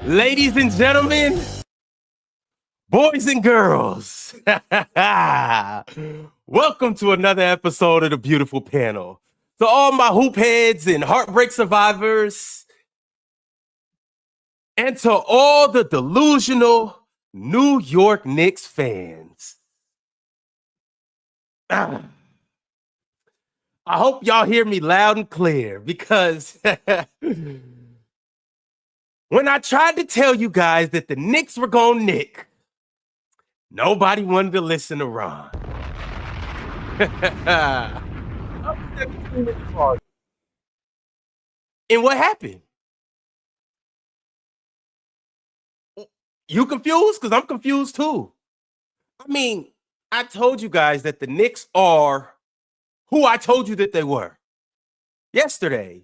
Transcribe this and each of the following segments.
Ladies and gentlemen, boys and girls, welcome to another episode of the Beautiful Panel. To all my hoop heads and heartbreak survivors, and to all the delusional New York Knicks fans. I hope y'all hear me loud and clear because when I tried to tell you guys that the Knicks were going to Nick, nobody wanted to listen to Ron. And what happened? You confused? Because I'm confused too. I mean, I told you guys that the Knicks are who I told you that they were. Yesterday,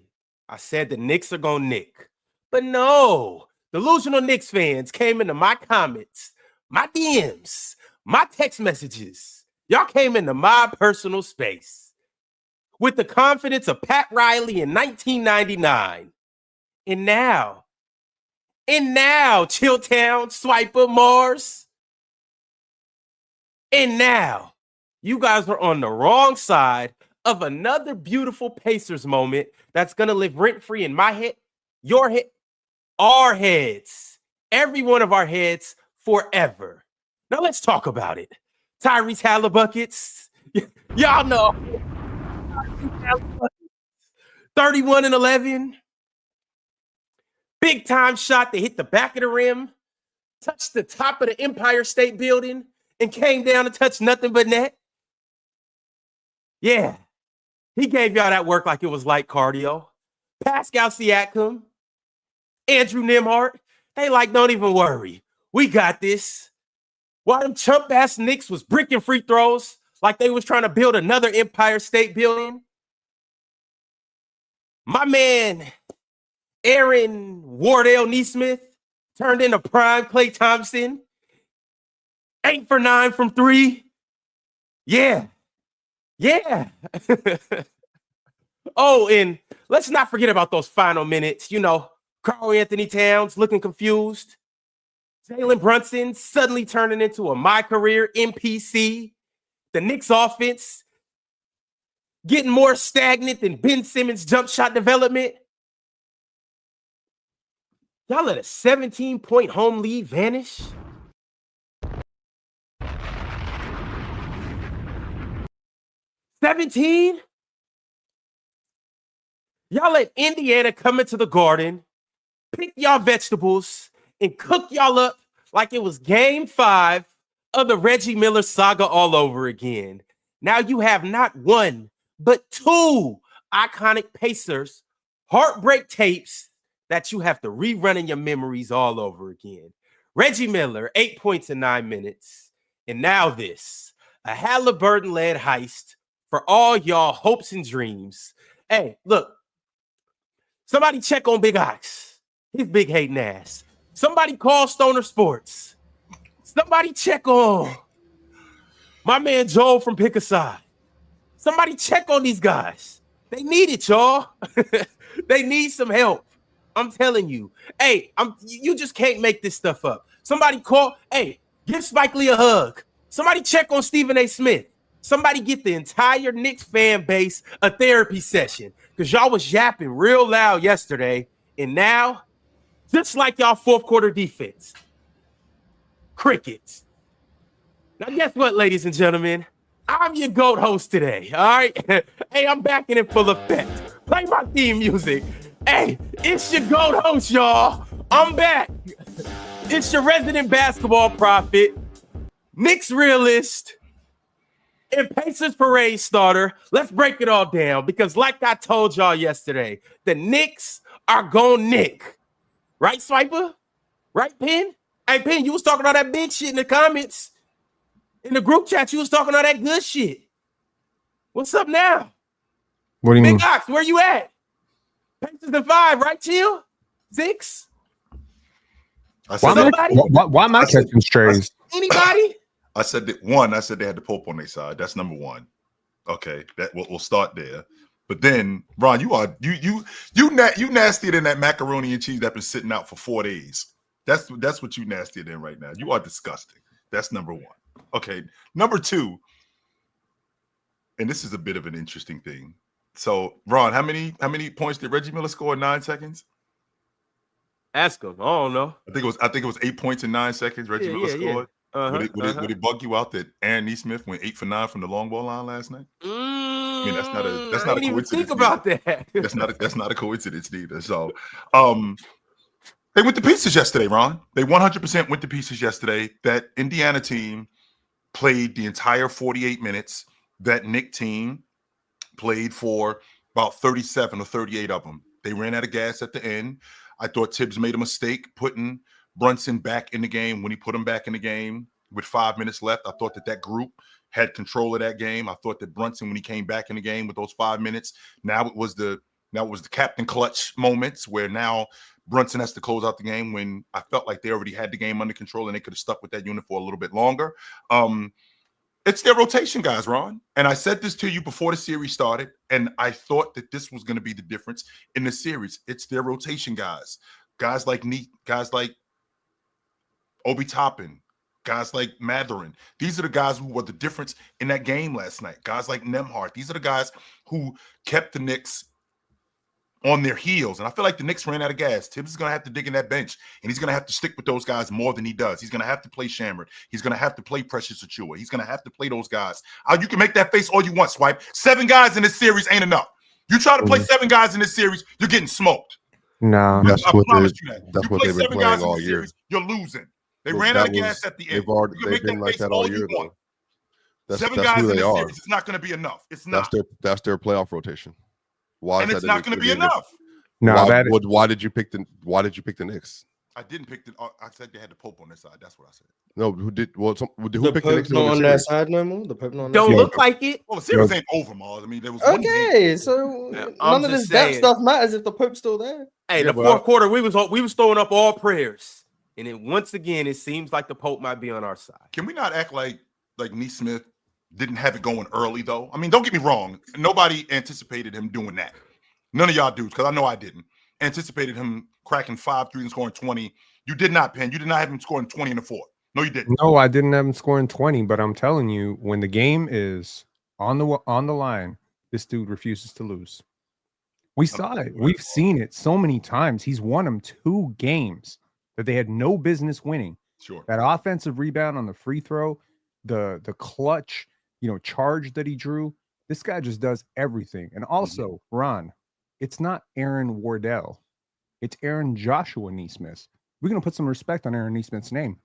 I said the Knicks are going to Nick. But no, delusional Knicks fans came into my comments, my DMs, my text messages. Y'all came into my personal space with the confidence of Pat Riley in 1999. And now, Chilltown, Swipa, Mars. And now, you guys are on the wrong side of another beautiful Pacers moment that's going to live rent-free in my head, your head, our heads, every one of our heads forever. Now let's talk about it. Tyrese Hallibuckets, y'all know. 31 and 11. Big time shot that hit the back of the rim, touched the top of the Empire State Building, and came down and touched nothing but net. Yeah, he gave y'all that work like it was light cardio. Pascal Siakam, Andrew Nembhard, they like, don't even worry. We got this. While them chump-ass Knicks was bricking free throws like they was trying to build another Empire State Building, my man, Aaron Wardell Neesmith, turned into prime Klay Thompson. 8 for 9 from 3. Yeah. Oh, and let's not forget about those final minutes. You know, Karl Anthony Towns looking confused. Jalen Brunson suddenly turning into a my career MPC. The Knicks offense getting more stagnant than Ben Simmons' jump shot development. Y'all let a 17-point home lead vanish. $17? Y'all let Indiana come into the Garden, pick y'all vegetables, and cook y'all up like it was game 5 of the Reggie Miller saga all over again. Now you have not one, but 2 iconic Pacers heartbreak tapes that you have to rerun in your memories all over again. Reggie Miller, 8 points in 9 minutes. And now this, a Halliburton-led heist for all y'all hopes and dreams. Hey, look, somebody check on Big Ox. His big hating ass. Somebody call Stoner Sports. Somebody check on my man Joel from Pick a Side. Somebody check on these guys. They need it, y'all. They need some help. I'm telling you. Hey, you just can't make this stuff up. Somebody call. Hey, give Spike Lee a hug. Somebody check on Stephen A. Smith. Somebody get the entire Knicks fan base a therapy session because y'all was yapping real loud yesterday. And now, just like y'all fourth quarter defense, crickets. Now, guess what, ladies and gentlemen? I'm your GOAT host today, all right? Hey, I'm back in full effect. Play my theme music. Hey, it's your GOAT host, y'all. I'm back. It's your resident basketball prophet, Knicks realist, and Pacers parade starter. Let's break it all down because like I told y'all yesterday, the Knicks are going Nick. Right, Swipa? Right, Penn? Hey, Penn, you was talking all that big shit in the comments. In the group chat, you was talking all that good shit. What's up now? What do you mean? Big Ox, where you at? Pacers in 5, right, Chill? 6? Why am I catching strays? Anybody? I said that one. I said they had the Pope on their side. That's number one. Okay, that we'll start there. But then, Ron, you nastier than that macaroni and cheese that's been sitting out for 4 days. That's what you nasty in right now. You are disgusting. That's number one. Okay, number two, and this is a bit of an interesting thing. So, Ron, how many points did Reggie Miller score in 9 seconds? Ask him. I don't know. I think it was 8 points in 9 seconds. Reggie Miller scored. Would it bug you out that Aaron Nesmith went 8 for 9 from the long ball line last night? I mean, that's not a coincidence. Even think about that. that's not a coincidence either. So, they went to pieces yesterday, Ron. They 100% went to pieces yesterday. That Indiana team played the entire 48 minutes. That Knicks team played for about 37 or 38 of them. They ran out of gas at the end. I thought Tibbs made a mistake putting Brunson back in the game when he put him back in the game with 5 minutes left. I thought that group had control of that game. I thought that Brunson, when he came back in the game with those 5 minutes, now it was the captain clutch moments where now Brunson has to close out the game when I felt like they already had the game under control and they could have stuck with that unit for a little bit longer. It's their rotation, guys, Ron. And I said this to you before the series started, and I thought that this was going to be the difference in the series. It's their rotation, guys. Guys like Neat, guys like Obi Toppin, guys like Matherin. These are the guys who were the difference in that game last night. Guys like Nembhard. These are the guys who kept the Knicks on their heels. And I feel like the Knicks ran out of gas. Tibbs is going to have to dig in that bench, and he's going to have to stick with those guys more than he does. He's going to have to play Shamrock. He's going to have to play Precious Achiuwa. He's going to have to play those guys. You can make that face all you want, Swipe. 7 guys in this series ain't enough. You try to play 7 guys in this series, you're getting smoked. No, I promise you that. That's you what play they've been 7 playing guys in all this year. series, you're losing. They ran out of gas at the end. They've been like that all year, though. That's 7 guys who in they this are. series, it's not going to be enough. It's not. That's their playoff rotation. Why and is it's that not going to be enough. No, why did you pick the Knicks? I didn't pick I said they had the Pope on their side. That's what I said. No, who did? Well, who the picked the Knicks on their side no more? The Pope not on their Don't side? look like it. Well, the series ain't over, Mars. I mean, there was okay, so none of this depth stuff matters if the Pope's still there. Hey, the fourth quarter, we was throwing up all prayers, and then once again, it seems like the Pope might be on our side. Can we not act like Nesmith didn't have it going early, though? I mean, don't get me wrong. Nobody anticipated him doing that. None of y'all dudes, because I know I didn't. Anticipated him cracking 5 threes and scoring 20. You did not, Penn. You did not have him scoring 20 in the fourth. No, you didn't. No, I didn't have him scoring 20, but I'm telling you, when the game is on the line, this dude refuses to lose. We saw it. We've seen it so many times. He's won them 2 games that they had no business winning. Sure. That offensive rebound on the free throw, the clutch, charge that he drew. This guy just does everything. And also, Ron, it's not Aaron Wardell. It's Aaron Joshua Nesmith. We're going to put some respect on Aaron Nesmith's name.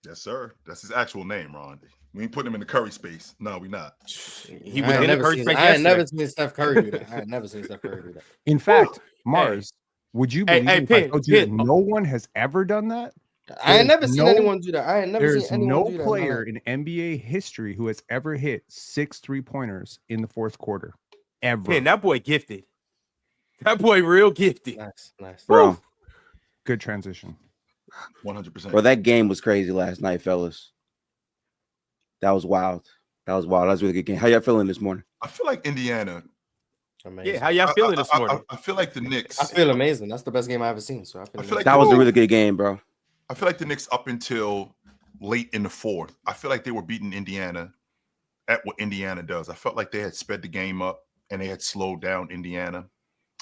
Yes, sir. That's his actual name, Ron. We ain't putting him in the Curry space. No, we not. He was in the Curry space. I had never seen Steph Curry do that. I had never seen Steph Curry do that. In fact, Mars, would you believe if I told you Penn. no one has ever done that? I had never seen anyone do that. I had never seen anyone do that. There's no player in NBA history who has ever hit 6 3-pointers in the fourth quarter. Ever. Penn, that boy gifted. That boy real gifted. Nice. Bro. Good transition. 100%. Bro, that game was crazy last night, fellas. That was wild. That was a really good game. How y'all feeling this morning? I feel like Indiana. Amazing. Yeah, how y'all feeling this morning? I feel like the Knicks. I feel amazing. That's the best game I've ever seen. So I feel like that was a really good game, bro. I feel like the Knicks up until late in the fourth, I feel like they were beating Indiana at what Indiana does. I felt like they had sped the game up and they had slowed down Indiana.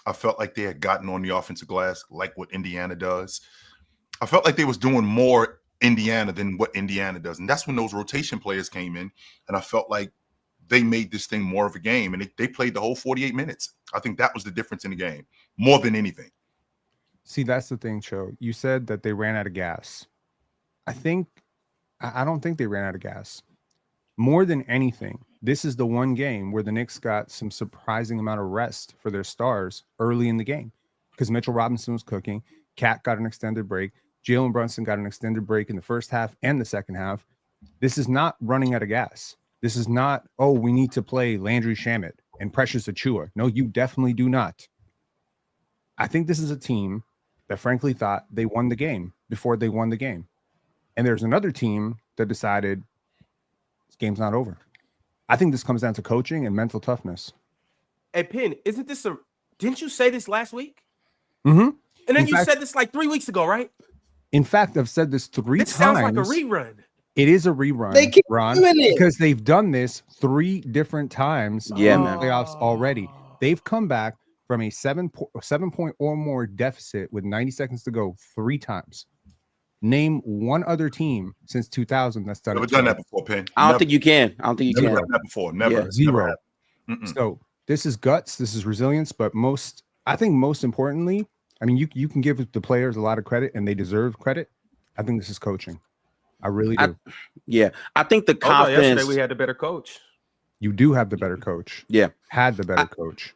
I felt like they had gotten on the offensive glass like what Indiana does. I felt like they was doing more Indiana than what Indiana does. And that's when those rotation players came in. And I felt like they made this thing more of a game. And they played the whole 48 minutes. I think that was the difference in the game, more than anything. See, that's the thing, Cho. You said that they ran out of gas. I don't think they ran out of gas. More than anything, this is the one game where the Knicks got some surprising amount of rest for their stars early in the game because Mitchell Robinson was cooking. Cat got an extended break. Jalen Brunson got an extended break in the first half and the second half. This is not running out of gas. This is not, we need to play Landry Shamet and Precious Achiuwa. No, you definitely do not. I think this is a team that frankly thought they won the game before they won the game. And there's another team that decided this game's not over. I think this comes down to coaching and mental toughness. Hey, Penn, didn't you say this last week? Mm-hmm. And then In you fact- said this like 3 weeks ago, right? In fact, I've said this three This times. sounds like a rerun. It is a rerun. They keep Ron, doing it. because they've done this 3 different times Yeah, in man. the playoffs already. They've come back from a 7-point or more deficit with 90 seconds to go 3 times. Name one other team since 2000 that's done Never it. done that before, Penn. I don't think you can. I don't think you Never can. done that before. Never. Yeah. It's Zero. never happened. So this is guts. This is resilience. But I think most importantly, I mean, you can give the players a lot of credit and they deserve credit. I think this is coaching. I really do. I think the confidence. Yesterday we had a better coach. You do have the better coach. Yeah. Had the better coach.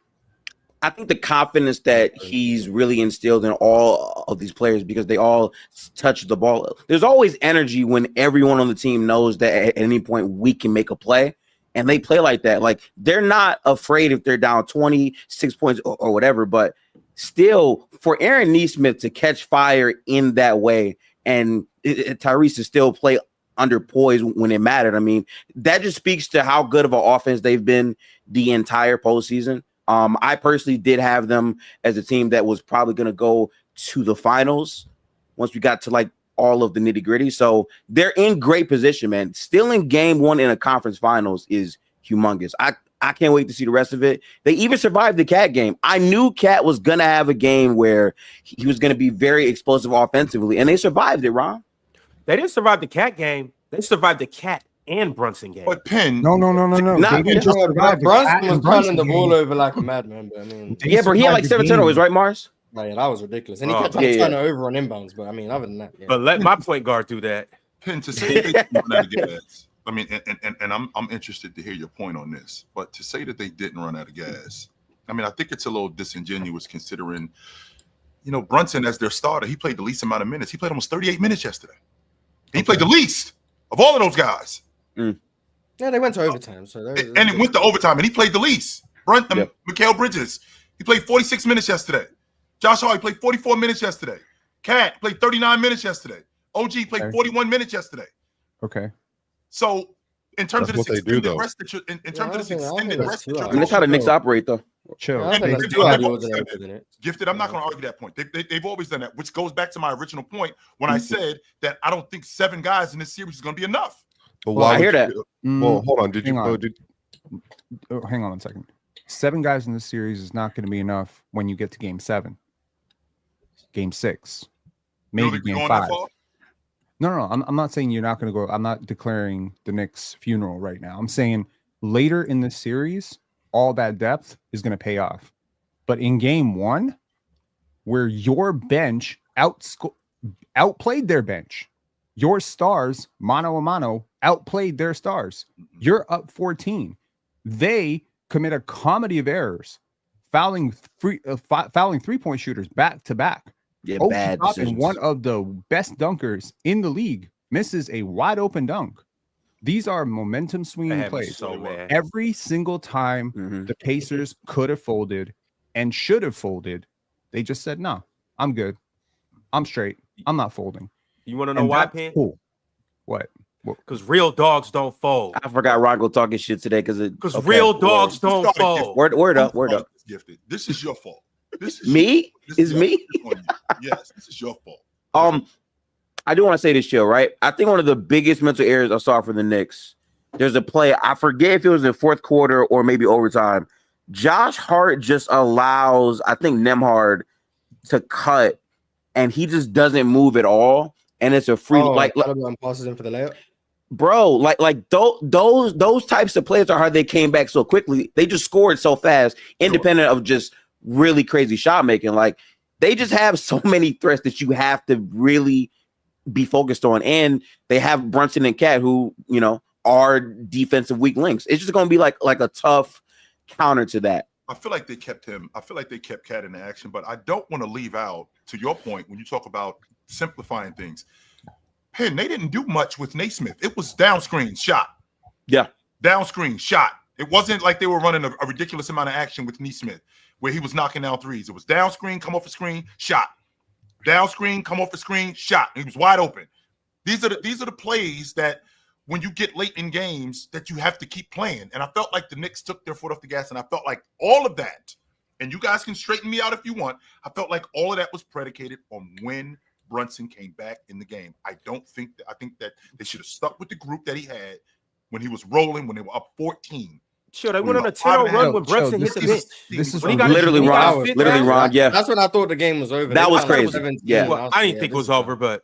I think the confidence that he's really instilled in all of these players, because they all touch the ball. There's always energy when everyone on the team knows that at any point we can make a play, and they play like that. Like, they're not afraid if they're down 26 points or whatever, but still, for Aaron Nesmith to catch fire in that way and Tyrese to still play under poise when it mattered, I mean, that just speaks to how good of an offense they've been the entire postseason. I personally did have them as a team that was probably going to go to the finals once we got to like all of the nitty gritty. So they're in great position, man. Still in game 1 in a conference finals is humongous. I can't wait to see the rest of it. They even survived the Cat game. I knew Cat was going to have a game where he was going to be very explosive offensively, and they survived it, Ron. They didn't survive the Cat game. They survived the Cat and Brunson game. But Penn, No. Nah, They didn't just survive the Brunson Cat was and Brunson turning the ball game. over like a madman, but I mean, They Yeah, bro, he had like survived 7 the game. turnovers, right, Mars? like, that was ridiculous. And he Oh, kept trying to yeah, turn it over on inbounds, but I mean, other than that, yeah. But let my point guard do that. Penn, to say they didn't run out of gas. I mean, and I'm interested to hear your point on this. But to say that they didn't run out of gas, I mean, I think it's a little disingenuous considering, Brunson as their starter, he played the least amount of minutes. He played almost 38 minutes yesterday. He played the least of all of those guys. Yeah, they went to overtime, so And it went to overtime, and he played the least. Mikal Bridges, he played 46 minutes yesterday. Josh Hart played 44 minutes yesterday. Cat played 39 minutes yesterday. OG played 41 minutes yesterday. Okay. So, in terms That's of this what they do, extended though. rest, in terms of this I don't think extended that's rest, too that hard. I mean, that's how the Knicks operate, though. Chill. I don't think They that's do too have hard always to done put in it. Gifted, I'm not going to argue that point. They've always done that, which goes back to my original point when I said that I don't think 7 guys in this series is going to be enough. But Well, I would hear you- that. Well, hold on. Hang on 1 second. 7 guys in this series is not going to be enough when you get to game 7, game 6, You maybe don't think we're game going 5. that far? No. I'm not saying you're not going to go. I'm not declaring the Knicks' funeral right now. I'm saying later in the series, all that depth is going to pay off. But in game 1, where your bench outplayed their bench, your stars, mano a mano, outplayed their stars. You're up 14. They commit a comedy of errors, fouling 3-point shooters back to back. Yeah, Obi bad Toppin, decisions. one of the best dunkers in the league, misses a wide open dunk. These are momentum That swinging had me plays. so mad. Every single time Mhm. the Pacers could have folded and should have folded, they just said, "No, I'm good. I'm straight. I'm not folding." You want to know And why, that's Penn? cool. What? Because real dogs don't fold. I forgot Rocco talking shit today because Real dogs don't started fold. Word up. Gifted. This is your fault. This is Me? This Is your- me? this is on you. Yes, this is your fault. I do want to say this, chill, right? I think one of the biggest mental errors I saw for the Knicks, there's a play, I forget if it was in fourth quarter or maybe overtime. Josh Hart just allows, I think, Nembhard to cut, and he just doesn't move at all. And it's a free, passes in for the layup. bro, those types of plays are how they came back so quickly. They just scored so fast, independent of just really crazy shot making. Like, they just have so many threats that you have to really be focused on. And they have Brunson and Cat, who, are defensive weak links. It's just going to be like a tough counter to that. I feel like they kept him. I feel like they kept Cat in the action, but I don't want to leave out, to your point, when you talk about simplifying things. Penn, they didn't do much with Naismith. It was down screen, shot. Yeah. Down screen, shot. It wasn't like they were running a ridiculous amount of action with Naismith, where he was knocking down threes. It was down screen, come off the screen, shot. Down screen, come off the screen, shot. And he was wide open. These are the plays that when you get late in games that you have to keep playing. And I felt like the Knicks took their foot off the gas, and I felt like all of that and you guys can straighten me out if you want, I felt like all of that was predicated on when Brunson came back in the game. I think that they should have stuck with the group that he had when he was rolling, when they were up 14. Sure, they went on a 10-0 run when Brunson hit the bench. This is literally Ron. Yeah, that's when I thought the game was over. That was crazy. Yeah, well, I didn't think it was over, but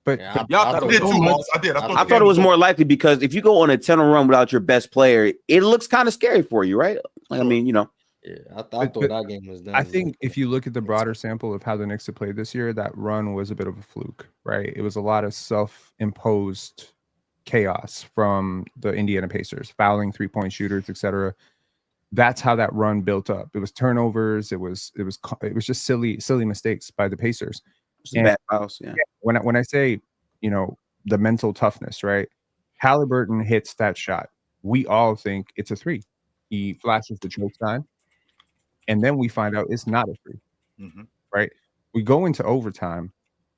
yeah, y'all thought it was over. I did. I thought it was more likely because if you go on a 10-0 run without your best player, it looks kind of scary for you, right? Like, I mean, Yeah, I thought that game was done. I think if you look at the broader sample of how the Knicks have played this year, that run was a bit of a fluke, right? It was a lot of self-imposed chaos from the Indiana Pacers, fouling three-point shooters, etc. That's how that run built up. It was turnovers. It was just silly mistakes by the Pacers. Bad fouls. Yeah. When I say, the mental toughness, right? Halliburton hits that shot. We all think it's a three. He flashes the choke sign, and then we find out it's not a three. Right? We go into overtime,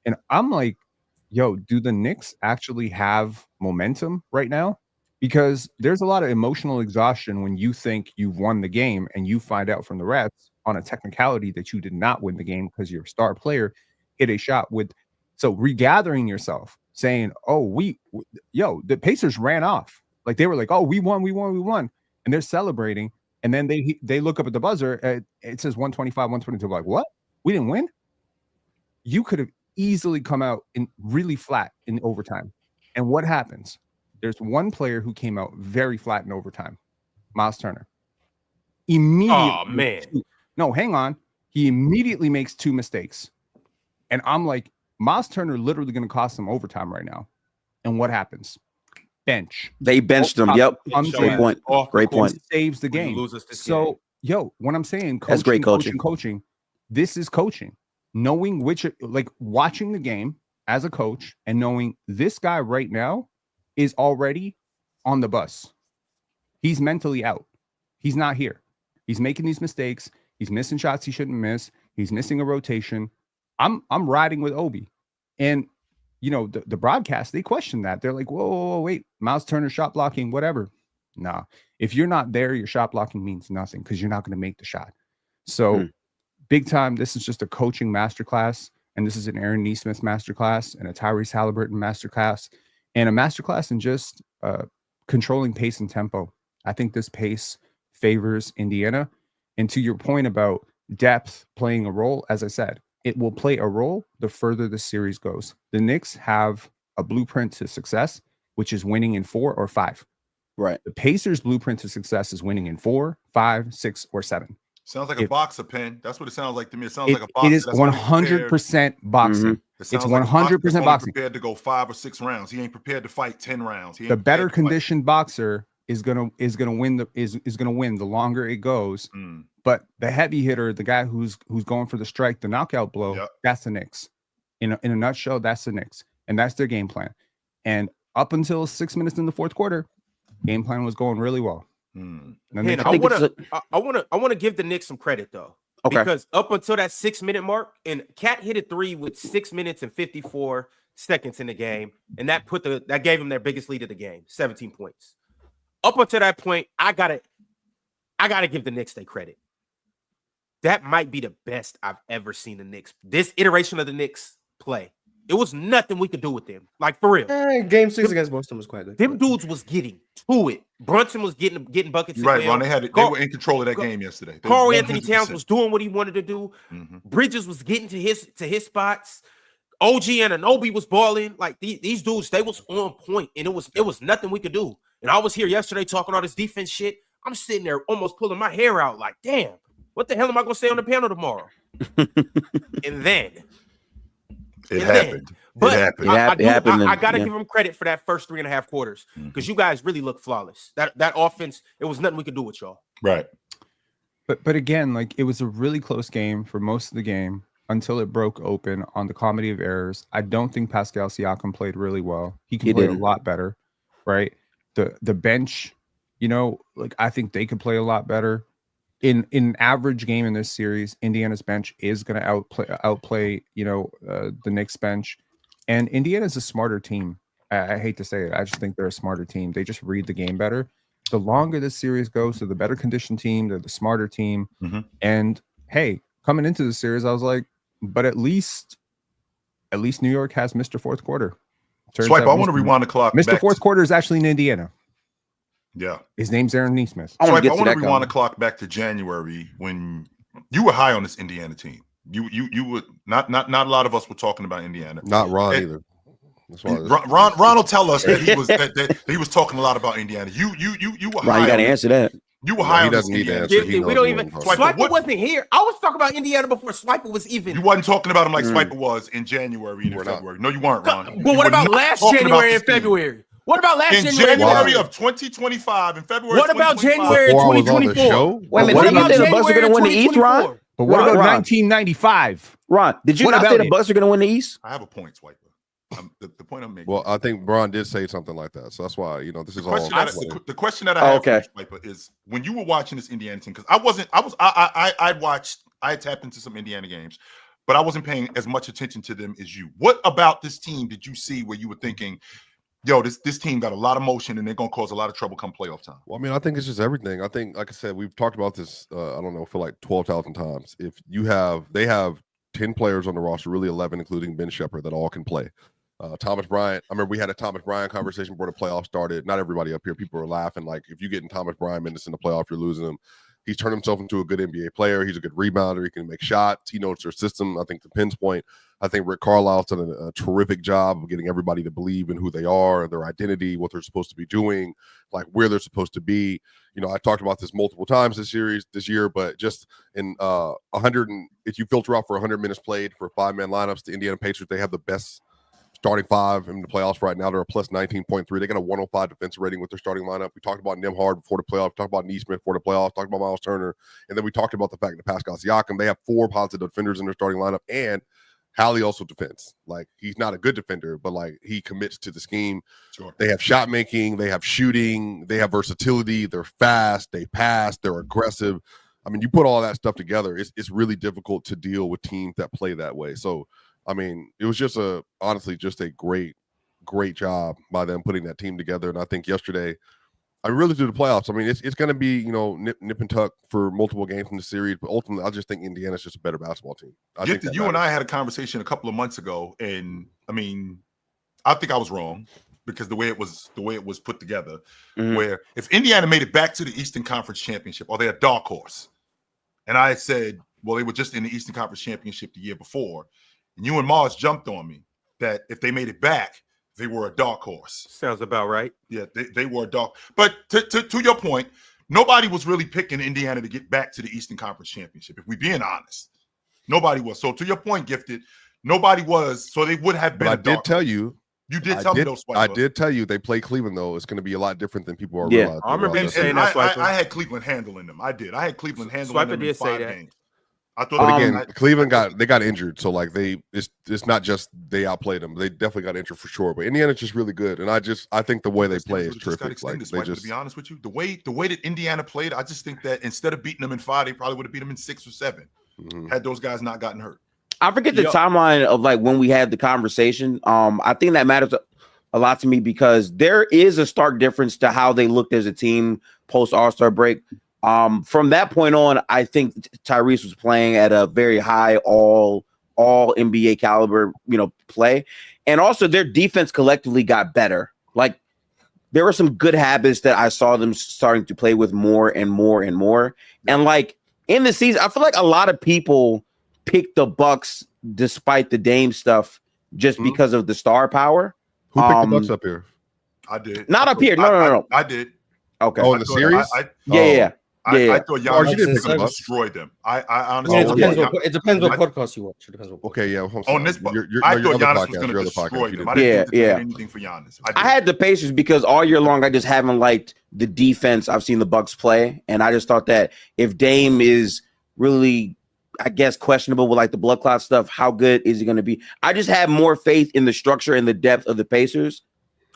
and I'm like, yo, do the Knicks actually have momentum right now? Because there's a lot of emotional exhaustion when you think you've won the game and you find out from the refs on a technicality that you did not win the game because your star player hit a shot so regathering yourself, saying, oh, the Pacers ran off. Like they were like, oh, we won. And they're celebrating. And then they look up at the buzzer. It says 125, 122. Like, what? We didn't win? You could have easily come out in really flat in overtime. And what happens? There's one player who came out very flat in overtime, Miles Turner. Immediately. Oh, man. No, hang on. He immediately makes two mistakes. And I'm like, Miles Turner literally going to cost them overtime right now. And what happens? Bench. They benched him. Yep. Great point. Great point. Saves the game. So, when I'm saying coaching, that's great coaching, this is coaching. Knowing watching the game as a coach and knowing this guy right now is already on the bus. He's mentally out. He's not here. He's making these mistakes. He's missing shots he shouldn't miss. He's missing a rotation. I'm riding with Obi. And the broadcast, they question that. They're like, whoa, wait, Miles Turner shot blocking, whatever. Nah. If you're not there, your shot blocking means nothing because you're not going to make the shot. So big time, this is just a coaching masterclass. And this is an Aaron Nesmith masterclass and a Tyrese Halliburton masterclass. And a masterclass in just controlling pace and tempo. I think this pace favors Indiana. And to your point about depth playing a role, as I said, it will play a role the further the series goes. The Knicks have a blueprint to success, which is winning in 4 or 5. Right. The Pacers' blueprint to success is winning in 4, 5, 6, or 7. Sounds like a boxer, Pen. That's what it sounds like to me. It sounds like a boxer. It is 100% boxing. It's 100% boxing. Prepared to go 5 or 6 rounds. He ain't prepared to fight 10 rounds. The better conditioned boxer is gonna win the longer it goes. But the heavy hitter, the guy who's going for the strike, the knockout blow, that's the Knicks. In a nutshell, that's the Knicks, and that's their game plan. And up until 6 minutes in the fourth quarter, game plan was going really well. Man, I want to give the Knicks some credit though, because up until that 6-minute mark, and Cat hit a 3 with 6 minutes and 54 seconds in the game, and that gave them their biggest lead of the game, 17 points. Up until that point, I gotta give the Knicks their credit. That might be the best I've ever seen the Knicks. This iteration of the Knicks play. It was nothing we could do with them. Like, for real. Game 6 against Boston was quite good. Them dudes was getting to it. Brunson was getting buckets. Right, Ron. They were in control of that game yesterday. Karl Anthony Towns was doing what he wanted to do. Bridges was getting to his spots. OG Anunoby was balling. Like, these dudes, they was on point, and it was nothing we could do. And I was here yesterday talking all this defense shit. I'm sitting there almost pulling my hair out like, damn, what the hell am I going to say on the panel tomorrow? And then it happened. I got to give them credit for that first 3.5 quarters because you guys really look flawless. That offense, it was nothing we could do with y'all. Right. But again, like, it was a really close game for most of the game until it broke open on the comedy of errors. I don't think Pascal Siakam played really well. He can play a lot better, right? The bench, I think they could play a lot better. In an average game in this series, Indiana's bench is going to outplay the Knicks bench, and Indiana's a smarter team. I hate to say it, I just think they're a smarter team. They just read the game better. The longer this series goes, so the better conditioned team, they're the smarter team, and hey, coming into the series, I was like, but at least New York has Mr. Fourth Quarter. Swipe, I want to rewind the clock. Mr. Fourth Quarter is actually in Indiana. Yeah. His name's Aaron Neesmith. I want to rewind the clock back to January when you were high on this Indiana team. You would not a lot of us were talking about Indiana. Not Ron either. That's why Ron will tell us that he was that he was talking a lot about Indiana. You were high. Ron, you got to answer that. You were high on he this doesn't need to Indiana. answer. We don't even. Swiper Swiper wasn't here. I was talking about Indiana before Swiper was even. You wasn't talking about him like Swiper was in January and in February. No, you weren't, Ron. But what about last January and February? What about last January of 2025 and February? What about January 2024? Wait a minute, did you say the Bucks are going to win the East, Ron? But what about 1995? Ron, did you not say the Bucks are going to win the East? I have a point, Swiper. The point I'm making. Well, I think Bron did say something like that, so that's why this is all. The question that I have, for Swiper, is when you were watching this Indiana team, because I tapped into some Indiana games, but I wasn't paying as much attention to them as you. What about this team did you see where you were thinking, yo, this team got a lot of motion and they're going to cause a lot of trouble come playoff time? Well, I mean, I think it's just everything. I think, like I said, we've talked about this, I don't know, for like 12,000 times. If they have 10 players on the roster, really 11, including Ben Shepherd, that all can play. Thomas Bryant, I remember we had a Thomas Bryant conversation before the playoffs started. Not everybody up here, people were laughing. Like, if you get in Thomas Bryant minutes in the playoff, you're losing him. He's turned himself into a good NBA player. He's a good rebounder. He can make shots. He knows their system. I think to Penn's point, I think Rick Carlisle's done a terrific job of getting everybody to believe in who they are, their identity, what they're supposed to be doing, like where they're supposed to be. I talked about this multiple times this year, but just in 100, if you filter out for 100 minutes played for 5-man lineups, the Indiana Pacers, they have the best starting 5 in the playoffs right now. They're a plus 19.3. They got a 105 defensive rating with their starting lineup. We talked about Nembhard before the playoffs, talked about Neesmith before the playoffs, talked about Miles Turner, and then we talked about the fact that Pascal Siakam, they have 4 positive defenders in their starting lineup, and Hallie also defends. Like, he's not a good defender, but like he commits to the scheme. Sure. They have shot making, they have shooting, they have versatility, they're fast, they pass, they're aggressive. I mean, you put all that stuff together, it's really difficult to deal with teams that play that way. So I mean, it was just honestly a great job by them putting that team together. And I think yesterday, I really through the playoffs, I mean, it's going to be, nip and tuck for multiple games in the series. But ultimately, I just think Indiana's just a better basketball team. I think you and I had a conversation a couple of months ago. And I mean, I think I was wrong because the way it was put together, where if Indiana made it back to the Eastern Conference Championship, are they a dark horse? And I said, well, they were just in the Eastern Conference Championship the year before. And you and Mars jumped on me that if they made it back, they were a dark horse. Sounds about right. Yeah, they were a dark. But to your point, nobody was really picking Indiana to get back to the Eastern Conference Championship. If we're being honest, nobody was. So to your point, Gifted, nobody was. So they would have been. But I did tell you. You did tell me those. I did tell you they play Cleveland though. It's going to be a lot different than people are realizing. I remember you saying that. I had Cleveland handling them. I did. I had Cleveland handling them in 5 games. I thought again, Cleveland got injured, so like it's not just they outplayed them. They definitely got injured for sure. But Indiana's just really good, and I think the way they play is terrific. Like to be honest with you, the way that Indiana played, I just think that instead of beating them in 5, they probably would have beat them in 6 or 7 had those guys not gotten hurt. I forget the timeline of like when we had the conversation. I think that matters a lot to me because there is a stark difference to how they looked as a team post All-Star break. From that point on, I think Tyrese was playing at a very high all NBA caliber, play. And also their defense collectively got better. Like there were some good habits that I saw them starting to play with more and more and more. And like in the season, I feel like a lot of people picked the Bucks despite the Dame stuff just because of the star power. Who picked the Bucks up here? I did. Not up here. No. I did. Okay. Oh, in the series? I thought Giannis didn't destroy them. I honestly, it depends what podcast you watch. Okay, yeah. On this, I thought Giannis was going to destroy them. I didn't think anything for Giannis. I had the Pacers because all year long I just haven't liked the defense I've seen the Bucks play, and I just thought that if Dame is really, I guess, questionable with like the blood clot stuff, how good is he going to be? I just had more faith in the structure and the depth of the Pacers,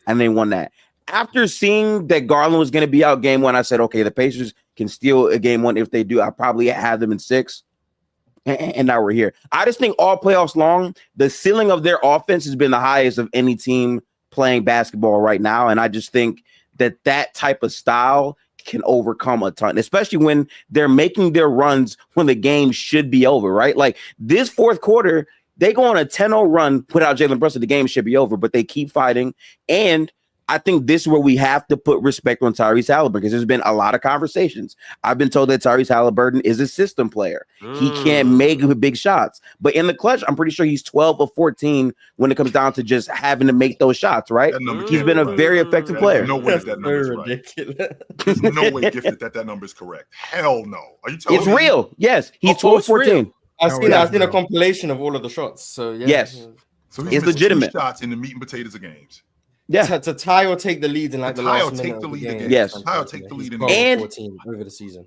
and they won that. After seeing that Garland was going to be out game 1, I said, okay, the Pacers can steal a game 1 if they do. I probably have them in 6, and now we're here. I just think all playoffs long, the ceiling of their offense has been the highest of any team playing basketball right now, and I just think that type of style can overcome a ton, especially when they're making their runs when the game should be over, right? Like this fourth quarter, they go on a 10-0 run without Jalen Brunson. The game should be over, but they keep fighting. And I think this is where we have to put respect on Tyrese Halliburton because there's been a lot of conversations. I've been told that Tyrese Halliburton is a system player. He can't make big shots. But in the clutch, I'm pretty sure he's 12 of 14 when it comes down to just having to make those shots, right? He's been a very effective player. No way that number is right. There's no way gifted that number is correct. Hell no. Are you telling me? It's real. Yes, he's 12 14. I've seen a compilation of all of the shots. So yeah. Yes. So he's it's legitimate. 2 shots in the meat and potatoes of games. Yeah, to tie or take the lead in like the last minute. Take the lead again. Yes, tie or take the lead in and 14 over the season.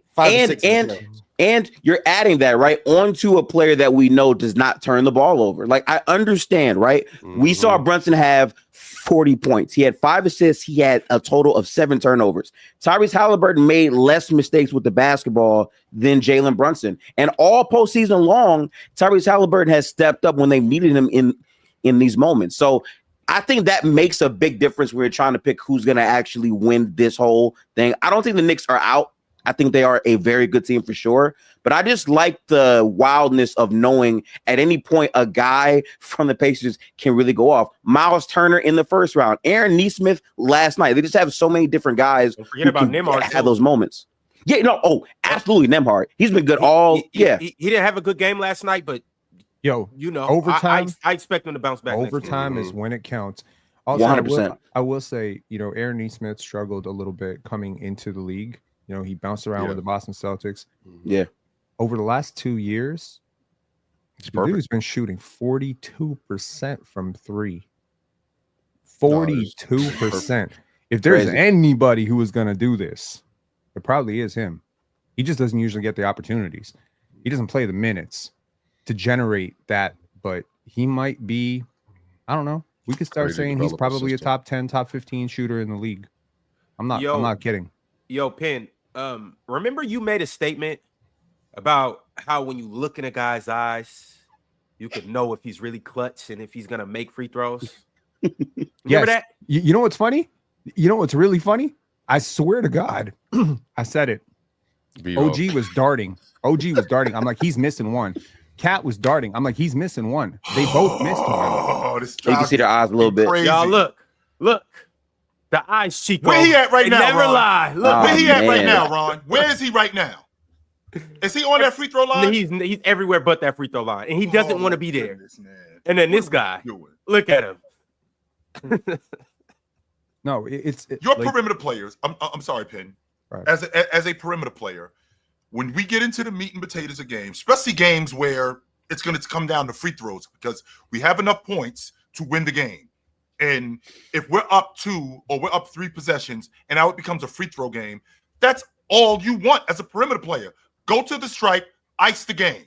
And you're adding that right onto a player that we know does not turn the ball over. Like I understand, right? We saw Brunson have 40 points. He had 5 assists. He had a total of 7 turnovers. Tyrese Halliburton made less mistakes with the basketball than Jalen Brunson. And all postseason long, Tyrese Halliburton has stepped up when they needed him in these moments. So I think that makes a big difference. We're trying to pick who's going to actually win this whole thing. I don't think the Knicks are out. I think they are a very good team for sure. But I just like the wildness of knowing at any point a guy from the Pacers can really go off. Miles Turner in the first round, Aaron Nesmith last night. They just have so many different guys forget about Nembhard have those moments. Yeah, no, absolutely Nembhard. He's been good he didn't have a good game last night, but overtime. I expect him to bounce back. Overtime is when it counts. Also, 100%. I will say, Aaron Nesmith struggled a little bit coming into the league. He bounced around with the Boston Celtics. Yeah. Over the last 2 years, the dude's been shooting 42% from 3. 42%. If there's anybody who is going to do this, it probably is him. He just doesn't usually get the opportunities. He doesn't play the minutes to generate that, but he might be, I don't know. We could start saying he's probably a top 10, top 15 shooter in the league. I'm not kidding. Yo, Penn, remember you made a statement about how when you look in a guy's eyes, you could know if he's really clutch and if he's gonna make free throws. Remember that? You know what's funny? You know what's really funny? I swear to God, I said it. OG was darting. I'm like, he's missing one. Cat was darting. I'm like, he's missing one. They both missed one. You can see their eyes a little bit. Crazy. Y'all look. The eyes, Chico. Where he at right now? Never Ron? lie. Look, where he at right now, Ron? Where is he right now? Is he on that free throw line? He's everywhere but that free throw line, and he doesn't want to be there. And then this guy, look at him. No, it's your perimeter players. I'm sorry, Penn. Right. As a perimeter player, when we get into the meat and potatoes of games, especially games where it's going to come down to free throws, because we have enough points to win the game. And if we're up 2 or we're up 3 possessions and now it becomes a free throw game, that's all you want as a perimeter player. Go to the stripe, ice the game.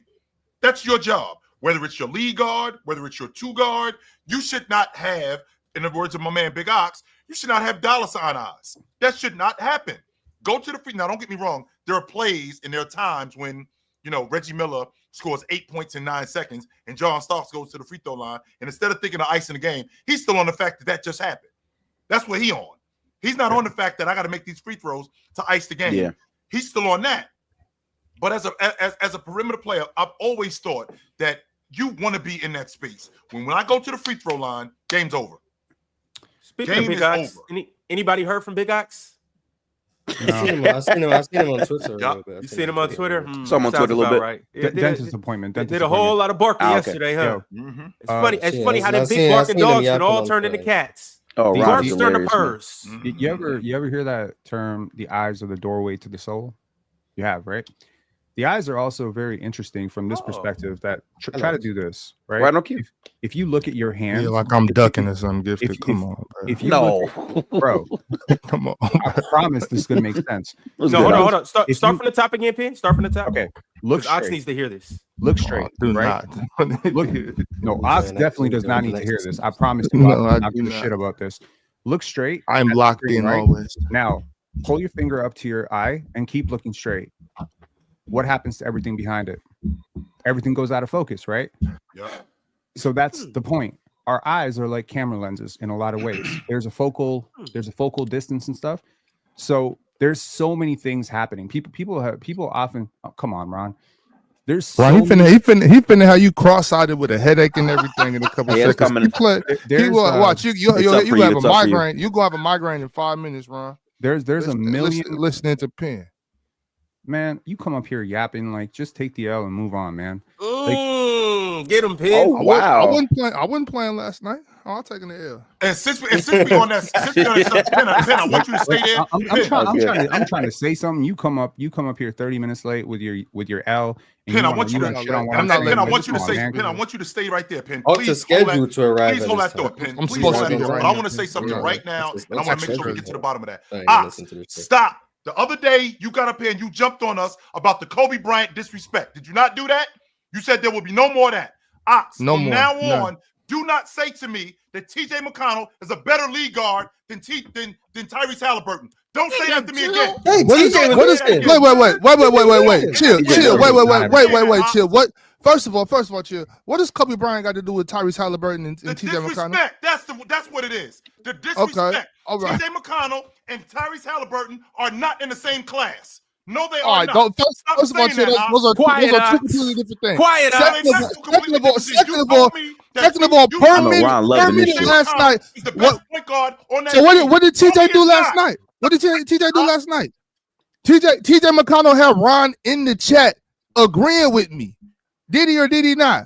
That's your job. Whether it's your lead guard, whether it's your 2 guard, you should not have, in the words of my man Big Ox, you should not have dollar sign eyes. That should not happen. Go to the free. Now, don't get me wrong. There are plays and there are times when, Reggie Miller scores 8 points in 9 seconds and John Starks goes to the free throw line. And instead of thinking of icing the game, he's still on the fact that just happened. That's what he's on. He's not on the fact that I got to make these free throws to ice the game. Yeah. He's still on that. But as a perimeter player, I've always thought that you want to be in that space. When I go to the free throw line, game's over. Speaking of Big Ox, anybody heard from Big Ox? No. I've seen him on Twitter. You seen him on Twitter? Some on Twitter a little bit. Right. Dentist appointment. Did a whole lot of barking yesterday, huh? Mm-hmm. It's funny. It's funny how the big barking dogs should all turn into cats. Oh, Barks turn to purrs. You ever hear that term? The eyes are the doorway to the soul. You have, right? The eyes are also very interesting from this perspective. That try to do this, right? Right on cue. If you look at your hands, like I'm ducking or something. Gifted, come on, bro. If you bro, come on. I promise this is gonna make sense. No, hold on. Start from the top again, Penn. Start from the top. Okay. Look straight. Ox needs to hear this. Look straight. Right? Look. No, Ox definitely does not need to hear this. I promise you. No, I'm not giving a shit about this. Look straight. I'm locked in always. Now, pull your finger up to your eye and keep looking straight. What happens to everything behind it? Everything goes out of focus, right? Yeah. So that's the point. Our eyes are like camera lenses in a lot of ways. There's a focal distance and stuff. So There's so many things happening. People often come on, Ron. There's so he finna how you cross-eyed with a headache and everything in a couple seconds. He will watch you have a migraine. You gonna have a migraine in 5 minutes, Ron. There's a million listening to Penn. Man, you come up here yapping, like, just take the L and move on, man. Get him, Penn. Oh, wow. I wasn't playing last night. I'm taking the L. And since we on that, Penn, I want you to stay there. I'm trying to say something. You come up here 30 minutes late with your L. Penn, I want you to stay right there, Penn. Please hold that thought, Penn. Please hold that thought. But I want to say something right now, and I want to make sure we get to the bottom of that. Stop. The other day, you got up here and you jumped on us about the Kobe Bryant disrespect. Did you not do that? You said there will be no more of that. From now on, do not say to me that TJ McConnell is a better lead guard than Tyrese Halliburton. Don't say that to me again. Hey, what is wait. Chill. Wait. Chill. What? First of all, chill. What does Kobe Bryant got to do with Tyrese Halliburton and TJ McConnell? That's what it is. The disrespect. Okay. All right. TJ McConnell and Tyrese Halliburton are not in the same class. No, they are all right, not. First of all, chill, those are two completely different things. Second of all, per minute last night. What did TJ do last night? What did TJ do last night? TJ McConnell had Ron in the chat agreeing with me. Did he or did he not?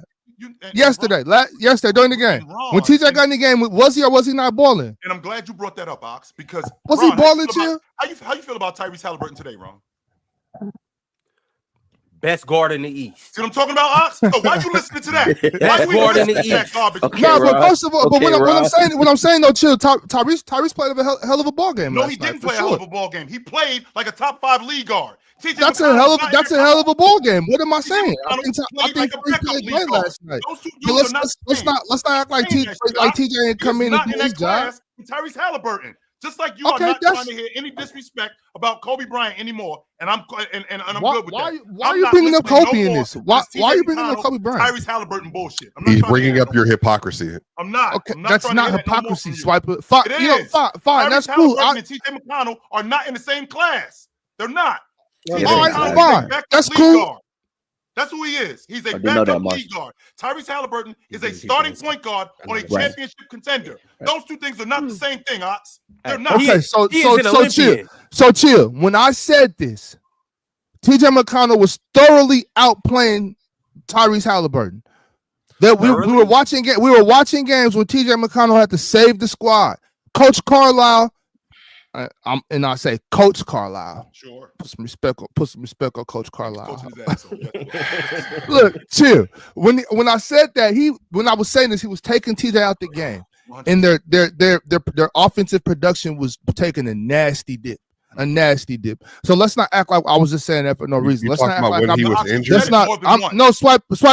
Yesterday during the game. When TJ got in the game, was he or was he not balling? And I'm glad you brought that up, Ox, because was he balling, Chill? How you feel about Tyrese Halliburton today, Ron? Best guard in the East. See what I'm talking about, Ox? So why'd you listen to that? Best guard in the East. But first of all, what I'm saying though, Chill, Tyrese played a hell of a ball game. No, he didn't play a hell of a ball game. He played like a top 5 league guard. That's a hell of a ball game. What am I saying? I think he played great last night. Let's not act like TJ ain't come in and do his job. Tyrese Halliburton. Just like you are not trying to hear any disrespect about Kobe Bryant anymore, and I'm good with that. Why are you bringing up Kobe in this? Why are you bringing up Kobe Bryant? Tyrese Halliburton bullshit. He's bringing up your hypocrisy. I'm not. Okay, that's not hypocrisy, Swipa. Fine. That's cool. And TJ McConnell are not in the same class. They're not. All right, fine. That's cool. That's who he is. He's a backup lead guard. Tyrese Halliburton is a starting point guard on a championship contender. Those two things are not the same thing, Ox. They're not. Okay, so chill. When I said this, TJ McConnell was thoroughly outplaying Tyrese Halliburton. That we were watching games when TJ McConnell had to save the squad. Coach Carlisle. I say Coach Carlisle. Sure. Put some respect on Coach Carlisle. Look, chill. When I said that, when I was saying this, he was taking TJ out the game, and their offensive production was taking a nasty dip. So let's not act like I was just saying that for no reason. Let's not act like he was injured. Swipe.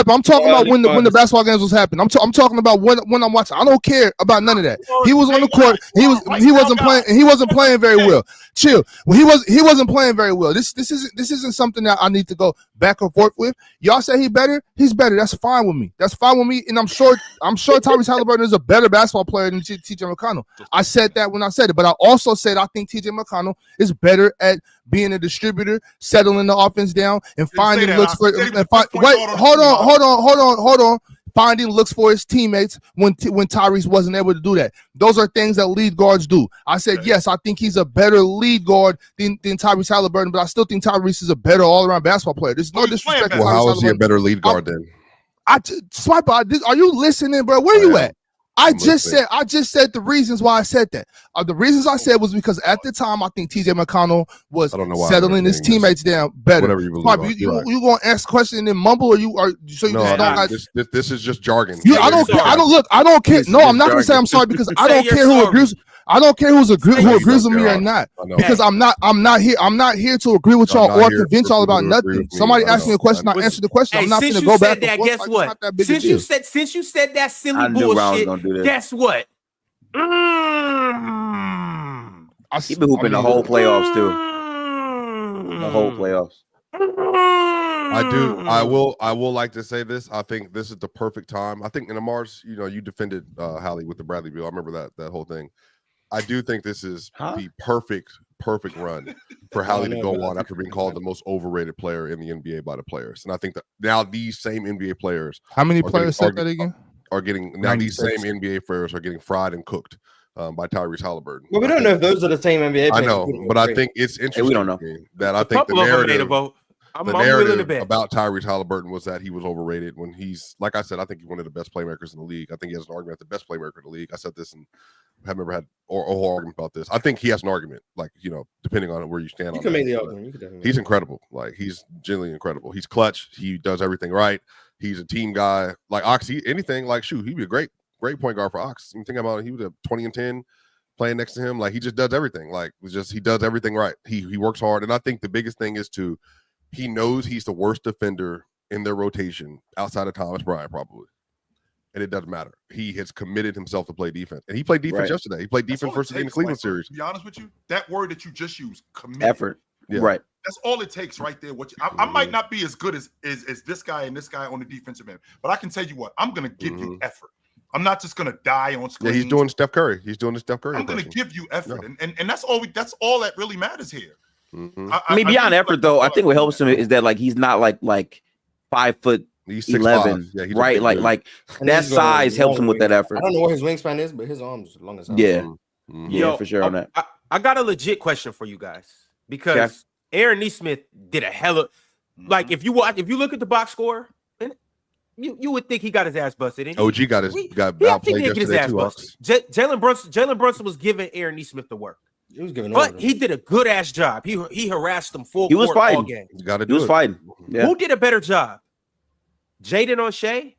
I'm talking about when the basketball games was happening. I'm talking about when I'm watching. I don't care about none of that. He was on the court. He wasn't playing. He wasn't playing very well. Chill. Well, he wasn't playing very well. This isn't something that I need to go back and forth with. Y'all say he's better. That's fine with me. And I'm sure Tyrese Halliburton is a better basketball player than TJ McConnell. I said that when I said it, but I also said I think TJ McConnell is better at being a distributor, settling the offense down, and finding looks for. Hold on. Finding looks for his teammates when Tyrese wasn't able to do that. Those are things that lead guards do. I said, yes, I think he's a better lead guard than Tyrese Halliburton, but I still think Tyrese is a better all-around basketball player. There's no disrespect. Well, how is he a better lead guard then? Swiper, are you listening, bro? Where you at? I just said the reasons why I said that. The reasons I said was because at the time I think TJ McConnell was settling his teammates down better. Whatever you believe. You gonna ask a question and then mumble, or you are so you just don't like this is just jargon. I don't care. I don't care. No, I'm not gonna say I'm sorry because I don't care who agrees. I don't care who agrees with me or not, because I'm not here to agree with y'all or convince y'all about nothing. Somebody asked me a question, I answered the question. I'm not going to go back and forth. Guess what? Since you said that silly bullshit, guess what? He been hooping the whole playoffs too. The whole playoffs. I will like to say this. I think this is the perfect time. I think in the Mars, you defended Hallie with the Bradley Beal. I remember that whole thing. I do think this is the perfect perfect run for Hallie to go on after being called the most overrated player in the NBA by the players. And I think that now these same NBA players, how many players said that again? Are getting now these same NBA players are getting fried and cooked by Tyrese Halliburton. Well, we don't know if those are the same NBA players. I know, but I think it's interesting. We don't know that. I think the narrative I'm willing to bet about Tyrese Halliburton was that he was overrated when he's, like I said, I think he's one of the best playmakers in the league. I think he has an argument the best playmaker in the league. I said this and I've never had a whole argument about this. I think he has an argument, like, you know, depending on where you stand. You can make the argument. You can definitely. He's incredible. Like, he's genuinely incredible. He's clutch. He does everything right. He's a team guy. Like Ox, anything like shoot, he'd be a great point guard for Ox. You think about it, he was a 20 and 10 playing next to him. Like, he just does everything. Like, he does everything right. He works hard. And I think the biggest thing is he knows he's the worst defender in their rotation outside of Thomas Bryant, probably. And it doesn't matter. He has committed himself to play defense. And he played defense yesterday. He played defense versus in the Cleveland series. To be honest with you, that word that you just used, committed. Effort. Yeah. Right. That's all it takes right there. I might not be as good as this guy and this guy on the defensive end, but I can tell you what, I'm going to give you effort. I'm not just going to die on screen. Yeah, he's doing Steph Curry. He's doing the Steph Curry. I'm going to give you effort. Yeah. And that's all that really matters here. I mean, beyond effort, though, I think what helps him is that, like, he's not like 5'11". He's 6'11", yeah, right? Like that size helps him with that effort. I don't know what his wingspan is, but his arms are long as hell. Yeah, yeah, for sure on that. I got a legit question for you guys because Aaron Nesmith did a hella like if you look at the box score, and you would think he got his ass busted. And OG got outplayed yesterday too. Jalen Brunson was giving Aaron Nesmith the work. He was giving, but he did a good ass job. He harassed him full. He was fighting. All game. He was fighting. Yeah. Who did a better job? Jaden on Shai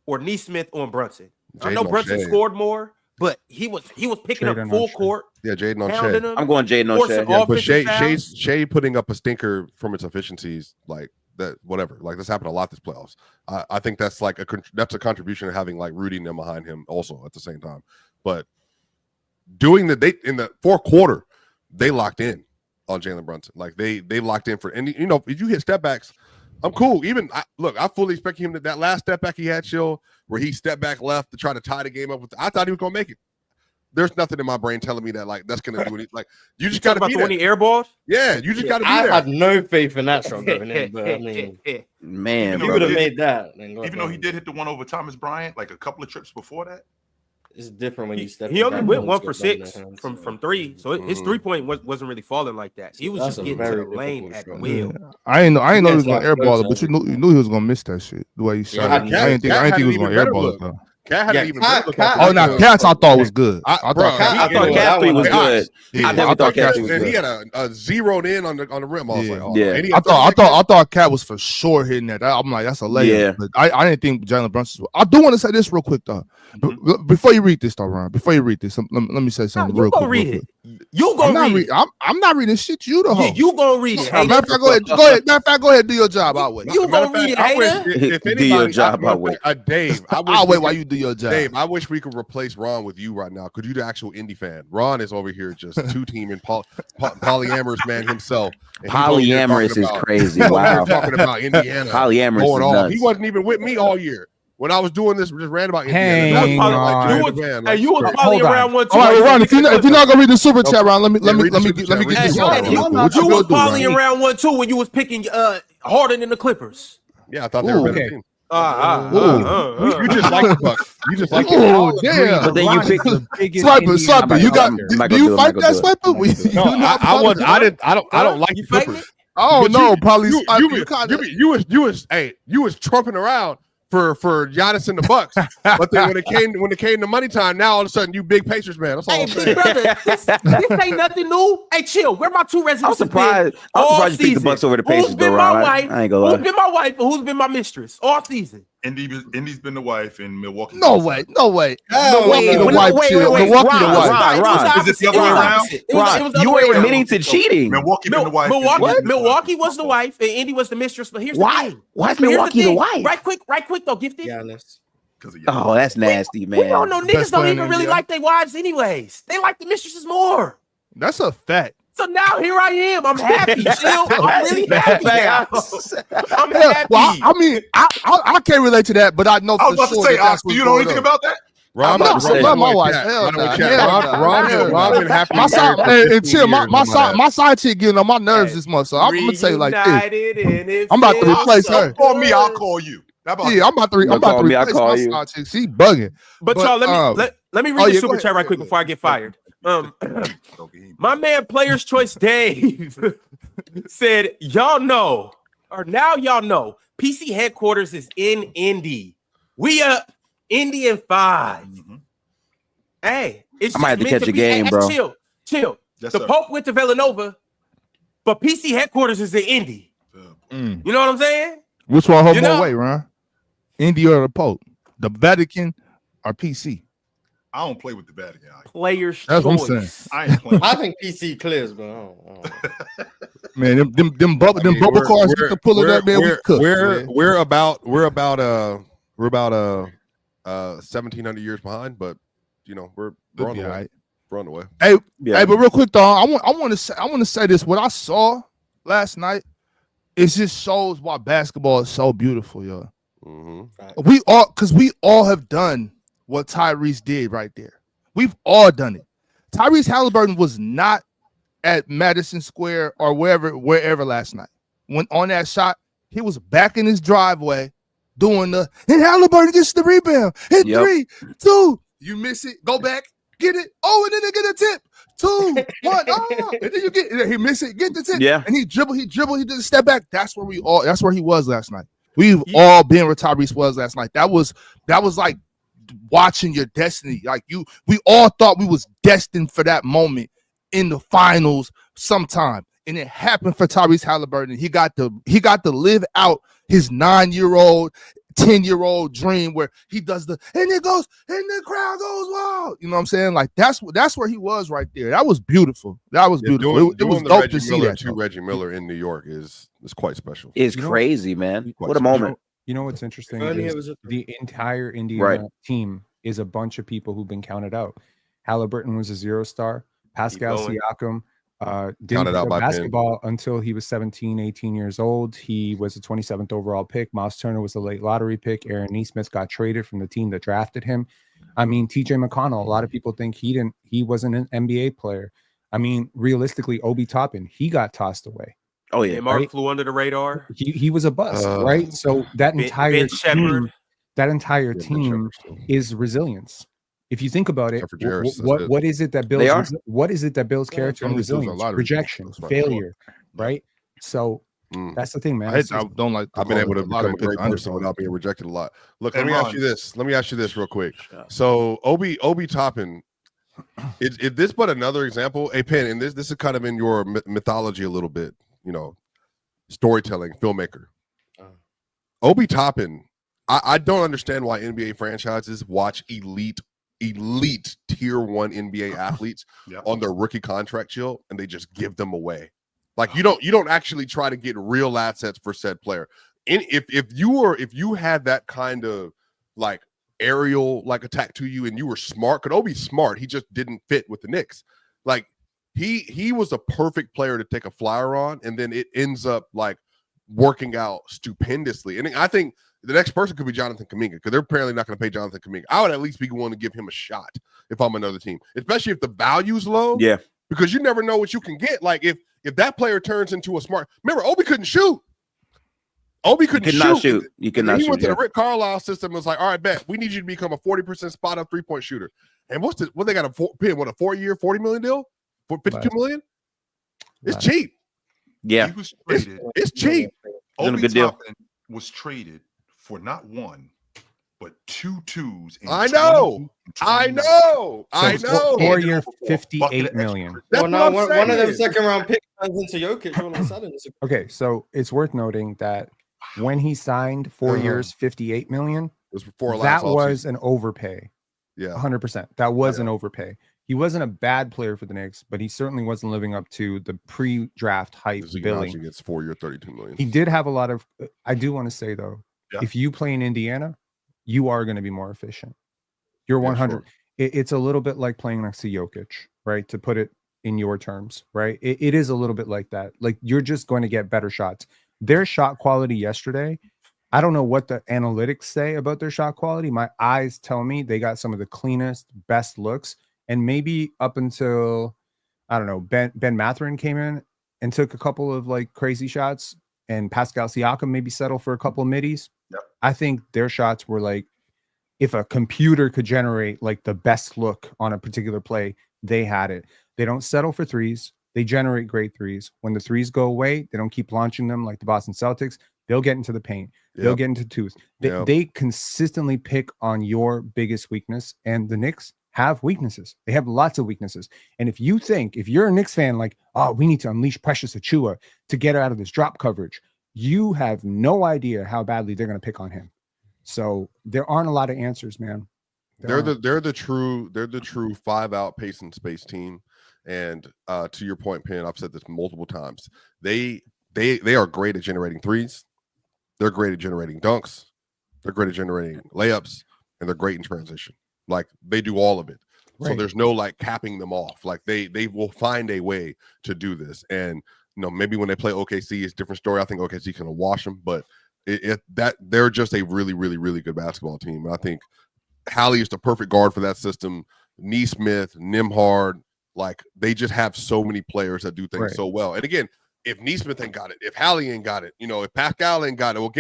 or Nesmith on Brunson? I know Brunson scored more, but he was picking up full court. Yeah, Jaden on Shai. I'm going Jaden on Shai. Yeah, but Shai putting up a stinker from its efficiencies, like that, whatever. Like, this happened a lot this playoffs. I think that's like that's a contribution of having like Rudy and them behind him also at the same time. But in the fourth quarter, they locked in on Jalen Brunson. Like they locked in for, and you know, if you hit step backs, I'm cool. I fully expect him that last step back he had, Chill, where he stepped back left to try to tie the game up with. I thought he was gonna make it. There's nothing in my brain telling me that like that's gonna do anything. Like, you just gotta be there. When he airballed? Yeah, you just gotta be there. I have no faith in that shot going in, but I mean, man, he would have made that. Even though he did hit the one over Thomas Bryant, like a couple of trips before that. It's different when you step. He only went 1 for 6 from 3, so his 3-point wasn't really falling like that. He was just getting to the lane at will. I ain't know he was gonna airball it, but you knew he was gonna miss that shit the way he shot. I didn't think he was gonna airball it though. Cat had even better look. Oh, now Cats I thought was good. I thought Cat 3 was good. I never thought Cat 3 was good. He had a zeroed in on the rim. I was like, oh, yeah. I thought Cat was for sure hitting that. I'm like, that's a layup. Yeah. But I didn't think Jalen Brunson. I do want to say this real quick though. Before you read this, though, Ron. Before you read this, let me say something real quick. Read it. You gonna read it. I'm not reading shit. You the host. You gonna read it. Matter of fact, go ahead. Matter of fact, go ahead. Do your job. I'll wait. You gonna read it, if do your job. I'll wait. Dave, I'll wait while you do your job. Dave, I wish we could replace Ron with you right now. Could you, the actual Indy fan? Ron is over here just two-teaming polyamorous man himself. Polyamorous is crazy. Wow. Talking about Indiana. Polyamorous is nuts. He wasn't even with me all year. When I was doing this, we just ran about Indiana. You was poly around one too. All right, Ron. If you're not gonna read the super chat, Ron, let me get this. You was poly around one too when you was picking Harden in the Clippers. Yeah, I thought they were a better team. You just like the Bucks. You just like damn. But then you pick the biggest Swipa. You got? Do you fight that Swipa? No, I don't like the Clippers. Oh no, Polly. You was trumping around for Giannis and the Bucks, but then when it came to money time, now all of a sudden you big Pacers man. That's all I'm saying. Brother, this ain't nothing new. Hey, chill. Where my two residents? I'm surprised you picked the Bucks over the Pacers. Who's been my wife? I ain't gonna lie. Who's been my wife and who's been my mistress all season? Indy's been the wife in Milwaukee. No way. Milwaukee the wife. Milwaukee the wife. Ron. Is it the other way around? Ron, you were admitting to cheating. Milwaukee been the wife. Milwaukee was the wife and Indy was the mistress. But here's the thing. Why is Milwaukee the wife? Right quick though, Gifted. Oh, that's nasty, man. We don't know. Niggas don't even really like their wives anyways. They like the mistresses more. That's a fact. So now here I am. I'm happy. Chill. I'm really happy now. I'm happy. Well, I mean, I can't relate to that, but I know for sure. I was about to say, Oscar, you know anything about that? Ron, about to say, my wife. Ron, Hell Ron, nah. been happy. My side, and chill. My my side chick getting on my nerves this month. So I'm gonna say like this. I'm about to replace her. Call me, I'll call you. How about Yeah, I'm about to replace my side chick. She bugging. But y'all, let me read the super chat right quick before I get fired. My man, Player's Choice Dave said, y'all know, PC headquarters is in Indy. We up Indy in 5. Hey, it's I might have to catch a game, bro. Chill. Yes, the sir. Pope went to Villanova, but PC headquarters is in Indy. You know what I'm saying? Which one hold more weight, Ron? Indy or the Pope? The Vatican or PC? I don't play with the Vatican. Player's That's choice. what I'm saying. I ain't playing. I think PC clears, but Man, them bubble cards get to pull it up, man. We're about 1,700 years behind, but you know we're on the way. Right. We're on the way. Hey, but real quick though, I want to say this. What I saw last night, it just shows why basketball is so beautiful, yo. We all have done what Tyrese did right there. We've all done it. Tyrese Halliburton was not at Madison Square or wherever last night. When on that shot, he was back in his driveway doing and Halliburton gets the rebound. Hit 3, 2, you miss it, go back, get it. Oh, and then they get a tip. 2, 1, and then he miss it, get the tip. Yeah. And he dribble, he did a step back. That's where he was last night. We've all been where Tyrese was last night. That was like watching your destiny. Like we all thought we was destined for that moment in the finals sometime. And it happened for Tyrese Halliburton. He got to live out his 9-year-old, 10-year-old dream where he does and it goes, and the crowd goes wild. You know what I'm saying? Like that's where he was right there. That was beautiful. That was beautiful. It was dope to see that. Reggie Miller in New York is quite special. It's crazy, man. What a moment. You know what's interesting? The entire Indiana team is a bunch of people who've been counted out. Halliburton was a 0-star. Pascal Siakam didn't play basketball until he was 17, 18 years old. He was a 27th overall pick. Miles Turner was a late lottery pick. Aaron Nesmith got traded from the team that drafted him. I mean, TJ McConnell, a lot of people think he wasn't an NBA player. I mean, realistically, Obi Toppin, he got tossed away. Oh yeah, Mark flew under the radar. He was a bust, right? So that entire team is resilience. If you think about it, what is it that builds character and resilience? Projection, failure, right? So that's the thing, man. I've been able to become a great person without being rejected a lot. Look, let me ask you this real quick. So Obi Toppin, is this but another example? Hey, Penn, and this is kind of in your mythology a little bit, you know, storytelling, filmmaker. Obi Toppin, I don't understand why NBA franchises watch elite tier 1 NBA athletes on their rookie contract chill and they just give them away. Like you don't actually try to get real assets for said player. And if you had that kind of like aerial like attack to you and you were smart, could Obi smart, he just didn't fit with the Knicks. Like he was a perfect player to take a flyer on, and then it ends up like working out stupendously. And I think the next person could be Jonathan Kuminga, because they're apparently not going to pay Jonathan Kuminga. I would at least be willing to give him a shot if I'm another team, especially if the value's low. Yeah, because you never know what you can get. Like if that player turns into a smart. Remember, Obi couldn't shoot. Obi couldn't shoot. You cannot shoot. He went to the Rick Carlisle system and was like, all right, bet we need you to become a 40% spot up 3-point shooter. And what they got a 4-year, $40 million deal for $52 million? It's cheap. Yeah, he was traded. It's cheap. Obi Toppin was traded for not one, but 2 2s. I know. 4-year, $58 million. Well, now one of them second round picks turns into Jokic all of a sudden. Okay, so it's worth noting that when he signed 4 years, $58 million, it was before that was an overpay. Yeah, 100%. That was an overpay. He wasn't a bad player for the Knicks, but he certainly wasn't living up to the pre-draft hype billing. He gets 4 year, $32 million. He did have a lot of. I do want to say though, if you play in Indiana, you are going to be more efficient. You're 100. Sure. It's a little bit like playing next to Jokic, right? To put it in your terms, right? It is a little bit like that. Like you're just going to get better shots. Their shot quality yesterday I don't know what the analytics say about their shot quality. My eyes tell me they got some of the cleanest, best looks. And maybe up until, I don't know, Ben Mathurin came in and took a couple of like crazy shots, and Pascal Siakam maybe settled for a couple of middies. Yep. I think their shots were like, if a computer could generate like the best look on a particular play, they had it. They don't settle for threes. They generate great threes. When the threes go away, they don't keep launching them like the Boston Celtics. They'll get into the paint. They'll get into twos. They consistently pick on your biggest weakness, and the Knicks have weaknesses. They have lots of weaknesses. And if you're a Knicks fan, like, oh, we need to unleash Precious Achiuwa to get out of this drop coverage, you have no idea how badly they're going to pick on him. So there aren't a lot of answers, man. They're the true 5-out pace and space team. And to your point, Penn, I've said this multiple times. They are great at generating threes. They're great at generating dunks. They're great at generating layups, and they're great in transition. Like, they do all of it. Right. So there's no like capping them off. Like they will find a way to do this. And maybe when they play OKC, it's a different story. I think OKC can wash them, but that they're just a really, really, really good basketball team. And I think Hallie is the perfect guard for that system. Neesmith, Nembhard, like they just have so many players that do things so well. And again, if Neesmith ain't got it, if Hallie ain't got it, if Pascal ain't got it, well,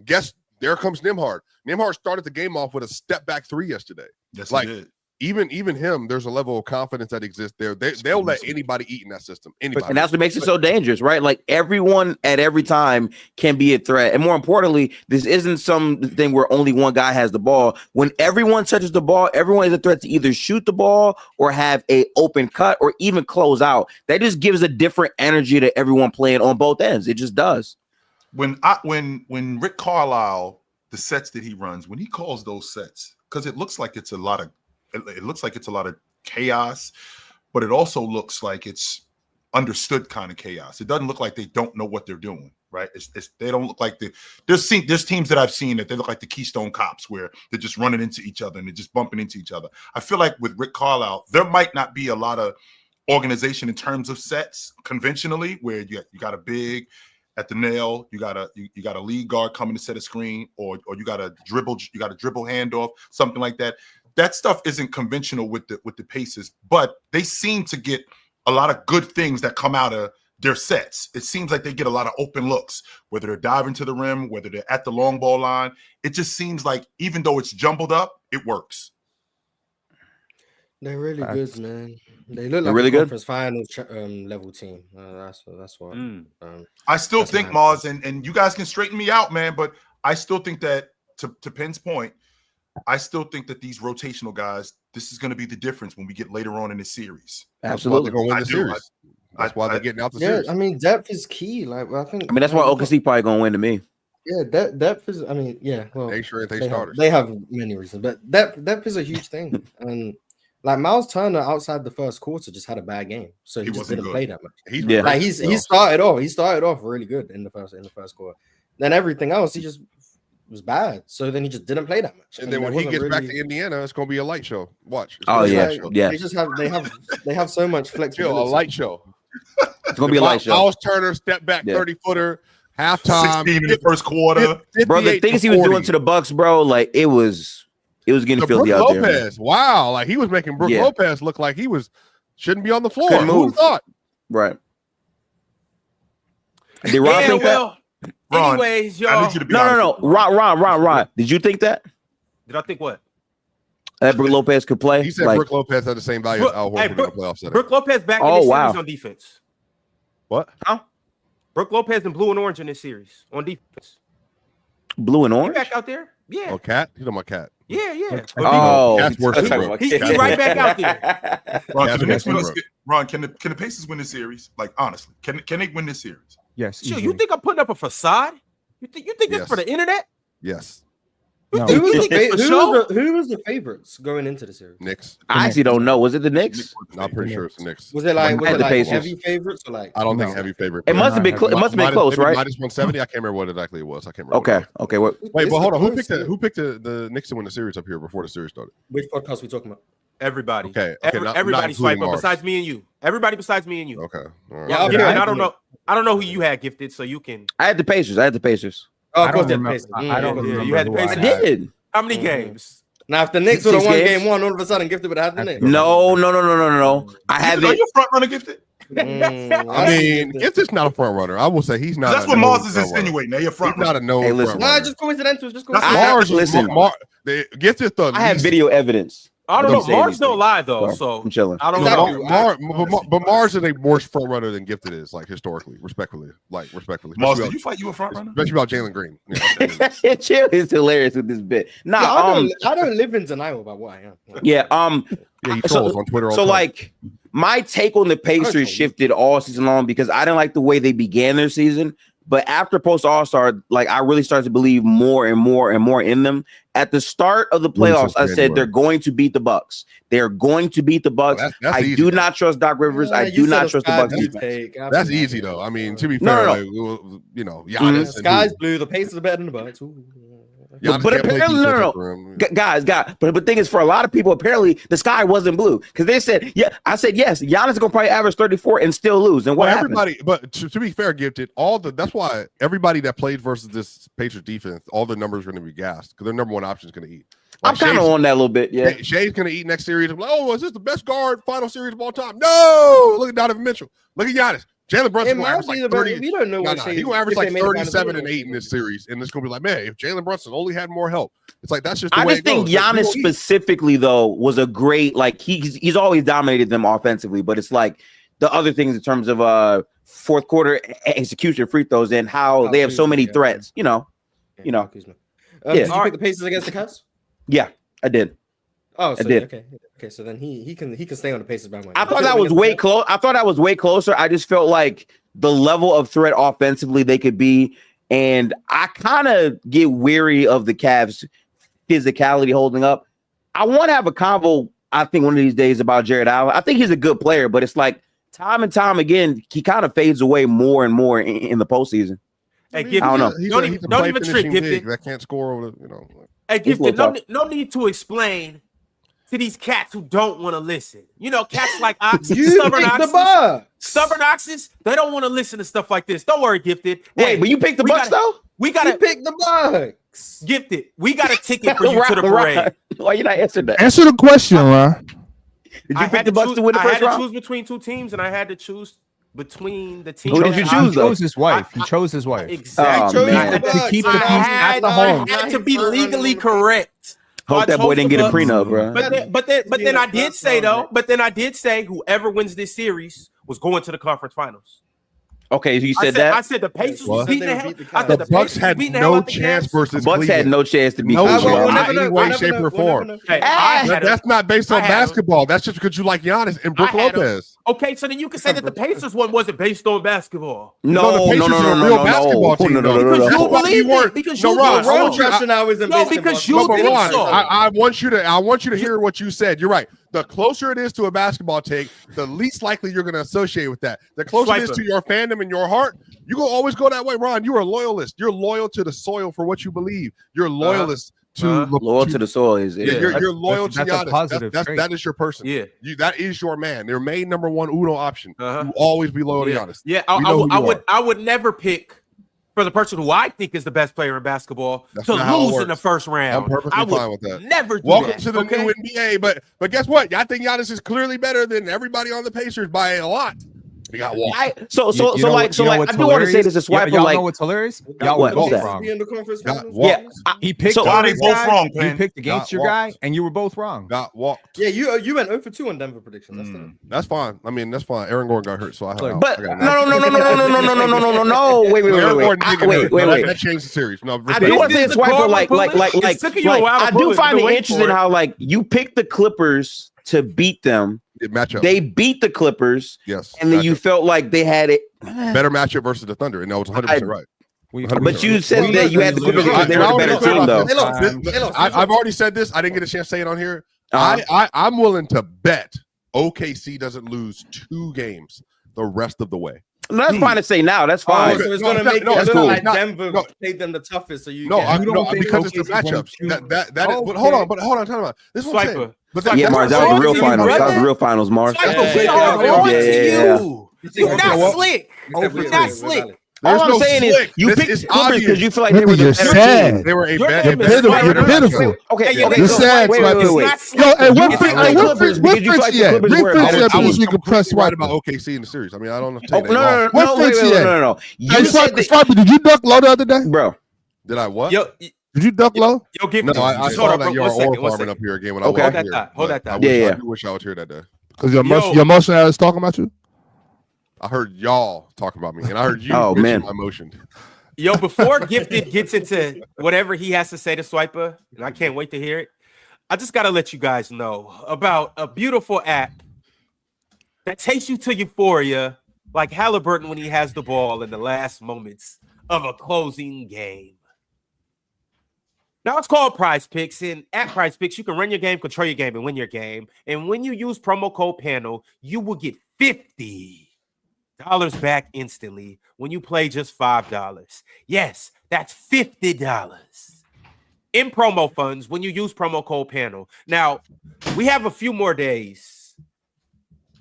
guess there comes Nembhard. Nembhard started the game off with a step back three yesterday. Yes, like he did. Even him, there's a level of confidence that exists there. They'll let anybody eat in that system. Anybody. And that's what makes it so dangerous, right? Like everyone at every time can be a threat. And more importantly, this isn't something where only one guy has the ball. When everyone touches the ball, everyone is a threat to either shoot the ball or have a open cut or even close out. That just gives a different energy to everyone playing on both ends. It just does. When Rick Carlisle, the sets that he runs, when he calls those sets, because it looks like it's a lot of chaos, but it also looks like it's understood kind of chaos. It doesn't look like they don't know what they're doing, right? They don't look like there's teams that I've seen that they look like the Keystone Cops, where they're just running into each other and they're just bumping into each other. I feel like with Rick Carlisle, there might not be a lot of organization in terms of sets conventionally, where you got a big at the nail, you got a lead guard coming to set a screen, or you got a dribble handoff, something like that. That stuff isn't conventional with the Pacers, but they seem to get a lot of good things that come out of their sets. It seems like they get a lot of open looks, whether they're diving to the rim, whether they're at the long ball line. It just seems like even though it's jumbled up, it works. They're really good, man. They look like really a good conference finals level team. That's what. I still think, Mars, and you guys can straighten me out, man, but I still think that to Penn's point, I still think that these rotational guys, this is going to be the difference when we get later on in the series. Absolutely. They're going to win the series. That's why they're getting out the series. I mean, depth is key. Like, I think. I mean, that's why OKC probably going to win to me. Yeah, depth is. I mean, yeah. Well, they starters. They have many reasons, but depth is a huge thing. And like Miles Turner outside the first quarter just had a bad game, so he just didn't play that much. He started off really good in the first quarter. Then everything else, he just was bad. So then he just didn't play that much. And then when he gets back to Indiana, it's going to be a light show. Watch. They have so much flexibility. A light show. It's going to be a light show. Miles Turner, step back, 30-footer, halftime. 16 in the first quarter. Bro, the things he was doing to the Bucks, bro, like it was getting filthy out there. Lopez, wow. Like he was making Brook Lopez look like he shouldn't be on the floor. Who thought? Right. Did Ron think that? Ron, anyways, y'all. No. Ron. Did you think that? Did I think what? That Brook Lopez could play? He said Brook Lopez had the same value as Al Horford in the playoff setting. Brook Lopez back in this series on defense. What? Huh? Brook Lopez in blue and orange in this series on defense. Blue and orange? Back out there? Yeah. Oh, Cat? You know my Cat. Yeah. Oh, Cat's worse than Brook. He's right back out there. Ron, can the Pacers win this series? Like, honestly, can they win this series? Yes. Sure, you think I'm putting up a facade? You think this for the internet? Yes. Who was the favorites going into the series? Knicks. I actually don't know. Was it the Knicks? I'm pretty sure it's the Knicks. Was it like heavy favorites or like? I don't think heavy favorite. It must have been. It must have been close, right? Minus 170. I can't remember what exactly it was. I can't remember. Okay. Wait, but hold on. Who picked the Knicks to win the series up here before the series started? Which podcast we talking about? Everybody. Okay. Everybody swipe up besides me and you. Everybody besides me and you. Okay. All right. Yeah. I don't know who you had gifted, so you can. I had the Pacers. Oh, of I course don't they had remember. Pacers. I don't Yeah, remember. you had who Pacers. I had. did. How many games? Now, if the Knicks would have 6 won games? game 1, all of a sudden Gifted would have had the Knicks. No. I have Are it. you a front runner, Gifted? I mean, Gifted not a front runner. I will say he's not. That's what Mars is insinuating. They're your front He's not runner. a known Hey, listen. front Nah, runner. just coincidental. Just That's coincidental. Listen. Gifted the I have least- video evidence. I don't Don't know. say Mars anything. don't lie though, So, so I'm chilling. I don't Exactly. know. But Mars is a worse front runner than Gifted is, like historically, respectfully. Mars, Especially did you fight you a front runner? especially about Jalen Green. Yeah, Chill is hilarious with this bit. Nah, I don't live in denial about what I am. yeah, he trolls on Twitter all so the time. like my take on the Pacers shifted all season long because I didn't like the way they began their season. But after post All-Star, like I really started to believe more and more and more in them. At the start of the playoffs, I said they're going to beat the Bucks. They're going to beat the Bucks. That's I easy, do though. not trust Doc Rivers. I do not trust the Bucks defense. That's easy though. I mean, to be fair, No. like, you know, Giannis and Sky's blue. The Pacers are better than the Bucks. Giannis But can't play apparently, defense no. for him. Guys, but the thing is, for a lot of people, apparently the sky wasn't blue because they said, yeah, I said yes. Giannis is gonna probably average 34 and still lose. And what happened? Everybody, but to be fair, Gifted, that's why everybody that played versus this Patriots defense, all the numbers are going to be gassed because their number one option is going to eat. I'm kind of on that a little bit. Yeah, Shai's going to eat next series. I'm like, oh, is this the best guard final series of all time? No, look at Donovan Mitchell. Look at Giannis. Jalen Brunson will average like 30. We don't know what He will average like 37 and 8 in this series, and it's going to be like, man, if Jalen Brunson only had more help, it's like that's just. The I way just it think goes. Giannis specifically though was a great he's always dominated them offensively, but it's like the other things in terms of fourth quarter execution, free throws, and how they have so many threats. You know. Did you pick the Pacers against the Cavs? Yeah, I did. Oh, so I did. Okay, so then he can stay on the Pacers bandwagon. I thought that was way close. I thought that was way closer. I just felt like the level of threat offensively they could be, and I kind of get weary of the Cavs' physicality holding up. I want to have a convo, I think, one of these days about Jared Allen. I think he's a good player, but it's like time and time again, he kind of fades away more and more in the postseason. Hey, I don't know. Don't even trick Gifted. That can't score over the, you know. Hey, Gifted, no need to explain to these cats who don't want to listen. You know, cats like oxes, stubborn oxes, they don't want to listen to stuff like this. Don't worry, Gifted. Wait, but you picked the Bucks though? We gotta pick the Bucks. Gifted. We got a ticket for you to the parade. Why you not answering that? Answer the question, Ron. Did you pick the Bucks to win the first round? I had to choose between two teams, and I had to choose between the teams. Who did you choose? He chose his wife. He chose his wife. Exactly. Oh, man. To keep the peace at the home. I had to be legally correct. Hope that boy didn't get a prenup, bro. But then I did say though. But then I did say whoever wins this series was going to the conference finals. Okay, you said I that. said the Pacers What? was beating the hell. I said The the Bucks Pacers had beating the hell no out the chance Cavs. versus Bucks had Cleveland. no chance to beat No Cleveland. chance, we'll not never any know. way, We'll shape, never or know. We'll form. never know. Hey, I had That's not based on I had 'em. basketball. That's just because you like Giannis and Brook I had 'em. Lopez. Okay, so then you can say that the Pacers one wasn't based on basketball. No, the Pacers are a real basketball team, though. Because That's you why believe you weren't- it. Because No, you Ron, believe I it. want you to- Rationale isn't No, based in because basketball. you But think Ron, so. I want you to hear what you said. You're right. The closer it is to a basketball take, the least likely you're going to associate with that. The closer it is to your fandom and your heart, you will always go that way. Ron, you're a loyalist. You're loyal to the soil for what you believe. You're a loyalist loyal to the soil is it? Yeah, you're loyal to that's a Giannis. positive trait. That is your person. Yeah. That is your man. Their main number one Uno option. Uh-huh. You always be loyal to Yeah, Giannis. yeah. We know who you are. I would never pick for the person who I think is the best player in basketball That's to not how it lose in works. the first round. I'm perfectly I would fine with that. never do Welcome that. to the new NBA, but guess what? I think Giannis is clearly better than everybody on the Pacers by a lot. He got walked. I do want to say this to Swipa. Y'all like, know what's hilarious? Y'all What? were both What's wrong. Be in the conference Got finals? walked. yeah, He picked So- Why they his both guy, wrong, you Penn? picked against Got your guy, walked. and you were both wrong. Got walked. Yeah, you went 0-2 on Denver predictions. That's fine. I mean, that's fine. Aaron Gordon got hurt, so I have. but I got no. Wait. That changed the series. No, I do want to say This is Swiper, the like, It's taking you a while to I pull do it. find You've it been waiting interesting for it. how, like, you picked the Clippers to beat them. matchup. They beat the Clippers, Yes, and then you matchup. felt like they had it. better matchup versus the Thunder, and that was 100% right. But you said that you had the Clippers because they were the better team, though. They lost. I've already said this. I didn't get a chance to say it on here. I'm willing to bet OKC doesn't lose 2 games the rest of the way. No, that's fine to say now. That's fine. So it's going to make that's it cool. like Denver played them the toughest. So you because it's the matchups. But hold on, time out. This is what I'm saying. But Yeah, Mars, that was the real finals. That was the real finals, Mars. We are on to you. You're not slick. You're not slick. All I'm saying is you picked the Clippers because you feel like they were the better team. They were a You're better pitiful. Okay, You're sad, wait. Yo, hey, what Fritzy at? Bring Fritzy up so we can press right Swipa. about OKC in the series. I mean, I don't know. No. Hey, Swipa, did you duck low the other day? Bro. Did I what? Yo, Did you duck low? yo, give No, me. I saw that you were farming up here again when I was here. Hold that thought. I do wish I was here that day. Because your emotion is talking about you? I heard y'all talking about me, and I heard you man. my emotion. Yo, before Gifted gets into whatever he has to say to Swipa, and I can't wait to hear it, I just got to let you guys know about a beautiful app that takes you to euphoria like Halliburton when he has the ball in the last moments of a closing game. Now it's called PrizePicks, and at PrizePicks, you can run your game, control your game, and win your game. And when you use promo code PANEL, you will get $50 back instantly when you play just $5. Yes, that's $50 in promo funds when you use promo code PANEL. Now, we have a few more days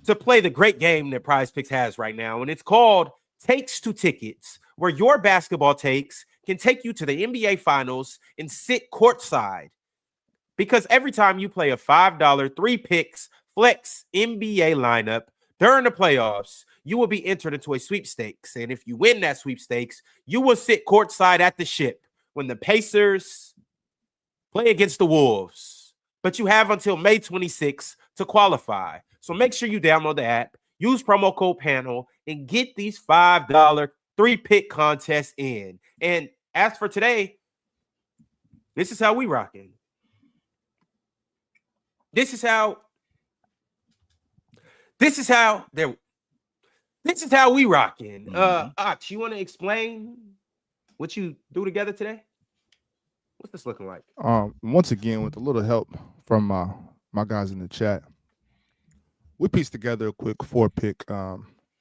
to play the great game that PrizePicks has right now, and it's called Takes to Tickets, where your basketball takes can take you to the NBA Finals and sit courtside. Because every time you play a $5 3-picks flex NBA lineup during the playoffs, you will be entered into a sweepstakes. And if you win that sweepstakes, you will sit courtside at the ship when the Pacers play against the Wolves. But you have until May 26th to qualify. So make sure you download the app, use promo code PANEL, and get these $5 3-pick contests in. And as for today, this is how we rocking. This is how we rocking. Ox, you want to explain what you do together today? What's this looking like? Once again, with a little help from my guys in the chat, we pieced together a quick 4-pick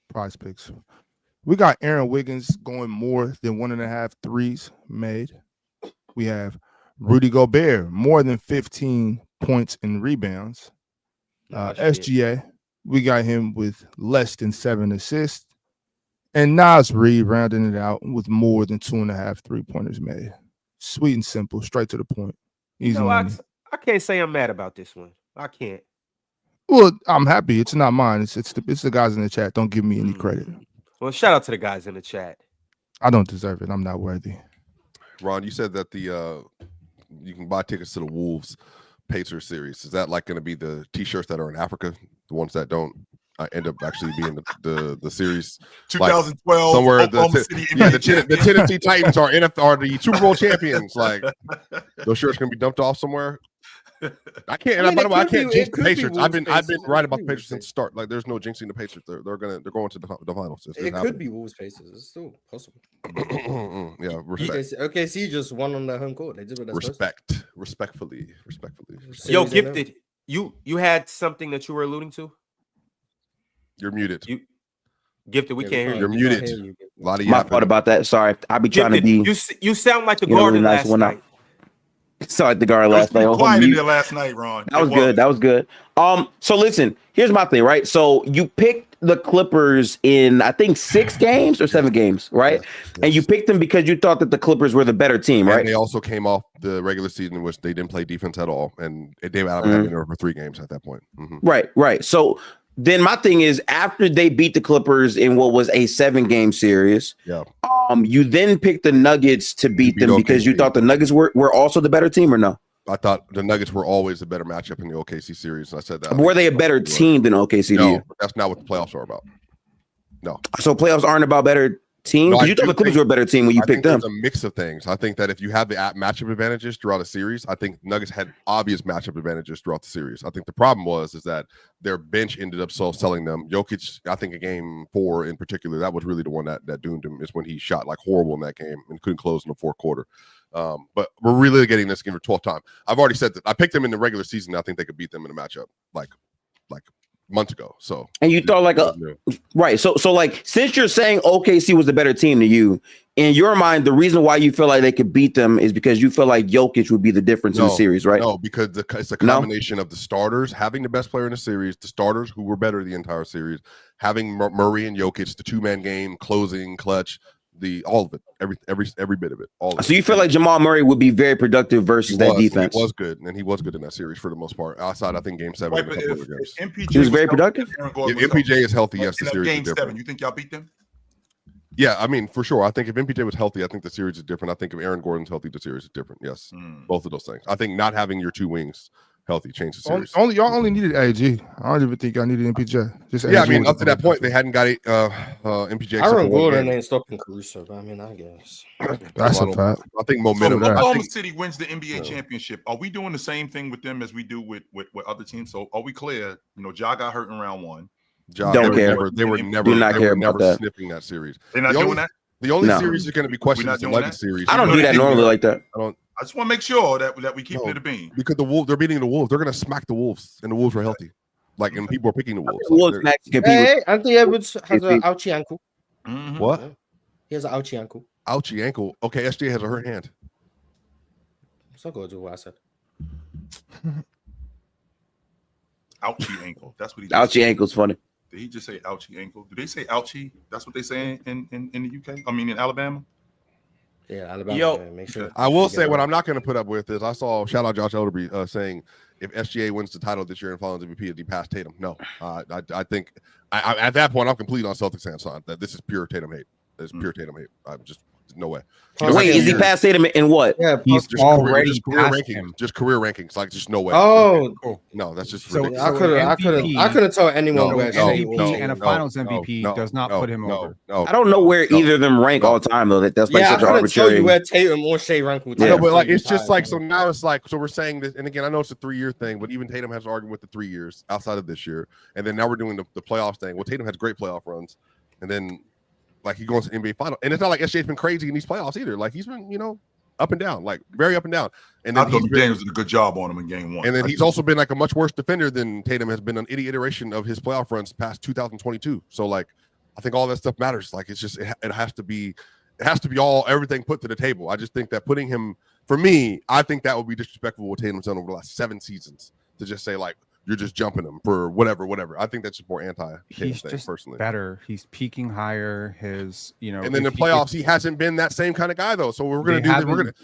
prize picks. We got Aaron Wiggins going more than 1.5 threes made. We have Rudy Gobert more than 15 points and rebounds. SGA, we got him with less than 7 assists. And Nas Reed rounding it out with more than 2.5 3-pointers made. Sweet and simple, straight to the point. Easy money. I can't say I'm mad about this one. I can't. Well, I'm happy. It's not mine. It's the guys in the chat. Don't give me any credit. Well, shout out to the guys in the chat. I don't deserve it. I'm not worthy. Ron, you said that you can buy tickets to the Wolves Pacers series. Is that like going to be the T-shirts that are in Africa, the ones that don't end up actually being the series? 2012 like somewhere the Tennessee Titans are the Super Bowl champions. Like those shirts going to be dumped off somewhere. I can't. By the way, I can't jinx the Pacers. I've been right about the Pacers since the start. Like, there's no jinxing the Pacers. They're going to the finals. It could be Wolves Pacers. It's still possible. Yeah, respect. OKC just won on their home court. They did what they're respectfully. Yo, Gifted, you had something that you were alluding to. You're muted. Gifted, we can't hear you. You're muted. A lot of my fault about that. Sorry, I be trying Gifted, to be. You sound like the Garden last night. Sorry, the guard last night. Quiet in there last night, Ron. That was good. So listen, here's my thing, right? So you picked the Clippers in, I think, 6 games or 7 games, right? Yes. And you picked them because you thought that the Clippers were the better team, right? And they also came off the regular season in which they didn't play defense at all, and David Allen had been there for 3 games at that point. Right. So then my thing is, after they beat the Clippers in what was a 7-game series, you then picked the Nuggets to beat them because you thought the Nuggets were also the better team, or no? I thought the Nuggets were always a better matchup in the OKC series. I said that. Were they a better team than OKC? No, that's not what the playoffs are about. No. So playoffs aren't about better team? Because you thought the Clippers were a better team when you picked them. It's a mix of things. I think that if you have the matchup advantages throughout a series, I think Nuggets had obvious matchup advantages throughout the series. I think the problem is that their bench ended up selling them. Jokic, I think in game 4 in particular, that was really the one that doomed him, is when he shot like horrible in that game and couldn't close in the 4th quarter. But we're really getting this game for 12th time. I've already said that I picked them in the regular season. I think they could beat them in a matchup like months ago. So, and you thought right. So like, since you're saying OKC was the better team to you, in your mind, the reason why you feel like they could beat them is because you feel like Jokic would be the difference in the series, right? No, because it's a combination of the starters having the best player in the series, the starters who were better the entire series, having Murray and Jokic, the 2-man game, closing, clutch. all of it, every bit of it. All of So it. you feel like Jamal Murray would be very productive versus that defense? He was good, and he was good in that series for the most part. Outside, I think Game 7. Right, but if MPJ he was very productive. If MPJ is healthy, yes, the series is different. Game 7, you think y'all beat them? Yeah, I mean, for sure. I think if MPJ was healthy, I think the series is different. I think if Aaron Gordon's healthy, the series is different. Yes, both of those things. I think not having your two wings healthy changes the series. Y'all only needed AG. I don't even think y'all needed MPJ. Just yeah, AG I mean, up to that point, they hadn't got MPJ. Aaron Gordon ain't stopping Caruso, but I mean, I guess that's a fact. I think momentum. So Oklahoma City wins the NBA championship. Are we doing the same thing with them as we do with other teams? So are we clear? You know, Ja got hurt in round 1. Don't care. They were never sniffing that series. They're not doing that. The only series is going to be questioned is the Nuggets series. I don't do that normally like that. I just want to make sure that we keep it a beam. Because the Wolves, they're beating the Wolves. They're going to smack the Wolves, and the Wolves are healthy. Like, and people are picking the Wolves. Hey, Anthony Edwards has an ouchie ankle. What? He has an ouchie ankle. Ouchie ankle. Okay, SGA has a hurt hand. So go to what I said. Ouchie ankle. That's what he. Ouchie ankle's funny. Did he just say ouchie ankle? Do they say ouchie? That's what they say in the UK. I mean in Alabama. Yeah, Alabama. Yo, make sure. I will say what I'm not going to put up with is I saw shout out Josh Elderby saying if SGA wins the title this year and Finals MVP, it'd be past Tatum. No, I think at that point I'm complete on Celtics hands on that. This is pure Tatum hate. It's pure Tatum hate. I'm just no way. Wait, is he past Tatum in what? Yeah, he's just already career past rankings. him. Just career rankings. Like just no way. Oh, no, that's just So- ridiculous. I couldn't tell anyone where MVP and a Finals MVP does not put him over. No, I don't know where either of them rank all time though. That's like such an I couldn't tell arbitrary. you where Tatum or Shai rank with. No, but like it's just like so now it's like so we're saying this, and again I know it's a 3-year thing, but even Tatum has an argument with the 3 years outside of this year, and then now we're doing the playoffs thing. Well, Tatum has great playoff runs, and then like he goes to the NBA final, and it's not like SJ's been crazy in these playoffs either. Like he's been up and down, like very up and down. And then I thought James did a good job on him in game 1. And then he's also been like a much worse defender than Tatum has been on any iteration of his playoff runs past 2022. So like, I think all that stuff matters. Like it's just it has to be everything put to the table. I just think that putting him for me, I think that would be disrespectful what Tatum's done over the last 7 seasons to just say like you're just jumping him for whatever. I think that's just more anti. He's just personally better. He's peaking higher. And then in the playoffs, he hasn't been that same kind of guy though. So we're gonna do.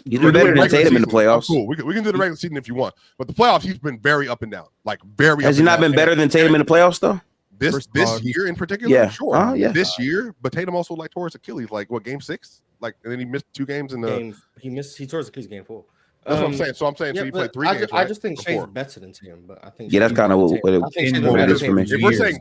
He's been better than Tatum in the playoffs. Cool. We can do the regular season if you want, but the playoffs, he's been very up and down. Like very. Has he not been better than Tatum in the playoffs though? This year in particular, yeah, sure. This year, but Tatum also like tore his Achilles, like what game 6, like, and then he missed 2 games in the. He tore his Achilles game 4. That's what I'm saying. So I'm saying so he played 3 games. I just think Shai's better than Tatum, but I think that's kind of what it is for me. If we're saying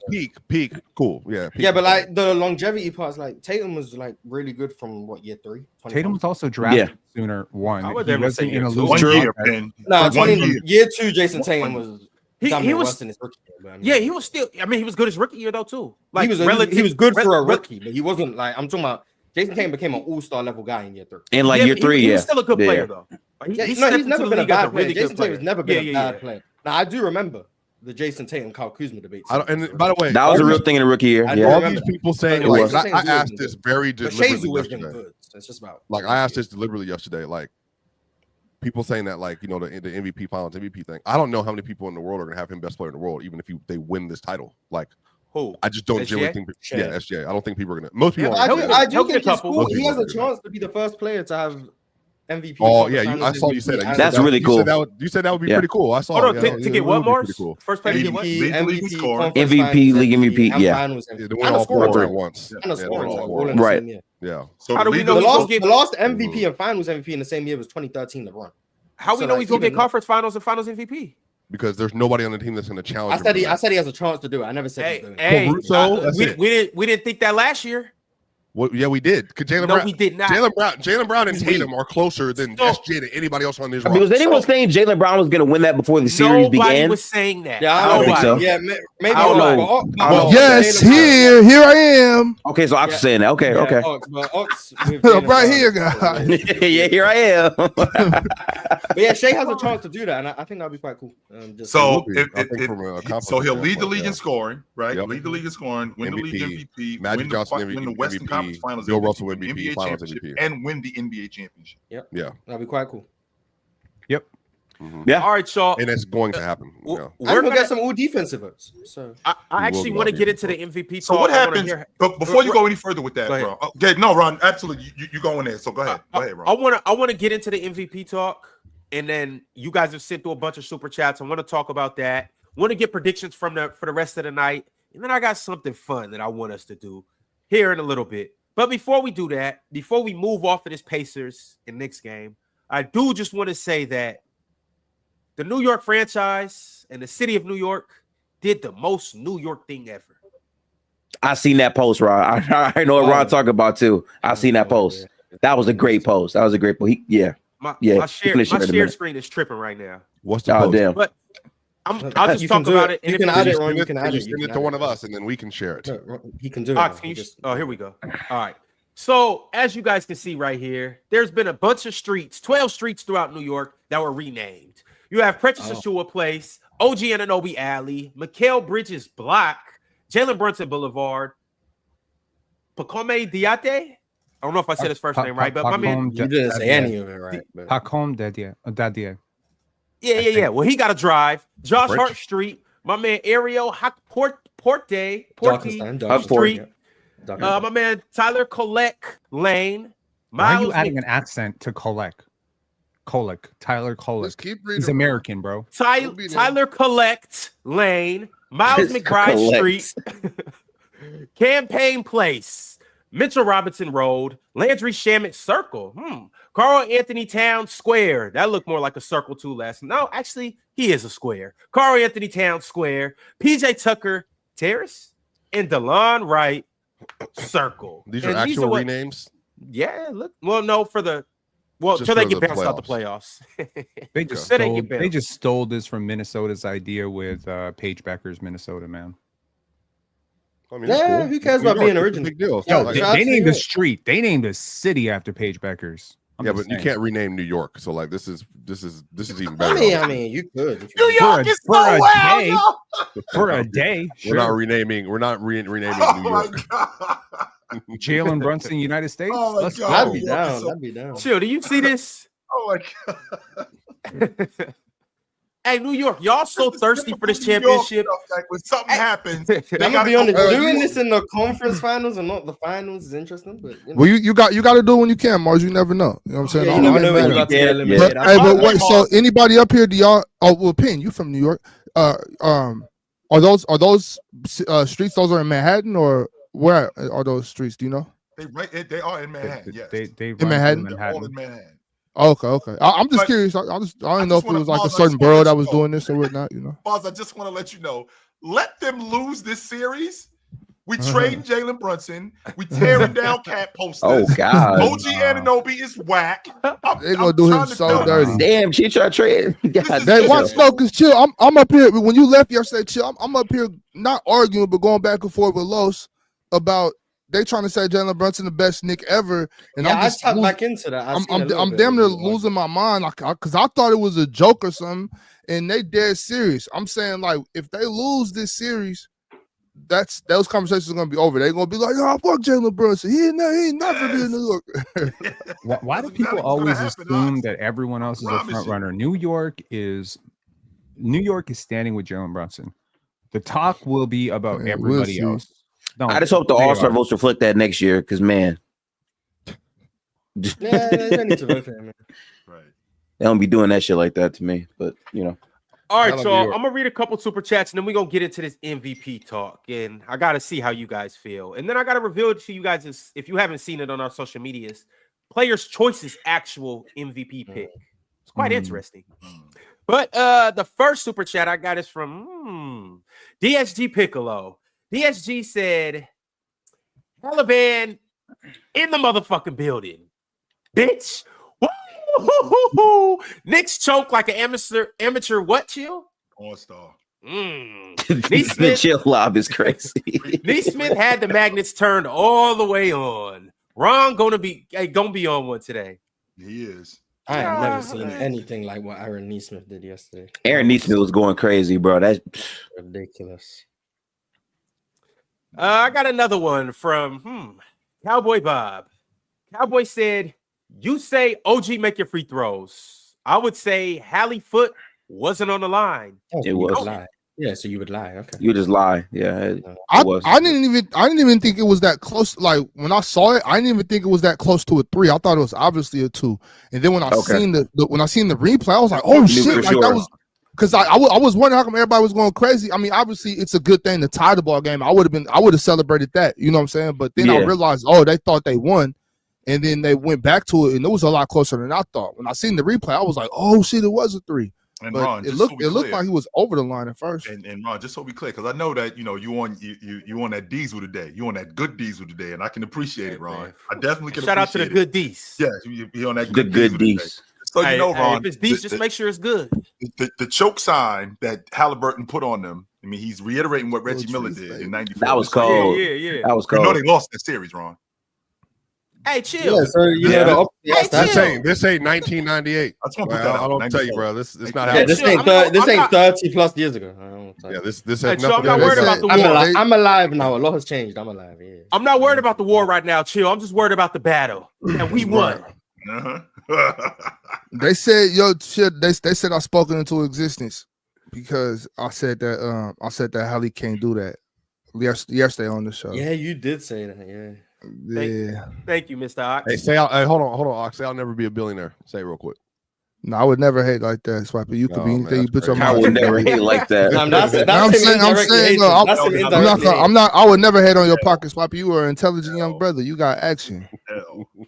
peak, cool, yeah. Yeah, but like the longevity part is like Tatum was like really good from year 3. Tatum was also drafted sooner. He wasn't in a losing year. Year 2, Jason Tatum was. He was in his rookie year, yeah, he was still. I mean, he was good his rookie year though too. Like he was good for a rookie, but he wasn't like I'm talking about. Jason Tatum became an all-star level guy in year 3. And like year 3, he was still a good player though. He's never been a bad player. Jason Tatum's never been a bad player. Now I do remember the Jason Tatum Kyle Kuzma debate. And by the way, that was a real thing in the rookie year. All these people saying like I asked this very deliberately yesterday. It's just about like I asked this deliberately yesterday. Like people saying that like the MVP Finals MVP thing. I don't know how many people in the world are gonna have him best player in the world, even if they win this title. Like. Who? I just don't generally think. Yeah, SGA. I don't think people are gonna. Most people. I do think it's cool. He has a chance to be the first player to have MVP. Oh yeah, I saw you say that. That's really cool. You said that would be pretty cool. I saw. Hold on, to get what more? First player to get what? MVP, league MVP. Yeah. To win all 4 at once. Right. Yeah. So how do we know the last MVP and Finals MVP in the same year was 2013 LeBron? How we know he's gonna get conference finals and finals MVP? Because there's nobody on the team that's going to challenge. I said he has a chance to do it. I never said we didn't think that last year. Well, yeah, we did. We did not. Jaylen Brown and Tatum are closer than SGA to anybody else on this roster. Was anyone saying Jaylen Brown was going to win that before the series began? Nobody was saying that. Yeah, I don't think so. Yeah, maybe. I don't know. Yes, here I am. Okay, so Ox saying that. Okay. Ox right here, guys. Yeah, here I am. But yeah, Shai has a chance to do that, and I think that'd be quite cool. So he'll lead the league in scoring, right? Lead the league in scoring, win the league MVP, Magic Johnson win the Western Conference Finals, Bill Russell MVP, NBA Finals championship, MVP, and win the NBA championship. Yep. Yeah, that'd be quite cool. Yep. Yeah. All right, y'all. And it's going to happen. We're gonna get some all defensive votes. So I actually want to get into the MVP. So what happens? But before you go any further with that, bro. Okay, no, Ron, absolutely. You go in there. So go ahead. Go ahead, Ron. I want to get into the MVP talk, and then you guys have sent through a bunch of super chats. I want to talk about that. Want to get predictions for the rest of the night, and then I got something fun that I want us to do here in a little bit. But before we do that, before we move off of this Pacers and Knicks game, I do just want to say that the New York franchise and the city of New York did the most New York thing ever. I seen that post, Ron. I know what Ron talking about too. I seen that post. That was a great post. That was a great post. My share screen is tripping right now. What's the post? Damn. But I'll just talk about it. You can add it, Ron. You can add it. Send it to one of us, and then we can share it. He can do it. Here we go. All right. So as you guys can see right here, there's been a bunch of streets, 12 streets throughout New York that were renamed. You have Precious Ashua Place, OG Anunoby Alley, Mikal Bridges Block, Jalen Brunson Boulevard, Pacome Diate. I don't know if I said his first name right, but my man, you didn't say any of it right. Pacome Dadier. Yeah. Well, he got to drive. Josh Hart Street, my man Ariel Porte Street. My man Tyler Collect Lane. Why are you adding an accent to Collect? Tyler Collect. He's American, bro. Tyler Collect Lane. Miles McBride Street. Campaign Place. Mitchell Robinson Road. Landry Shamet Circle. Carl Anthony Town Square. That looked more like a circle too last. No, actually, he is a square. Carl Anthony Town Square. PJ Tucker Terrace. And DeLon Wright Circle. These are actual renames? Yeah, look. Well, no, until they get bounced out the playoffs. They just stole this from Minnesota's idea with Paige Becker's Minnesota, man. I mean, cool. Who cares about being original? Big deal. They named a street. They named a city after Paige Becker's. But you can't rename New York. So like this is even better. I mean, you could. New York is so wild, for a day. We're not renaming New York. Jalen Brunson, United States. Oh Let's go. I'd be down. Chill, do you see this? Oh my god. Hey, New York, y'all so thirsty for this championship. Like when something happens, I'm gonna be honest. Doing this in the conference finals and not the finals is interesting. But well, you got to do it when you can, Mars. You never know. You know what I'm saying? Yeah, you never know when you're about to get eliminated. But wait, so anybody up here? Do y'all? Oh, well, Pin, you from New York? Are those streets? Those are in Manhattan, or where are those streets? Do you know? They are in Manhattan. Yes, they in Manhattan. They're all in Manhattan. Okay. I'm just curious. I don't know if it was like a certain borough that was doing this or whatnot. You know, Boz, I just want to let you know. Let them lose this series. We trading Jalen Brunson. We tearing down cat posters. Oh God, OG Anunoby is whack. They're gonna do him so dirty. Damn, she tried to trade. Hey, watch Locust, chill. I'm up here. When you left yesterday, chill. I'm up here not arguing, but going back and forth with Los about. They trying to say Jalen Brunson the best Knick ever, and I'm just back into that. I'm damn near losing my mind, because I thought it was a joke or something, and they dead serious. I'm saying like if they lose this series, those conversations are gonna be over. They're gonna be like, "Oh, fuck Jalen Brunson. He ain't never been in New York." Why do people always assume that everyone else is a front runner? New York is standing with Jalen Brunson. The talk will be about everybody else. No, I just hope the All-Star votes reflect that next year, because man, they need to vote for him, man. Right. They don't be doing that shit like that to me, but you know. All right, y'all. I'm gonna read a couple super chats, and then we're gonna get into this MVP talk. And I gotta see how you guys feel, and then I gotta reveal it to you guys if you haven't seen it on our social medias. Players' Choice's actual MVP pick. It's quite interesting. But the first super chat I got is from DSG Piccolo. DSG said, Taliban in the motherfucking building. Bitch. Woo-hoo-hoo-hoo. Knicks choke like an amateur what, Chill? All-star. The chill lob is crazy. Neesmith had the magnets turned all the way on. Ron gonna be on one today. He is. I have never seen anything like what Aaron Neesmith did yesterday. Aaron Neesmith was going crazy, bro. That's ridiculous. I got another one from Cowboy Bob. Cowboy said, "You say OG make your free throws. I would say Hallie Foot wasn't on the line. Oh, It was. lie. Yeah, so you would lie. Okay. You just lie. Yeah. I didn't even think it was that close. Like when I saw it, I didn't even think it was that close to a 3. I thought it was obviously a 2. And then when I seen the replay, I was like, oh shit! Like that was because I was wondering how come everybody was going crazy. I mean, obviously it's a good thing to tie the ball game. I would have celebrated that. You know what I'm saying? But then I realized, oh, they thought they won. And then they went back to it, and it was a lot closer than I thought. When I seen the replay, I was like, "Oh shit, it was a 3." And but Ron, it looked like he was over the line at first. And Ron, just so we clear, because I know that you on that diesel today, you on that good diesel today, and I can appreciate it, Ron. Man. I definitely can. Shout out to the good D's. Yeah, you on that good D's. So you know, Ron, if it's D's, just make sure it's good. The choke sign that Halliburton put on them. I mean, he's reiterating what Reggie Miller did in '94. That was cold. Yeah. That was cold. You know they lost that series, Ron. Hey, chill. Yeah, so This ain't 1998. I just want to put I that out. don't tell you, bro. This not Yeah, happening. this ain't 30 plus years ago. This Hey, has so nothing I'm not to do worried with about it. the war. I'm alive now. A lot has changed. I'm alive. Yeah. I'm not worried about the war right now. Chill. I'm just worried about the battle, and we won. They said, "Yo, shit." They said I spoke it into existence because I said that Hallie can't do that yesterday on the show. Yeah, you did say that. Yeah. Thank you, Mr. Ox. Hey, hold on, Ox. Say I'll never be a billionaire. Say it real quick. No, I would never hate like that, Swiper. You could be anything you put your I mouth. would never hate like that. I would never hate on your pocket, Swiper. You are an intelligent young brother. You got action.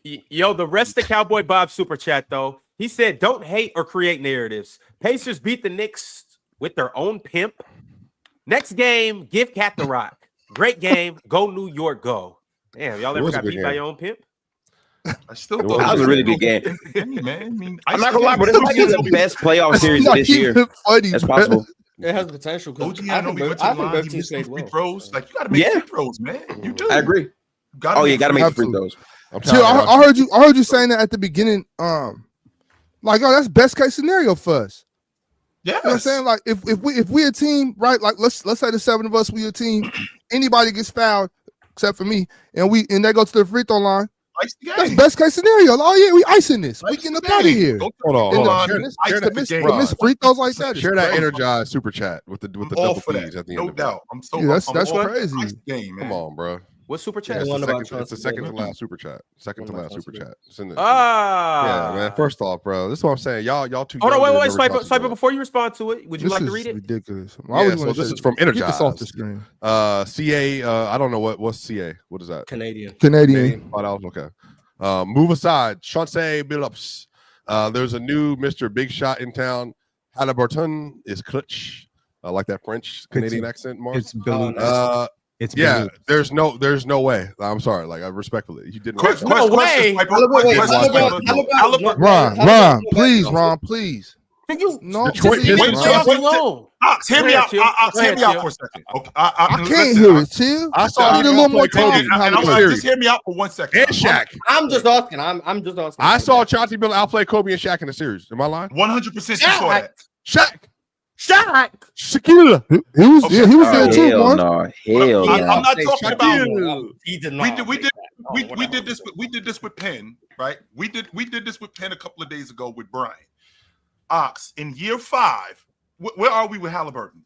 Yo, the rest of Cowboy Bob super chat though. He said, "Don't hate or create narratives. Pacers beat the Knicks with their own pimp. Next game, give Cat the rock. Great game. Go New York, go." Damn, y'all ever got beat by your own pimp? I still thought that was a really good game. Man, I mean, I'm not gonna lie, but this might be the best playoff series of this year. That's possible. It has potential. I think both teams played well. Throws. Like you got to make free throws, man. You do. I agree. You gotta make free throws. I heard you saying that at the beginning. Like, oh, that's best case scenario for us. Yeah, you know what I'm saying, like if we a team, right? Like let's say the 7 of us, we a team. Anybody gets fouled except for me, and they go to the free throw line. That's best case scenario. Oh yeah, we icing this. We getting up out of here. Hold on. Miss free throws like that. Share that energized super chat with the double P's at the end. No doubt. That's crazy. Game, man. Come on, bro. What super chat? It's the second to last super chat. Second to last super chat. Yeah, man. First off, bro, this is what I'm saying. Y'all too. Hold on, wait, Swiper. Before you respond to it, would you like to read it? Ridiculous. So this is from Energize. Off the screen. CA. I don't know what's CA. What is that? Canadian. $5. Okay. Move aside. Chauncey Billups. There's a new Mr. Big Shot in town. Halliburton is clutch. I like that French Canadian accent, Mark. It's Billy. It's there's no way. I'm sorry, like I respectly. You didn't. No way. Ron, please. No, Ox, hear me out. Hear me out for a second. Okay. I can't hear it. Chill. I saw need a little more time. Just hear me out for 1 second. And Shaq. I'm just asking. I'm just asking. I saw Chauncey Billups outplay Kobe and Shaq in the series. Am I lying? 100% you saw that. Shaq. Shaquille. He was there too, Mark. I'm not talking about. He did not. We did this with Penn, right? We did this with Penn a couple of days ago with Brian. Ox, in year 5, where are we with Halliburton?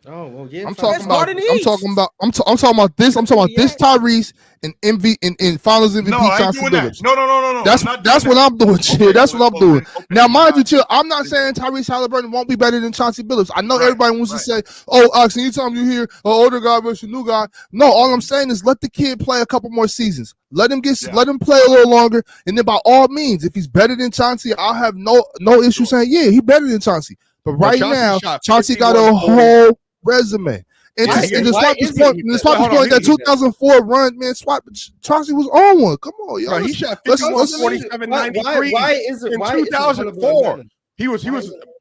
Oh well, yeah. I'm talking about this Tyrese and in Finals MVP. No. That's what I'm doing, Chill. That's what I'm doing. Now, mind you, Chill, I'm not saying Tyrese Halliburton won't be better than Chauncey Billups. I know everybody wants to say, "Oh, Ox, anytime you hear an older guy versus a new guy." No, all I'm saying is let the kid play a couple more seasons. Let him play a little longer, and then by all means, if he's better than Chauncey, I'll have no issue saying, yeah, he's better than Chauncey. But right now, Chauncey got a whole resume. And to Swiper's point, that 2004 run, man, Chauncey was on one. Come on, yo. He shot 47, 93 in 2004. He was.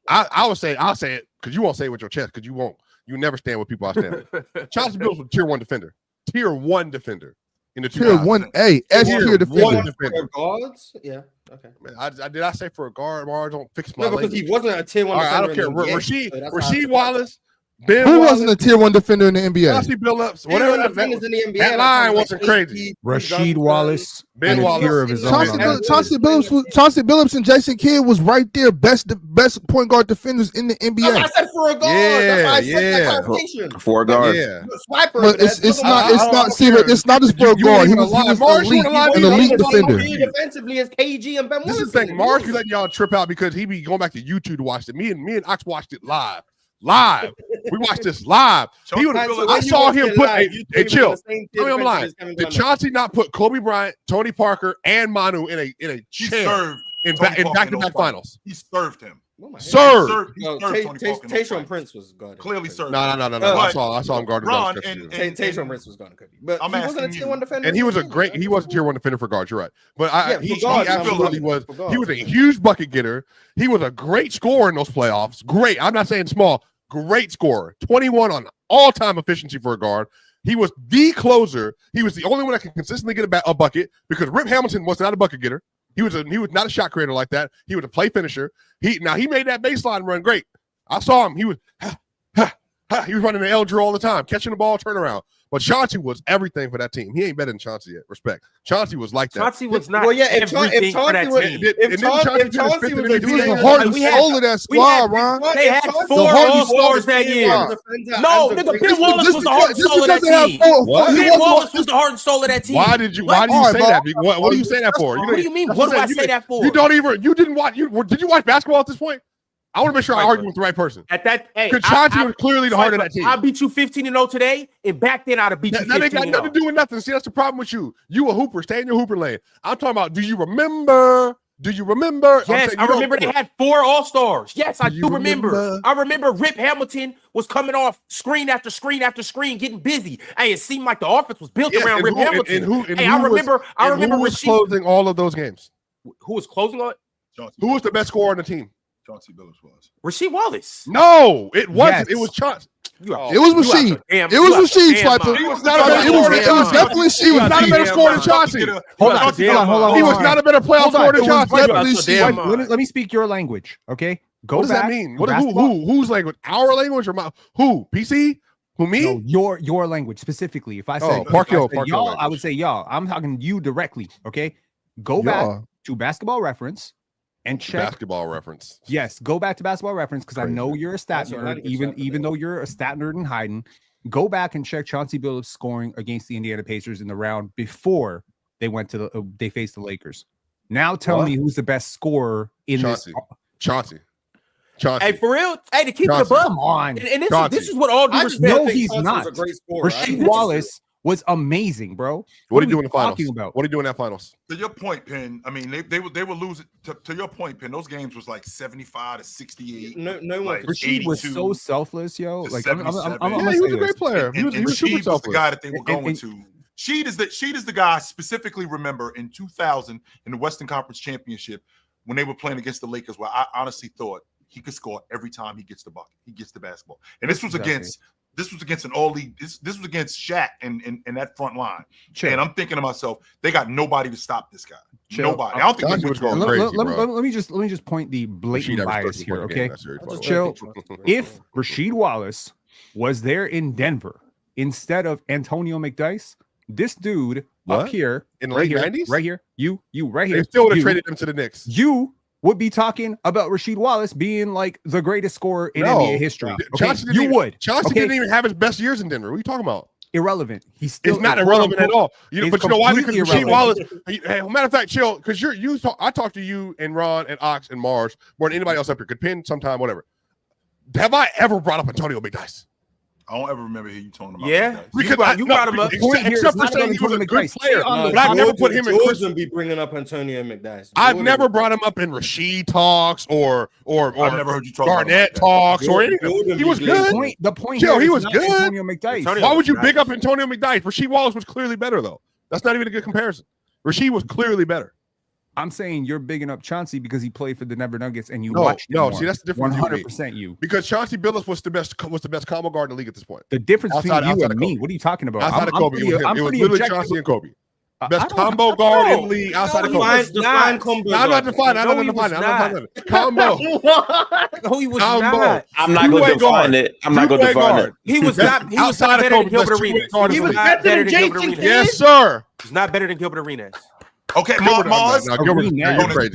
I'll say it because you won't say it with your chest because you never stand with people I stand with. Chauncey Billups was tier 1 defender. Tier 1 defender. In the tier 1A, S tier defender. Guards? Yeah. Okay. Man, did I say for a guard? Don't fix my language. Because he wasn't a tier 1 defender. I don't care. Rasheed Wallace Who wasn't a tier 1 defender in the NBA? Chauncey Billups, whatever. That line wasn't crazy. Rasheed Wallace, Ben Wallace, tier of his own. Chauncey Billups and Jason Kidd was right there, best point guard defenders in the NBA. That's what I said for a guard. For a guard. Yeah. Swiper, but it's not just for a guard. He was an elite defender. Defensively as KG and Ben Wallace. This is the thing. Mars be letting y'all trip out because he be going back to YouTube to watch it. Me and Ox watched it live. We watched this live. I saw him put hey, chill. Tell me I'm lying. Did Chauncey not put Kobe Bryant, Tony Parker, and Manu in a chair in back-to-back finals? He served him. Served. Tayshaun Prince was guarding. Clearly served. No. I saw him guarding. Tayshaun Prince was guarding Kobe, but he wasn't a tier 1 defender. And he was a tier 1 defender for guards. You're right, but he absolutely was. He was a huge bucket getter. He was a great scorer in those playoffs. Great. I'm not saying small. Great scorer. 21 on all-time efficiency for a guard. He was the closer. He was the only one that could consistently get a bucket because Rip Hamilton was not a bucket getter. He was not a shot creator like that. He was a play finisher. He made that baseline run great. I saw him. He was running the L drill all the time, catching the ball, turnaround. But Chauncey was everything for that team. He ain't better than Chauncey yet. Respect. Chauncey was like that. Chauncey was not everything for that team. If Chauncey was the heart and soul of that squad, Ron. They had 4 All-Stars that year. No, nigga, Ben Wallace was the heart and soul of that team. Ben Wallace was the heart and soul of that team. Why did you say that? What do you say that for? What do you mean? What do I say that for? You didn't watch. Did you watch basketball at this point? I want to make sure I argue with the right person. At that, because Chauncey was clearly the heart of that team. I beat you 15-0 today, and back then I'd have beat you 15-0. That ain't got nothing to do with nothing. See, that's the problem with you. You a hooper. Stay in your hooper lane. I'm talking about, do you remember? Yes, I remember they had 4 All-Stars. Yes, I do remember. I remember Rip Hamilton was coming off screen after screen after screen, getting busy. Hey, it seemed like the offense was built around Rip Hamilton. I remember who was closing all of those games? Who was closing all? Who was the best scorer on the team? Chauncey Billups was. Rasheed Wallace. No, it wasn't. It was Chauncey. It was Rasheed. It was Rasheed, Swiper. It was definitely Rasheed. He was not a better scorer than Chauncey. Hold on. He was not a better playoff scorer than Chauncey. Let me speak your language, okay? What does that mean? Whose language? Our language or my? Who? PC? Who, me? No, your language specifically. If I say y'all, I would say y'all. I'm talking to you directly, okay? Go back to Basketball Reference and check Basketball Reference. Yes, go back to Basketball Reference because I know you're a stat nerd, even though you're a stat nerd in hiding. Go back and check Chauncey Billups scoring against the Indiana Pacers in the round before they went to they faced the Lakers. Now tell me who's the best scorer in this. Chauncey. Hey, for real? Hey, to keep it above. Come on. And this is what all due respect. No, he's not. Rasheed Wallace was amazing, bro. What are you doing in the finals? What are you doing in that finals? To your point, Penn. I mean, they were losing. To your point, Penn. Those games was like 75 to 68. No one. Rasheed was so selfless, yo. Like he was a great player. He was Rasheed was the guy that they were going to. Sheed is the guy. Specifically, remember in 2000 in the Western Conference Championship when they were playing against the Lakers, where I honestly thought he could score every time he gets the bucket. He gets the basketball, and this was against. This was against an all-league. This was against Shaq and that front line. And I'm thinking to myself, they got nobody to stop this guy. Nobody. I don't think he was going crazy. Let me just point the blatant bias here, okay? Chill. If Rasheed Wallace was there in Denver instead of Antonio McDyess, this dude up here in the late 90s, right here, you right here, they still would have traded him to the Knicks. You would be talking about Rasheed Wallace being like the greatest scorer in NBA history. Okay? Chauncey didn't even have his best years in Denver. What are you talking about? Irrelevant. It's not irrelevant at all. But you know why? Because Rasheed Wallace. Hey, matter of fact, chill. Because I talked to you and Ron and Ox and Mars more than anybody else up here. Could pin sometime, whatever. Have I ever brought up Antonio McDyess? I don't ever remember hearing you talking about. Yeah, because you brought him up. Except for saying he was a good player, but I never put him in. George be bringing up Antonio McDyess. I've never brought him up in Rasheed talks or I've never heard you talk Garnett talks or anything. He was good. The point here, he was good. Antonio McDyess. Why would you big up Antonio McDyess? Rasheed Wallace was clearly better, though. That's not even a good comparison. Rasheed was clearly better. I'm saying you're bigging up Chauncey because he played for the Denver Nuggets and you watched him more. See, that's the difference. 100% you. Because Chauncey Billups was the best combo guard in the league at this point. The difference between you and me, what are you talking about? Outside of Kobe, it was literally Chauncey and Kobe. Best combo guard in the league outside of Kobe. Define combo. I'm not defining. I'm not defining. Combo. No, he was not. I'm not going to define it. I'm not going to define it. He was not. He was not better than Gilbert Arenas. He was not better than Gilbert Arenas. Yes, sir. He's not better than Gilbert Arenas. Okay, Mars.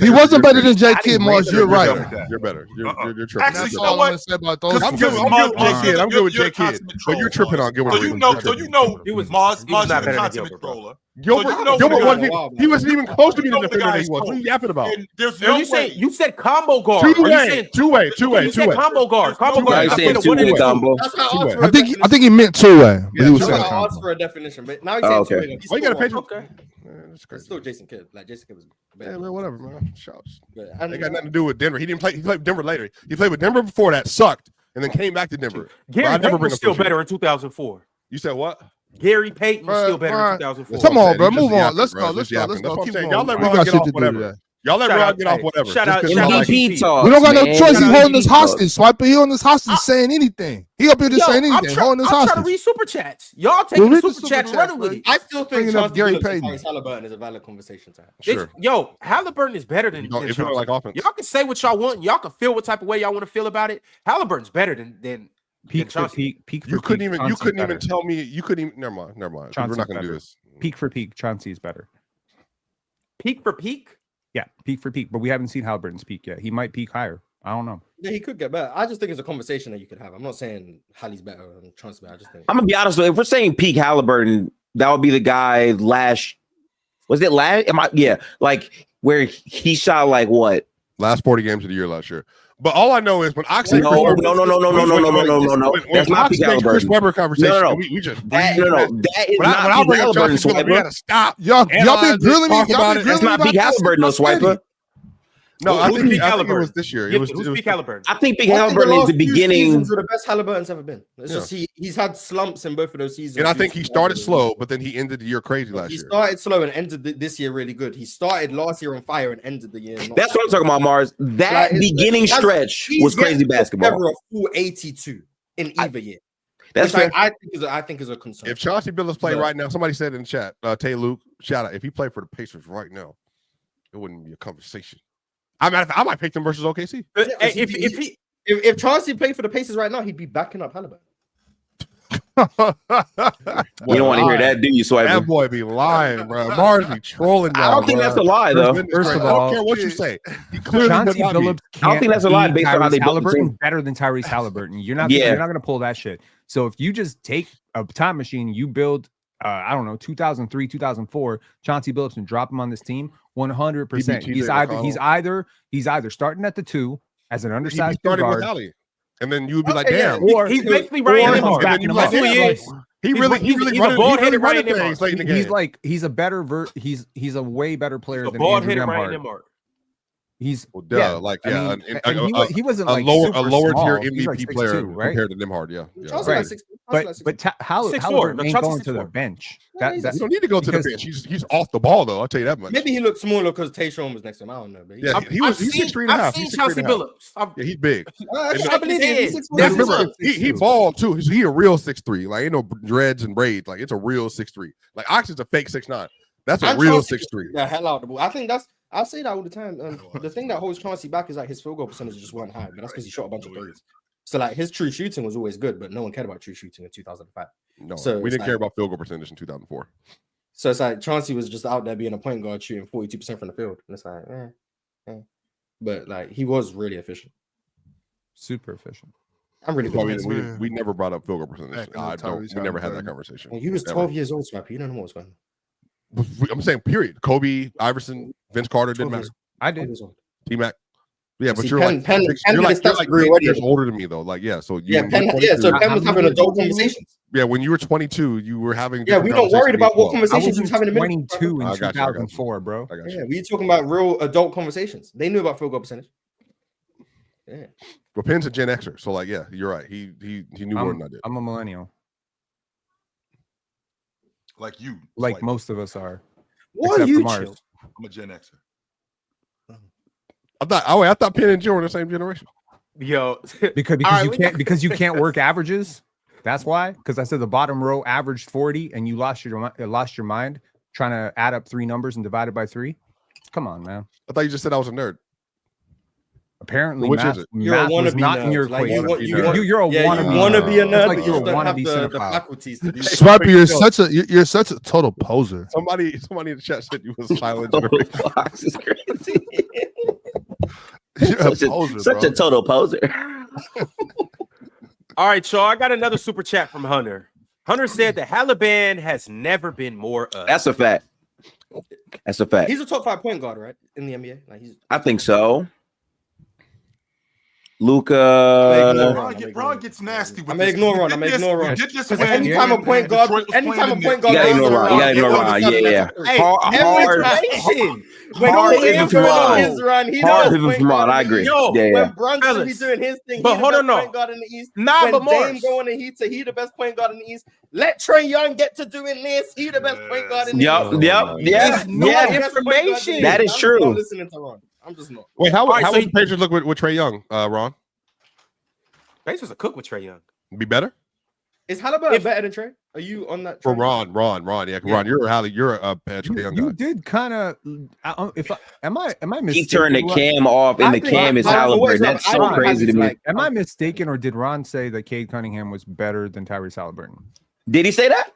He wasn't better than J Kidd, Mars. You're right. You're better. You're tripping. Actually, you know what? I'm good with J Kidd. But you're tripping on Gilbert. So you know, he was Mars not better than consummate Gilbert. troller. Gilbert wasn't. He wasn't even close to being the defender that he was. What are you yapping about? You said combo guard. Two-way. You said combo guard. Combo guard. I said two-way combo. I think he meant two-way. He was saying combo for a definition, but now he's saying two-way. Why you got to pay? Okay. It's still Jason Kidd. Like Jason Kidd was. Yeah, man, whatever, man. Shouts. They got nothing to do with Denver. He didn't play. He played with Denver later. He played with Denver before that, sucked, and then came back to Denver. Gary Payton was still better in 2004. You said what? Gary Payton was still better in 2004. Come on, bro. Move on. Let's go. Keep going. Y'all let Ron get off whatever. Y'all let Ron get off whatever. Shout out MVP talk. We don't got no choice. He holding us hostage. Swiper, he holding us hostage saying anything. He up here just saying anything. Holding us hostage. I'm trying to read super chats. Y'all taking the super chat and running with it. I still think Gary Payton Halliburton is a valid conversation to have. Sure. Yo, Halliburton is better than if you don't like offense. Y'all can say what y'all want. Y'all can feel what type of way y'all want to feel about it. Halliburton's better than peak for peak. You couldn't even tell me. You couldn't even. Never mind. We're not going to do this. Peak for peak, Chauncey is better. Peak for peak. Yeah, peak for peak, but we haven't seen Halliburton's peak yet. He might peak higher. I don't know. Yeah, he could get better. I just think it's a conversation that you could have. I'm not saying Hallie's better and Chauncey's better. I just think. I'm gonna be honest with you. If we're saying peak Halliburton, that would be the guy last. Was it last? Like where he shot like what? Last 40 games of the year last year. But all I know is when Oxley no. That's not peak Halliburton. Chris Webber conversation. No. We just that is not peak Halliburton. We gotta stop. Y'all been grilling me. That's not peak Halliburton, no Swiper. No, I think it was this year. It was peak Halliburton. I think peak Halliburton is the beginning. Are the best Halliburton's ever been. It's just he's had slumps in both of those seasons. And I think he started slow, but then he ended the year crazy last year. He started slow and ended this year really good. He started last year on fire and ended the year. That's what I'm talking about, Mars. That beginning stretch was crazy basketball. Never a full 82 in either year. That's fair. I think is a concern. If Chauncey Billups played right now, somebody said in the chat, Tay Luke, shout out. If he played for the Pacers right now, it wouldn't be a conversation. I might pick them versus OKC. If Chauncey played for the Pacers right now, he'd be backing up Halliburton. You don't want to hear that, do you, Swiper? That boy be lying, bro. Mars be trolling. I don't think that's a lie, though. First of all, I don't care what you say. He clearly Chauncey Billups I don't think that's a lie based on how they built the Halliburton team. better than Tyrese Halliburton. You're not going to pull that shit. So if you just take a time machine, you build, 2003, 2004, Chauncey Billups and drop him on this team, 100%. He's either starting at the 2 as an undersized guard. And then you would be like, damn. Or he's basically Ryan Nembhard. He really he's a bald-headed Ryan Nembhard. He's a better he's a way better player than bald-headed Ryan Nembhard. He's he wasn't a like lower tier MVP like player 6'2", right? Compared to Nembhard, yeah. Right. But Halliburton ain't going to the bench. You don't need to go to the bench. He's off the ball though. I'll tell you that much. Maybe he looked smaller because Tayshaun was next to him. I don't know. But he's 6'3" and a half. I've seen Chauncey Billups. Yeah, he's big. I believe remember, he balled too. He a real 6'3". Like ain't no dreads and braids. Like it's a real 6'3". Like Oxy's a fake 6'9". That's a real 6'3". The hell out of the ball. I think I say that all the time. The thing that holds Chauncey back is like his field goal percentage just weren't high, but that's because he shot a bunch of threes. So like his true shooting was always good, but no one cared about true shooting in 2005. No, so we didn't care about field goal percentage in 2004. So it's like Chauncey was just out there being a point guard shooting 42% from the field. And it's like, but like he was really efficient. Super efficient. I'm really good. We never brought up field goal percentage. We never had that conversation. Well, he was 12 years old, Swipe. You don't know what was going on. I'm saying period. Kobe, Iverson, Vince Carter didn't matter. I did. T-Mac. Yeah, but See, you're like 8 years older than me though. Like, yeah. So Penn was having adult conversations. Yeah, when you were 22, you were having. Yeah, we don't worry about what conversations he was having in 22 in 2004, bro. Yeah, we talking about real adult conversations. They knew about field goal percentage. Yeah. Well, Penn's a Gen Xer, so like, yeah, you're right. He knew more than I did. I'm a millennial. Like you. Like most of us are. What are you? I'm a Gen Xer. I thought Penn and Joe were the same generation. Yo, because you can't work averages. That's why. Because I said the bottom row averaged 40, and you lost your mind. trying to add up 3 numbers and divide it by 3. Come on, man. I thought you just said I was a nerd. Apparently, Which math, is it? math was not in your like equation. You're a wannabe. You want to be a nerd, like but you're you a don't have wannabe the faculties to do it. Swiper, you're such a total poser. Somebody in the chat said you was silent. Fox is crazy. You're a poser, such a total poser. All right, y'all. I got another super chat from Hunter. Hunter said that Halliburton has never been more up. That's a fact. That's a fact. He's a top 5 point guard, right? In the NBA. Like I think so. Luka. Ron gets nasty with I'm gonna ignore Ron. Because anytime a point guard, you gotta ignore Ron. You gotta ignore Ron. Yeah. Hey, Hard. When Hard Dame's pivot going on from his run, he Hard does pivot point from guard Ron. I in the agree. East. Yo, Yeah, yeah. When Brunson Fellas. he's doing his thing, But he hold the on, best no. point guard in the East. Nah, when but Dame Morris. going to Heat, he the best point guard in the East. Let Trae Young get to doing this. He the best point guard in the East. It's no Yeah. information. That is true. I'm not listening to Ron. I'm just not. Wait, how right, would so the Pacers look with Trae Young, Ron? Pacers a cook with Trae Young. Be better? Is Halliburton better than Trae? Are you on that? For train? Ron. Yeah, Ron, you're a Trae Young You guy. did kind of. Am I mistaken? He turned the cam off, and the cam is Halliburton. That's so crazy to me. Am I mistaken, or did Ron say that Cade Cunningham was better than Tyrese Halliburton? Did he say that?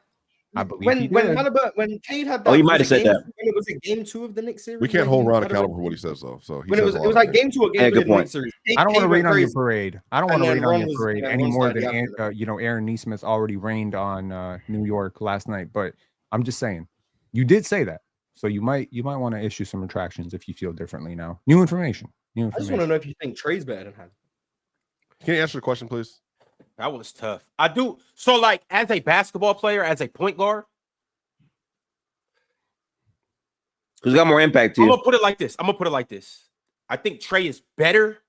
I believe he when did. Halliburton, when Cade had that, Oh, he might have said that. When it was a game 2 of the Knicks series. We can't when hold he Ron had accountable for what he says, though. So When it was like game 2 or game 3 Yeah, of good the Knicks point. series. I don't want to Cade rain went on your crazy. parade. I don't want And to then rain on Ron your was- parade and any Ron more started than after that. Aaron Nesmith already rained on New York last night. But I'm just saying, you did say that, so you might want to issue some retractions if you feel differently now. New information. I just want to know if you think Trae's better than Halliburton. Can you answer the question, please? That was tough. I do. So, like, as a basketball player, as a point guard, Who's got more impact to I'm you? gonna put it like this. I think Trae is better.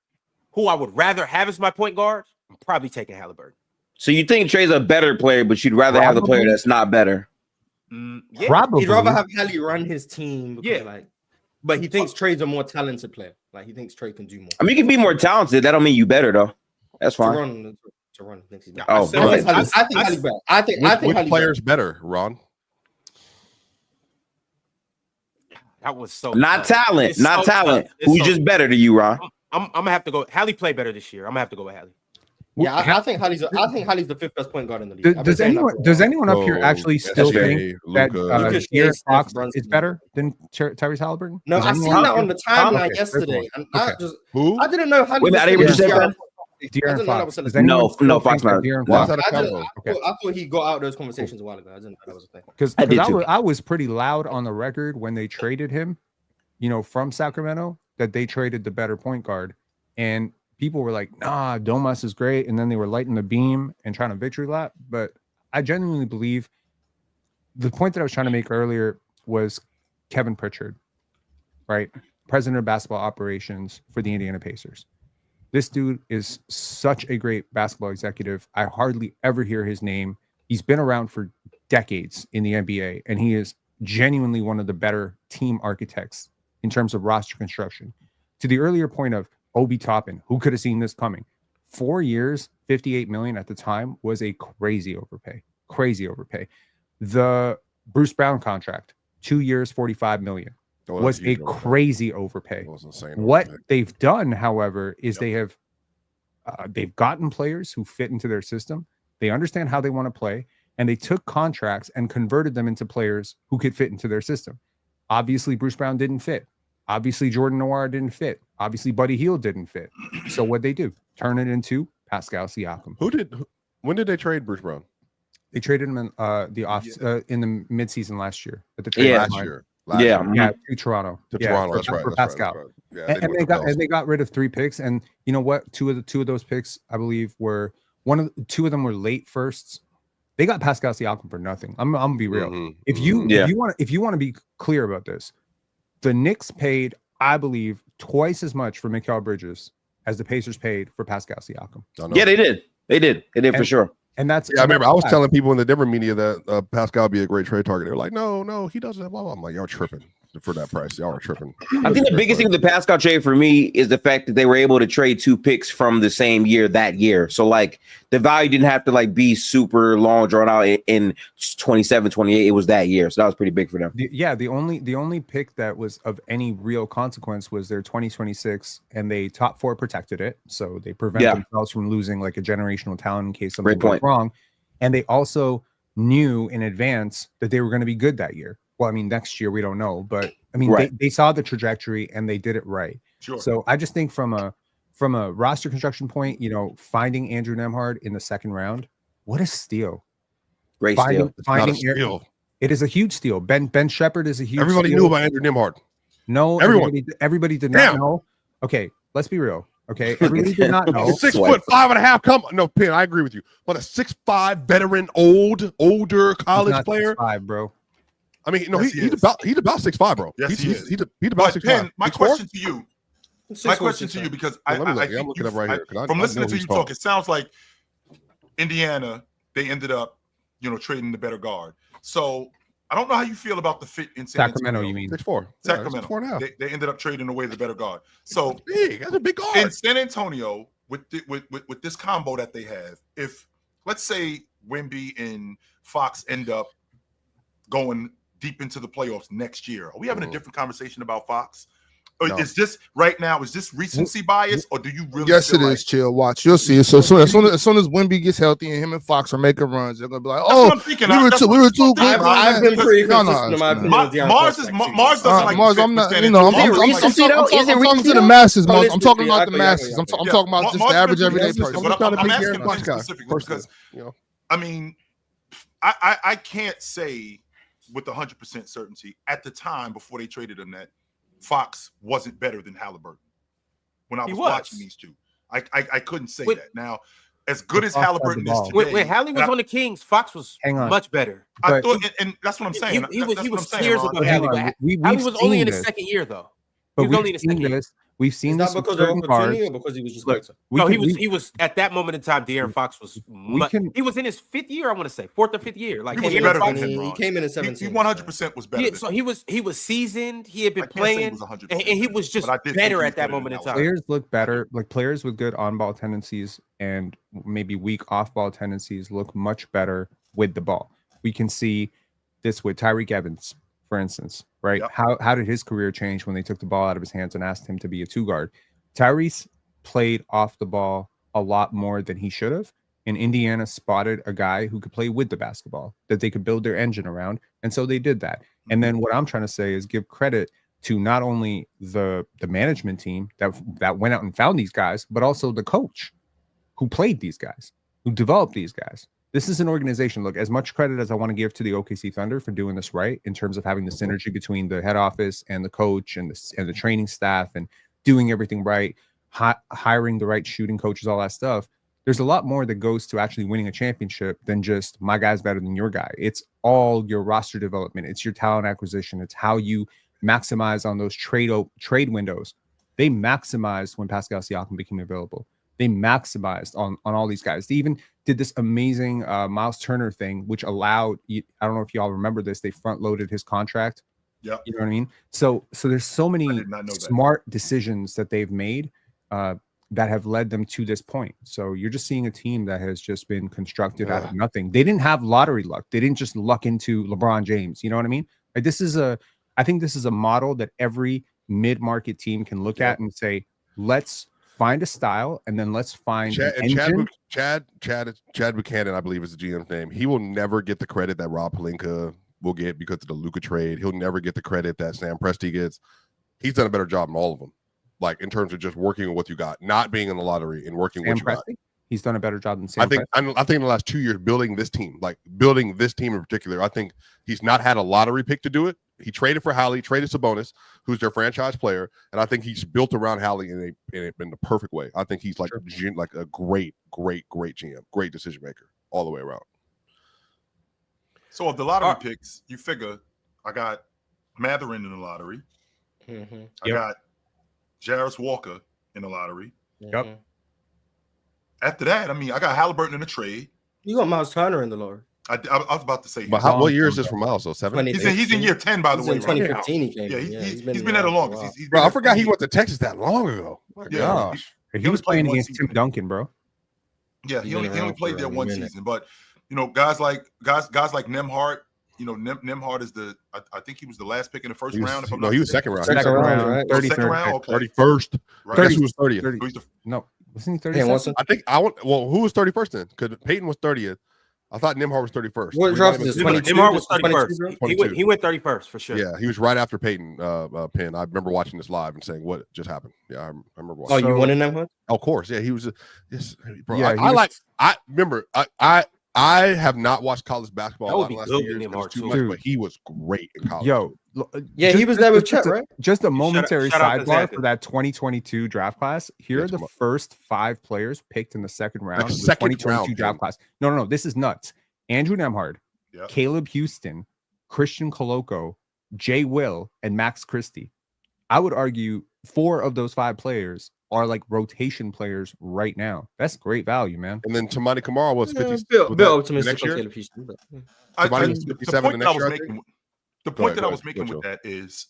Who I would rather have as my point guard, I'm probably taking Halliburton. So you think Trae's a better player, but you'd rather have the player that's not better? Yeah. Probably. He'd rather have Hallie run his team. Because, Yeah. but he thinks Trae's a more talented player. Like he thinks Trae can do more. I mean, you can be more talented. That don't mean you better though. That's fine. To run. Thinks he's better. Oh, I think Hallie's better. I think Which Hallie's player's better, Ron? That was so Not tough. talent, It's not so talent. tough. It's Who's so just better to you, Ron? I'm gonna have to go. Hallie played better this year. I'm gonna have to go with Hallie. Yeah, I think Hallie's the 5th best point guard in the league. I've been Does saying that anyone for a up here Oh, actually still SGA, think that Luka. De'Aaron Steph, Fox Brunson. is better than Tyrese Halliburton? No, Does I anyone seen that out on there- the timeline Okay, yesterday, and okay. Who? I didn't know Hallie. Wait a minute, I didn't hear what you said, man. De'Aaron Fox. Does No, anyone still no, Fox think that not. De'Aaron Why is Fox? that a combo? I thought he got out those conversations a while ago. I didn't know that was a thing. Because I did too. I was pretty loud on the record when they traded him, from Sacramento, that they traded the better point guard, and people were like, "Nah, Domas is great," and then they were lighting the beam and trying to victory lap. But I genuinely believe the point that I was trying to make earlier was Kevin Pritchard, right? President of basketball operations for the Indiana Pacers. This dude is such a great basketball executive. I hardly ever hear his name. He's been around for decades in the NBA, and he is genuinely one of the better team architects in terms of roster construction. To the earlier point of Obi Toppin, who could have seen this coming? 4 years, $58 million at the time was a crazy overpay. The Bruce Brown contract, 2 years, $45 million, was a crazy overpay. It was insane. What they've done, however, is they've gotten players who fit into their system. They understand how they want to play, and they took contracts and converted them into players who could fit into their system. Obviously, Bruce Brown didn't fit. Obviously, Jordan Noir didn't fit. Obviously, Buddy Hield didn't fit. So what they do? Turn it into Pascal Siakam. When did they trade Bruce Brown? They traded him in in the midseason last year at the trade Yeah. deadline. Last year. To Toronto. To Toronto. That's right. For Pascal. Yeah, I think And it was the they got rid of 3 picks. And you know what? Two of those picks, I believe, were two of them were late firsts. They got Pascal Siakam for nothing. I'm gonna be real. Mhm. If you want to be clear about this, the Knicks paid, I believe, twice as much for Mikal Bridges as the Pacers paid for Pascal Siakam. Yeah, they did. They did for sure. And that's I remember I was telling people in the Denver media that Pascal would be a great trade target. They were like, no, he doesn't. Blah, blah. I'm like, y'all tripping. for that price. Y'all are tripping. I think the biggest thing with the Pascal trade for me is the fact that they were able to trade 2 picks from the same year that year. So like the value didn't have to like be super long drawn out in 27, 28. It was that year. So that was pretty big for them. The only pick that was of any real consequence was their 2026, and they top 4 protected it. So they prevent themselves from losing like a generational talent in case something goes wrong. And they also knew in advance that they were going to be good that year. Well, I mean, next year we don't know, but I mean, they saw the trajectory and they did it right. Sure. So I just think from a roster construction point, finding Andrew Nembhard in the 2nd round, what a steal! Great steal. Steal. It is a huge steal. Ben Shepherd is a huge. Everybody knew about Andrew Nembhard. No, everybody did not know. Okay, let's be real. Okay, everybody did not know. 6'5.5". Come on, no, Pin. I agree with you. But a 6'5" veteran, older college player, 6'5", bro. I mean, no, he's about 6'5", bro. Yes, he's about 6'5". Pen, my question to you, because I'm looking up right here. From listening to you talk, it sounds like Indiana, they ended up, trading the better guard. So I don't know how you feel about the fit in Sacramento. You mean 6'4"? Sacramento. 6'4" now. They ended up trading away the better guard. So big. That's a big guard. In San Antonio, with this combo that they have, if let's say Wemby and Fox end up going deep into the playoffs next year, are we having a different conversation about Fox? Or is this right now? Is this recency bias, or do you really? Yes, it is. Chill, watch. You'll see it. So as soon as Wemby gets healthy and him and Fox are making runs, they're gonna be like, "Oh, we were too good." I've been pretty consistent in my opinion. Mars doesn't like. Mars, I'm not. I'm talking to the masses. Mars, I'm talking about the masses. I'm talking about just the average everyday person. I'm asking Ben specifically because I mean, I can't say with 100% certainty at the time before they traded him that Fox wasn't better than Halliburton when I was watching these two. I couldn't say that. Now, as good as Halliburton is today, when Hallie was on the Kings, Fox was much better. I thought, and that's what I'm saying. He was tears above Hallie. Hallie was only in his 2nd year, though. He was only in his 2nd year. We've seen this because of opportunity or because he was just better? No, he was at that moment in time. De'Aaron Fox was. He was in his 5th year. I want to say 4th or 5th year. Like he was better than him. He came in at 17. He 100% was better. So he was seasoned. He had been playing, and he was just better at that moment in time. Players look better. Like players with good on-ball tendencies and maybe weak off-ball tendencies look much better with the ball. We can see this with Tyreke Evans, for instance, right? Yep. How did his career change when they took the ball out of his hands and asked him to be a 2-guard? Tyrese played off the ball a lot more than he should have, and Indiana spotted a guy who could play with the basketball that they could build their engine around, and so they did that. And then what I'm trying to say is give credit to not only the management team that went out and found these guys, but also the coach who played these guys, who developed these guys. This is an organization. Look, as much credit as I want to give to the OKC Thunder for doing this right in terms of having the synergy between the head office and the coach and the training staff and doing everything right, hiring the right shooting coaches, all that stuff. There's a lot more that goes to actually winning a championship than just my guy's better than your guy. It's all your roster development. It's your talent acquisition. It's how you maximize on those trade windows. They maximized when Pascal Siakam became available. They maximized on all these guys. They even did this amazing Miles Turner thing, which allowed, I don't know if y'all remember this, they front loaded his contract. Yeah, you know what I mean? So there's so many smart decisions that they've made that have led them to this point. So you're just seeing a team that has just been constructed out of nothing. They didn't have lottery luck. They didn't just luck into LeBron James. You know what I mean? Like I think this is a model that every mid-market team can look at and say, let's find a style, and then let's find Chad Buchanan, I believe is the GM's name. He will never get the credit that Rob Pelinka will get because of the Luka trade. He'll never get the credit that Sam Presti gets. He's done a better job than all of them, like in terms of just working with what you got, not being in the lottery and working with what you got. He's done a better job than Sam. I think in the last 2 years, building this team in particular, I think he's not had a lottery pick to do it. He traded for Hallie, traded Sabonis, who's their franchise player, and I think he's built around Hallie in the perfect way. I think he's like a great GM, great decision maker all the way around. So of the lottery picks, you figure I got Matherin in the lottery. Mm-hmm. I got Jarris Walker in the lottery. Yep. After that, I mean, I got Halliburton in the trade. You got Miles Turner in the lottery. I was about to say. But what year is this for Miles? So 7. He's in year 10, by the way. In 2015, he came. Yeah, he's been there the longest. Bro, I forgot he went to Texas that long ago. Yeah, he was playing against Tim Duncan, bro. Yeah, he only played there one season. But guys like Nembhard. Nembhard is I think he was the last pick in the first round. If I'm not he was second round. Second round, right? 33rd. Okay. 31st. Right. Guess who was 30th? No, wasn't he 30th? I think who was 31st then? Because Peyton was 30th. I thought Nembhard was 31st. What draft is this? Nembhard was 31st. He went 31st for sure. Yeah, he was right after Peyton Penn. I remember watching this live and saying, "What just happened?" Yeah, I remember watching. Oh, you wanted Nembhard? Of course, yeah. He was. Bro. Yeah, I remember. I have not watched college basketball in the last 2 years too much, but he was great in college. Yeah, he was there with Chet, right? Just a momentary sidebar for that 2022 draft class. Here are the first 5 players picked in the second round of the 2022 draft class. No. This is nuts. Andrew Nembhard, Caleb Houston, Christian Coloco, Jay Will, and Max Christie. I would argue 4 of those 5 players are like rotation players right now. That's great value, man. And then Tamani Kamara was 50. Bit optimistic on Caleb Houston. The point that I was making with that is,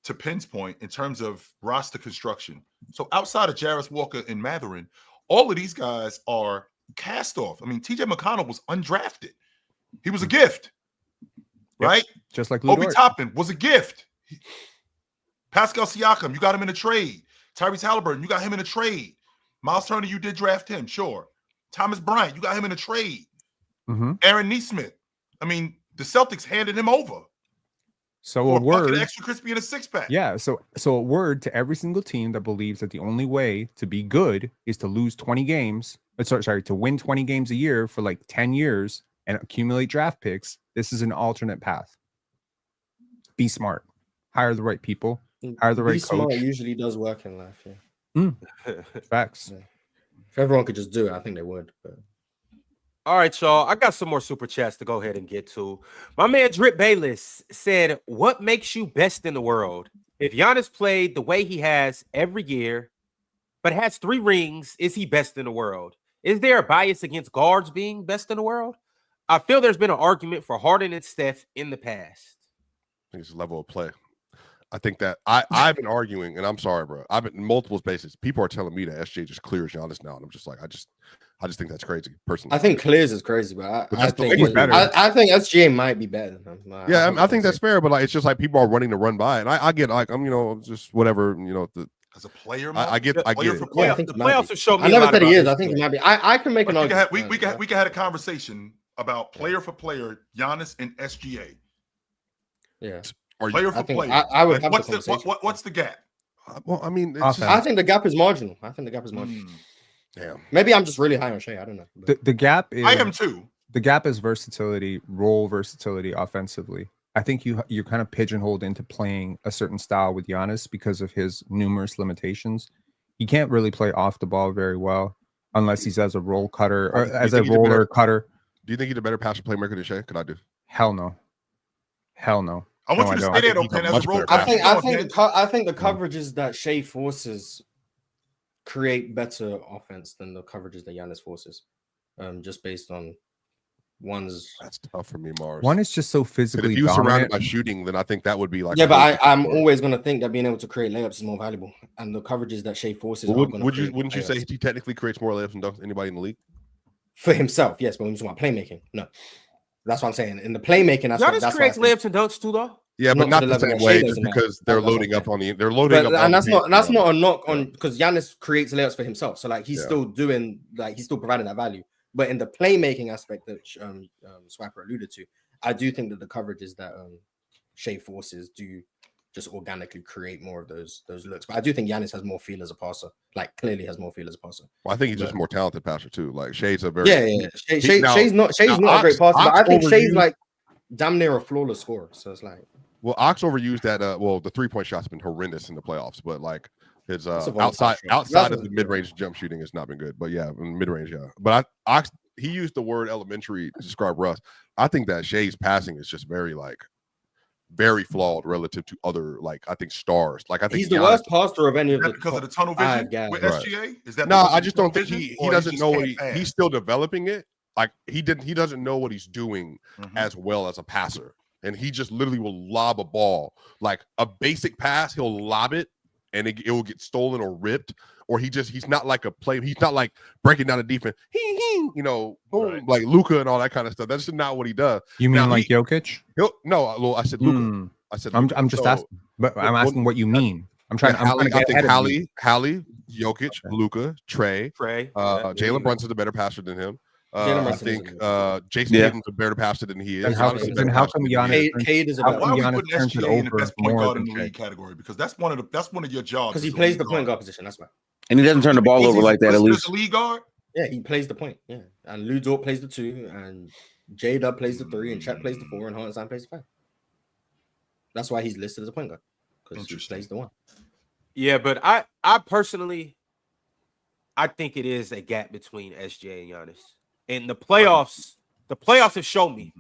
to Penn's point, in terms of roster construction. So outside of Jarris Walker and Mathurin, all of these guys are cast off. I mean, TJ McConnell was undrafted. He was a gift, right? Just like Obi Toppin was a gift. Pascal Siakam, you got him in a trade. Tyrese Halliburton, you got him in a trade. Miles Turner, you did draft him, sure. Thomas Bryant, you got him in a trade. Aaron Nesmith. I mean, the Celtics handed him over. So a word, extra crispy in a 6-pack. Yeah. So a word to every single team that believes that the only way to be good is to lose 20 games. To win 20 games a year for like 10 years and accumulate draft picks. This is an alternate path. Be smart. Hire the right people. Hire the right coach. Smart usually does work in life. Facts. Yeah. If everyone could just do it, I think they would. But... All right, y'all. I got some more super chats to go ahead and get to. My man Drip Bayless said, "What makes you best in the world? If Giannis played the way he has every year, but has 3 rings, is he best in the world? Is there a bias against guards being best in the world? I feel there's been an argument for Harden and Steph in the past." I think it's level of play. I think that I've been arguing, and I'm sorry, bro. I've been in multiple spaces. People are telling me that SGA just clears Giannis now, and I'm just like, I just think that's crazy. Personally, I think clears is crazy, but I think SGA might be better than him. I think that's fair, but like, it's just like people are running to run by, and I get like I'm just whatever as a player. I get it. I think the playoffs have shown me. I never said he is. I think he might be. I can make an argument. We can have a conversation about player for player, Giannis and SGA. Yeah. Player for player. I would have the conversation. What's the gap? Well, I mean, I think the gap is marginal. Damn. Maybe I'm just really high on Shai. I don't know. The gap is. I am too. The gap is versatility, role versatility offensively. I think you're kind of pigeonholed into playing a certain style with Giannis because of his numerous limitations. He can't really play off the ball very well unless he's as a roll cutter or as a roller cutter. Do you think he's a better passer playmaker than Shai? Could I do? Hell no. I want you to stay there, though, Pen, as a role. I think the coverages that Shai forces create better offense than the coverages that Giannis forces. Just based on that's tough for me, Mars. One is just so physically. If you surrounded by shooting, then I think that would be like. Yeah, but I'm always going to think that being able to create layups is more valuable, and the coverages that Shai forces. Wouldn't you say he technically creates more layups than dunks than anybody in the league? For himself, yes, but when you're talking about playmaking, no. That's what I'm saying. In the playmaking aspect, Giannis creates layups and dunks too, though. Yeah, but not the same way, just because they're loading up on the. They're loading up, and that's not a knock on because Giannis creates layups for himself. So like he's still doing he's still providing that value. But in the playmaking aspect that Swipa alluded to, I do think that the coverages that Shai forces do just organically create more of those looks. But I do think Giannis has more feel as a passer. Like clearly has more feel as a passer. Well, I think he's just more talented passer too. Like Shai's a very Shai's not a great passer, but I think Shai's like damn near a flawless scorer. So it's like Ox overused that. The 3-point shots have been horrendous in the playoffs, but like his outside of the mid-range jump shooting has not been good. But yeah, mid-range, yeah. But Ox he used the word elementary to describe Russ. I think that Shai's passing is just very flawed relative to other, like, I think stars. Like, I think he's the worst passer of any of the because of the tunnel vision with SGA. Is that I just don't think he doesn't know what he's still developing it. like he doesn't know what he's doing as well as a passer. And he just literally will lob a ball. Like a basic pass, he'll lob it and it will get stolen or ripped. Or he's not like a play. He's not like breaking down the defense. Boom, like Luka and all that kind of stuff. That's just not what he does. You mean like Jokic? No, I said Luka. I said Luka. I'm just asking, but I'm asking what you mean. I'm trying to get Hallie, Jokic, Luka, Trey, Jalen Brunson's a better passer than him. I think Jason Tatum's a better passer than he is. And how come Giannis? Cade is a why are we putting SGA in the best point guard in the league category? Because that's one of your jobs. Because he plays the point guard position. That's why. And he doesn't turn the ball over like that. At least the lead guard. Yeah, he plays the point. Yeah, and Lou Dort plays the 2, and J-Dub plays the 3, and Chet plays the 4, and Hartenstein plays the 5. That's why he's listed as a point guard, because he plays the 1. Yeah, but I personally, I think it is a gap between SGA and Giannis. And the playoffs have shown me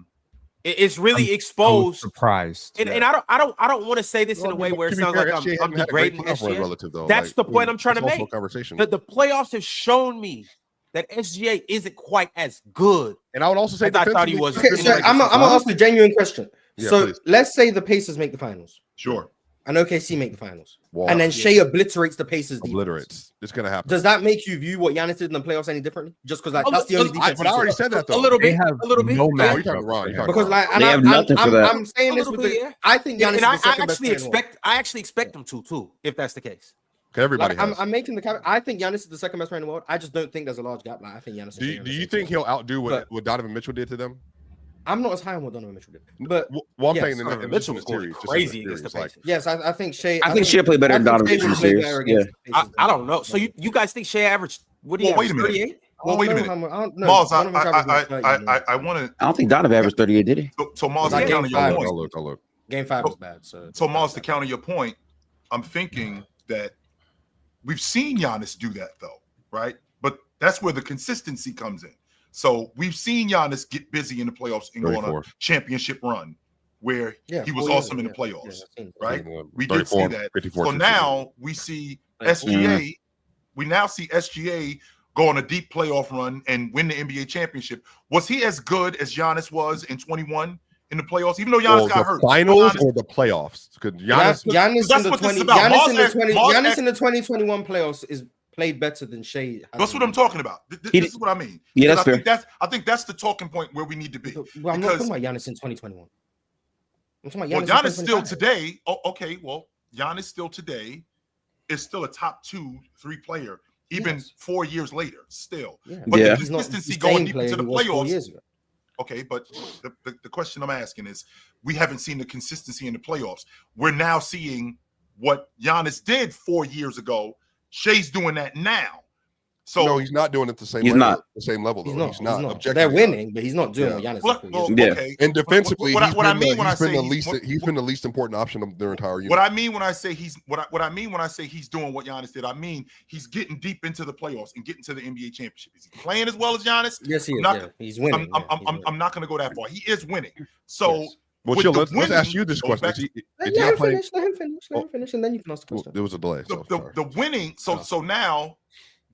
it's really exposed. I'm surprised. And I don't want to say this in a way where it sounds like I'm degrading SGA. That's the point I'm trying to make. The playoffs have shown me that SGA isn't quite as good. And I would also say I thought he was. Okay, so I'm gonna ask a genuine question. Yeah, so please. Let's say the Pacers make the finals. Sure. And OKC make the finals. Wow. And then Shai obliterates the Pacers. Obliterates. It's gonna happen. Does that make you view what Giannis did in the playoffs any differently? Just because that's the only defense. But I already said that though. A little bit. No match. Because they have nothing for that. I'm saying this with I think Giannis is the second best player. I actually expect them to, if that's the case. Okay, everybody. I'm making the comment. I think Giannis is the second best player in the world. I just don't think there's a large gap. Like I think Giannis. Do you think he'll outdo what Donovan Mitchell did to them? I'm not as high on what Donovan Mitchell did, but I'm saying in Mitchell was series, crazy against the Pacers. Yes, I think Shai. I think Shai played better than Donovan Mitchell series. Yeah, I don't know. So you guys think Shai averaged? What do you? Wait a minute. 38? Well, wait a minute. Mars, I want to. I don't think Donovan averaged 38, did he? So Mars, to counter your point. I'll look. Game 5 was bad. So Mars, to counter your point, I'm thinking that we've seen Giannis do that though, right? But that's where the consistency comes in. So we've seen Giannis get busy in the playoffs and go on a championship run where he was awesome in the playoffs, right? We did see that. So now we see SGA. We now see SGA go on a deep playoff run and win the NBA championship. Was he as good as Giannis was in 21 in the playoffs? Even though Giannis got hurt. Finals or the playoffs? Because Giannis in the 2021 playoffs is played better than Shai. That's what I'm talking about. This is what I mean. Yeah, that's fair. I think that's the talking point where we need to be. Well, I'm not talking about Giannis in 2021. I'm talking about Giannis still today. Giannis still today is still a top 2-3 player, even 4 years later. Still, but the consistency going deep into the playoffs. Okay, but the question I'm asking is, we haven't seen the consistency in the playoffs. We're now seeing what Giannis did 4 years ago. Shai's doing that now. So no, he's not doing it the same level. He's not. They're winning, but he's not doing what Giannis did. Okay. And defensively, he's been the least important option of their entire unit. What I mean when I say he's doing what Giannis did, I mean he's getting deep into the playoffs and getting to the NBA championship. Is he playing as well as Giannis? Yes, he is. He's winning. I'm not going to go that far. He is winning. So. Yes. Well, Chill, let's ask you this question. Let him finish, and then you can ask the question. There was a delay. The winning, so now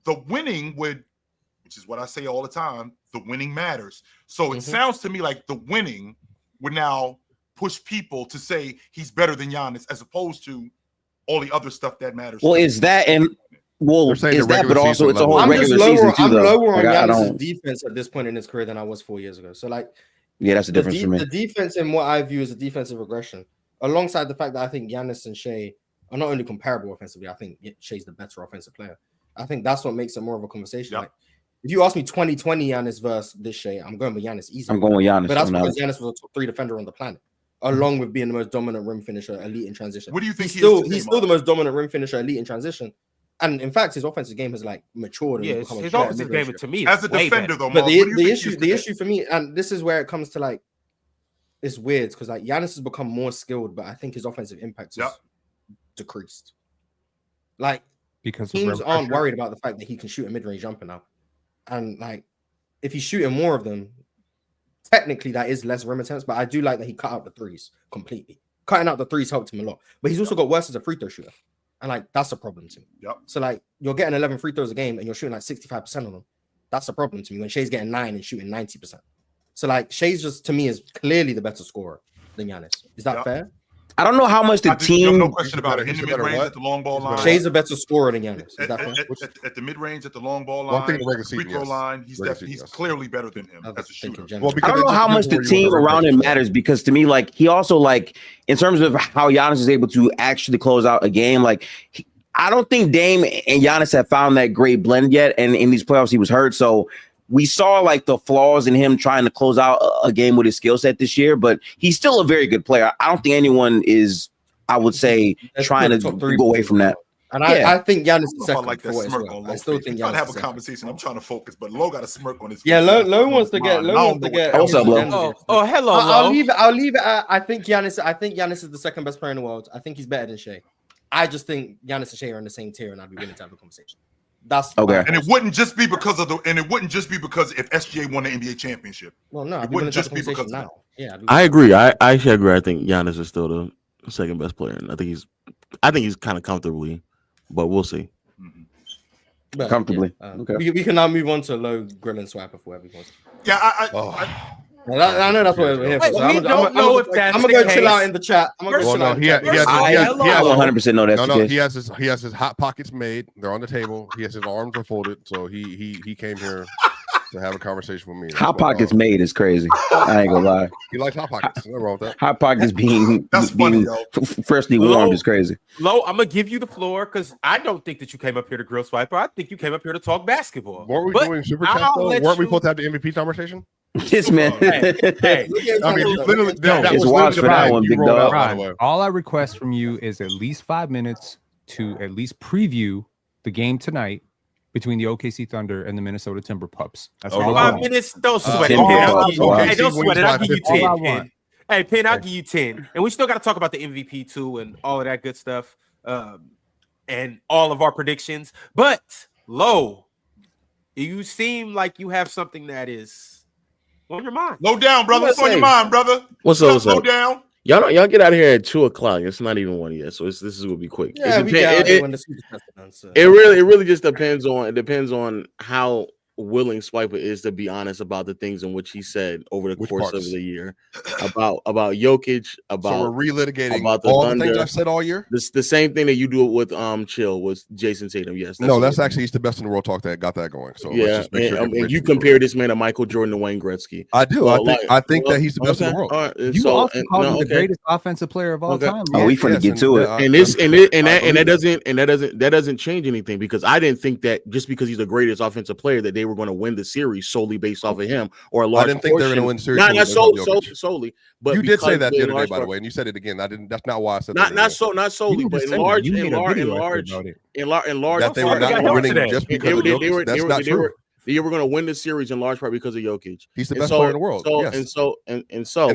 the winning which is what I say all the time, the winning matters. So it sounds to me like the winning would now push people to say he's better than Giannis as opposed to all the other stuff that matters. Well, is that and is that, but also it's a whole regular season too. I'm lower on Giannis' defense at this point in his career than I was 4 years ago. So like. Yeah, that's the difference for me. The defense and what I view as a defensive regression, alongside the fact that I think Giannis and Shai are not only comparable offensively, I think Shai's the better offensive player. I think that's what makes it more of a conversation. Yeah. Like, if you ask me 2020 Giannis versus this Shai, I'm going with Giannis easily. I'm going with Giannis. But that's because Giannis was a top 3 defender on the planet, along with being the most dominant rim finisher, elite in transition. What do you think he's still the most dominant rim finisher, elite in transition. And in fact, his offensive game has like matured. Yeah, his offensive game to me as a defender, though. But the issue for me, and this is where it comes to like, it's weird because like Giannis has become more skilled, but I think his offensive impact has decreased. Like because teams aren't worried about the fact that he can shoot a mid-range jumper now, and like if he's shooting more of them, technically that is less rim attempts. But I do like that he cut out the threes completely. Cutting out the threes helped him a lot, but he's also got worse as a free throw shooter, and like that's a problem too. Yep. So like you're getting 11 free throws a game and you're shooting like 65% of them. That's a problem to me when Shai's getting 9 and shooting 90%. So like Shai's just to me is clearly the better scorer than Giannis. Is that fair? I don't know how much the team. No question about it. In the mid range at the long ball line, Shai's a better scorer than Giannis. Is that fair? At the mid range, at the long ball line, free throw line, he's clearly better than him as a shooter. Well, I don't know how much the team around him matters because to me, like he also like in terms of how Giannis is able to actually close out a game, like. I don't think Dame and Giannis have found that great blend yet, and in these playoffs he was hurt, so we saw like the flaws in him trying to close out a game with his skill set this year. But he's still a very good player. I don't think anyone is, I would say, trying to go away from that. And I think Giannis is second. Like that smirk on I still think Giannis. I'm trying to have a conversation. I'm trying to focus, but Lo got a smirk on his face. Yeah, Lo wants to get. What's up, Lo? Oh, hello. I'll leave it. I think Giannis is the second best player in the world. I think he's better than Shai. I just think Giannis and Shai are in the same tier, and I'd be willing to have a conversation. That's okay. And it wouldn't just be because of if SGA won the NBA championship. Well, no, it wouldn't just be because now. Yeah, I agree. I actually agree. I think Giannis is still the second best player, and I think he's kind of comfortably, but we'll see. But, comfortably. Yeah, okay. We can now move on to Low Grill and Swiper for whoever wants. Yeah, I know that's what we're here for. So I'm gonna go chill out in the chat. I 100% know that's the case. He has his hot pockets made. They're on the table. He has his arms are folded. So he came here to have a conversation with me. Hot pockets made is crazy. I ain't gonna lie. He likes hot pockets. Nothing wrong with that. Hot pockets being freshly warmed is crazy. Lo, I'm gonna give you the floor because I don't think that you came up here to grill Swiper. I think you came up here to talk basketball. Weren't we doing super chat though? Weren't we supposed to have the MVP conversation? This man. Hey. I mean, literally, it's watched for that one, big dog. All I request from you is at least 5 minutes to at least preview the game tonight between the OKC Thunder and the Minnesota Timber Pups. That's all 5 minutes. Don't sweat it. Hey, don't sweat it. I'll give you 10. Hey, Penn, I'll give you 10. And we still got to talk about the MVP too and all of that good stuff and all of our predictions. But, Lo, you seem like you have something that is on your mind. Low down, brother. What's on your mind, brother? What's up? Low down. Y'all get out of here at 2:00. It's not even 1 yet, so this is gonna be quick. Yeah, it really just depends on how willing Swiper is to be honest about the things in which he said over the course of the year about Jokic, about so we're relitigating about the all Thunder. The things I've said all year. This the same thing that you do with Chill with Jason Tatum. Yes, that's actually he's the best in the world. Talk that got that going. So yeah, let's just make sure and you compare this man to Michael Jordan and Wayne Gretzky. I do. I think that he's the best in the world. You also call him the greatest offensive player of all time. Oh, we finna get to it. That doesn't change anything because I didn't think that just because he's the greatest offensive player that they were going to win the series solely based off of him or a large. I didn't think they were going to win series. Not solely, but you did say that the other day, by the way, and you said it again. I didn't. That's not why I said not solely, but in large. That they were not winning just because of Jokic. That's not true. They were going to win the series in large part because of Jokic. He's the best player in the world. And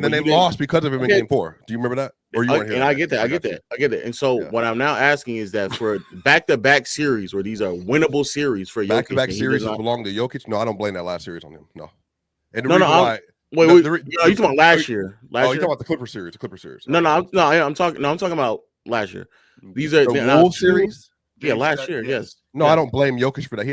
then they lost because of him in Game 4. Do you remember that? Or you weren't here? And I get that. And so what I'm now asking is that for back-to-back series where these are winnable series for Jokic. Back-to-back series that belong to Jokic? No, I don't blame that last series on him. No. And you talking about last year? You talking about the Clipper series? I'm talking about last year. These are the Wolves series. Yeah, last year, yes. No, I don't blame Jokic for that.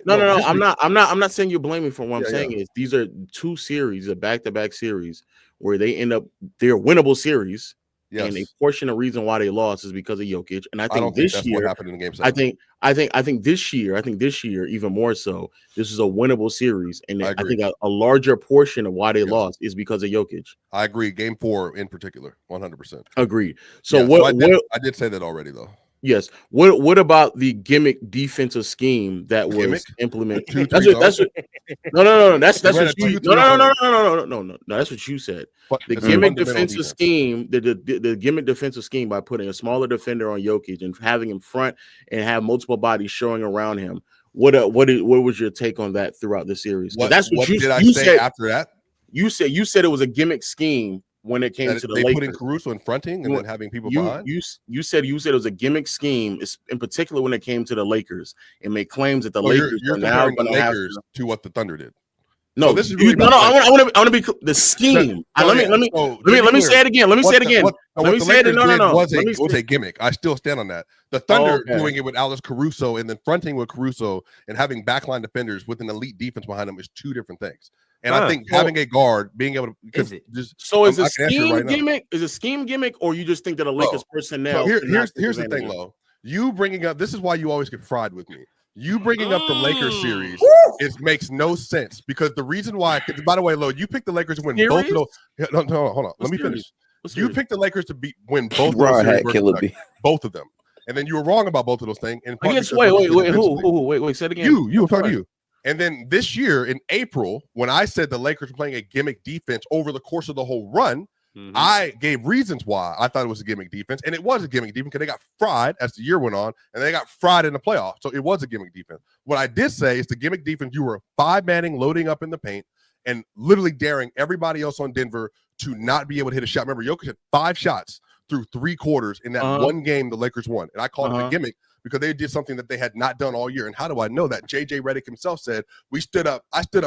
No. I'm not saying you're blaming for what I'm saying is these are two series, a back-to-back series where they end up they're winnable series. Yes. And a portion of the reason why they lost is because of Jokic. And I think this year, what happened in Game 7. I think this year, even more so, this is a winnable series. And I think a larger portion of why they lost is because of Jokic. I agree. Game 4 in particular, 100%. Agreed. So I did say that already, though. Yes. What about the gimmick defensive scheme that was implemented? That's what you said. The gimmick defensive scheme, the gimmick defensive scheme by putting a smaller defender on Jokic and having him front and have multiple bodies showing around him. What was your take on that throughout the series? That's what you said after that. You said it was a gimmick scheme. When it came to the Lakers, putting Caruso in fronting and then having people behind. You said it was a gimmick scheme, in particular when it came to the Lakers, and made claims that the Lakers you're are now comparing the Lakers to what the Thunder did. No, so this is really I want to be the scheme. Let me say it again. Let me say it again. Let me say it. No. Was a gimmick. I still stand on that. The Thunder doing it with Alex Caruso and then fronting with Caruso and having backline defenders with an elite defense behind them is two different things. And I think having a guard being able to is it a scheme gimmick? Is it a scheme gimmick, or you just think that a Lakers personnel? Here's the thing, Lo. You bringing up this is why you always get fried with me. You bringing up the Lakers series, it makes no sense because the reason why. By the way, Lo, you picked the Lakers to win both of those. No, hold on. Let me finish. You picked the Lakers to win both of those series, both of them, and then you were wrong about both of those things. Wait, who? Say it again. You. I'm talking to you. And then this year in April, when I said the Lakers were playing a gimmick defense over the course of the whole run, I gave reasons why I thought it was a gimmick defense. And it was a gimmick defense because they got fried as the year went on, and they got fried in the playoffs. So it was a gimmick defense. What I did say is the gimmick defense, you were 5-manning, loading up in the paint, and literally daring everybody else on Denver to not be able to hit a shot. Remember, Jokic had 5 shots through 3 quarters in that one game the Lakers won. And I called it a gimmick because they did something that they had not done all year. And how do I know that? JJ Redick himself said, I stood up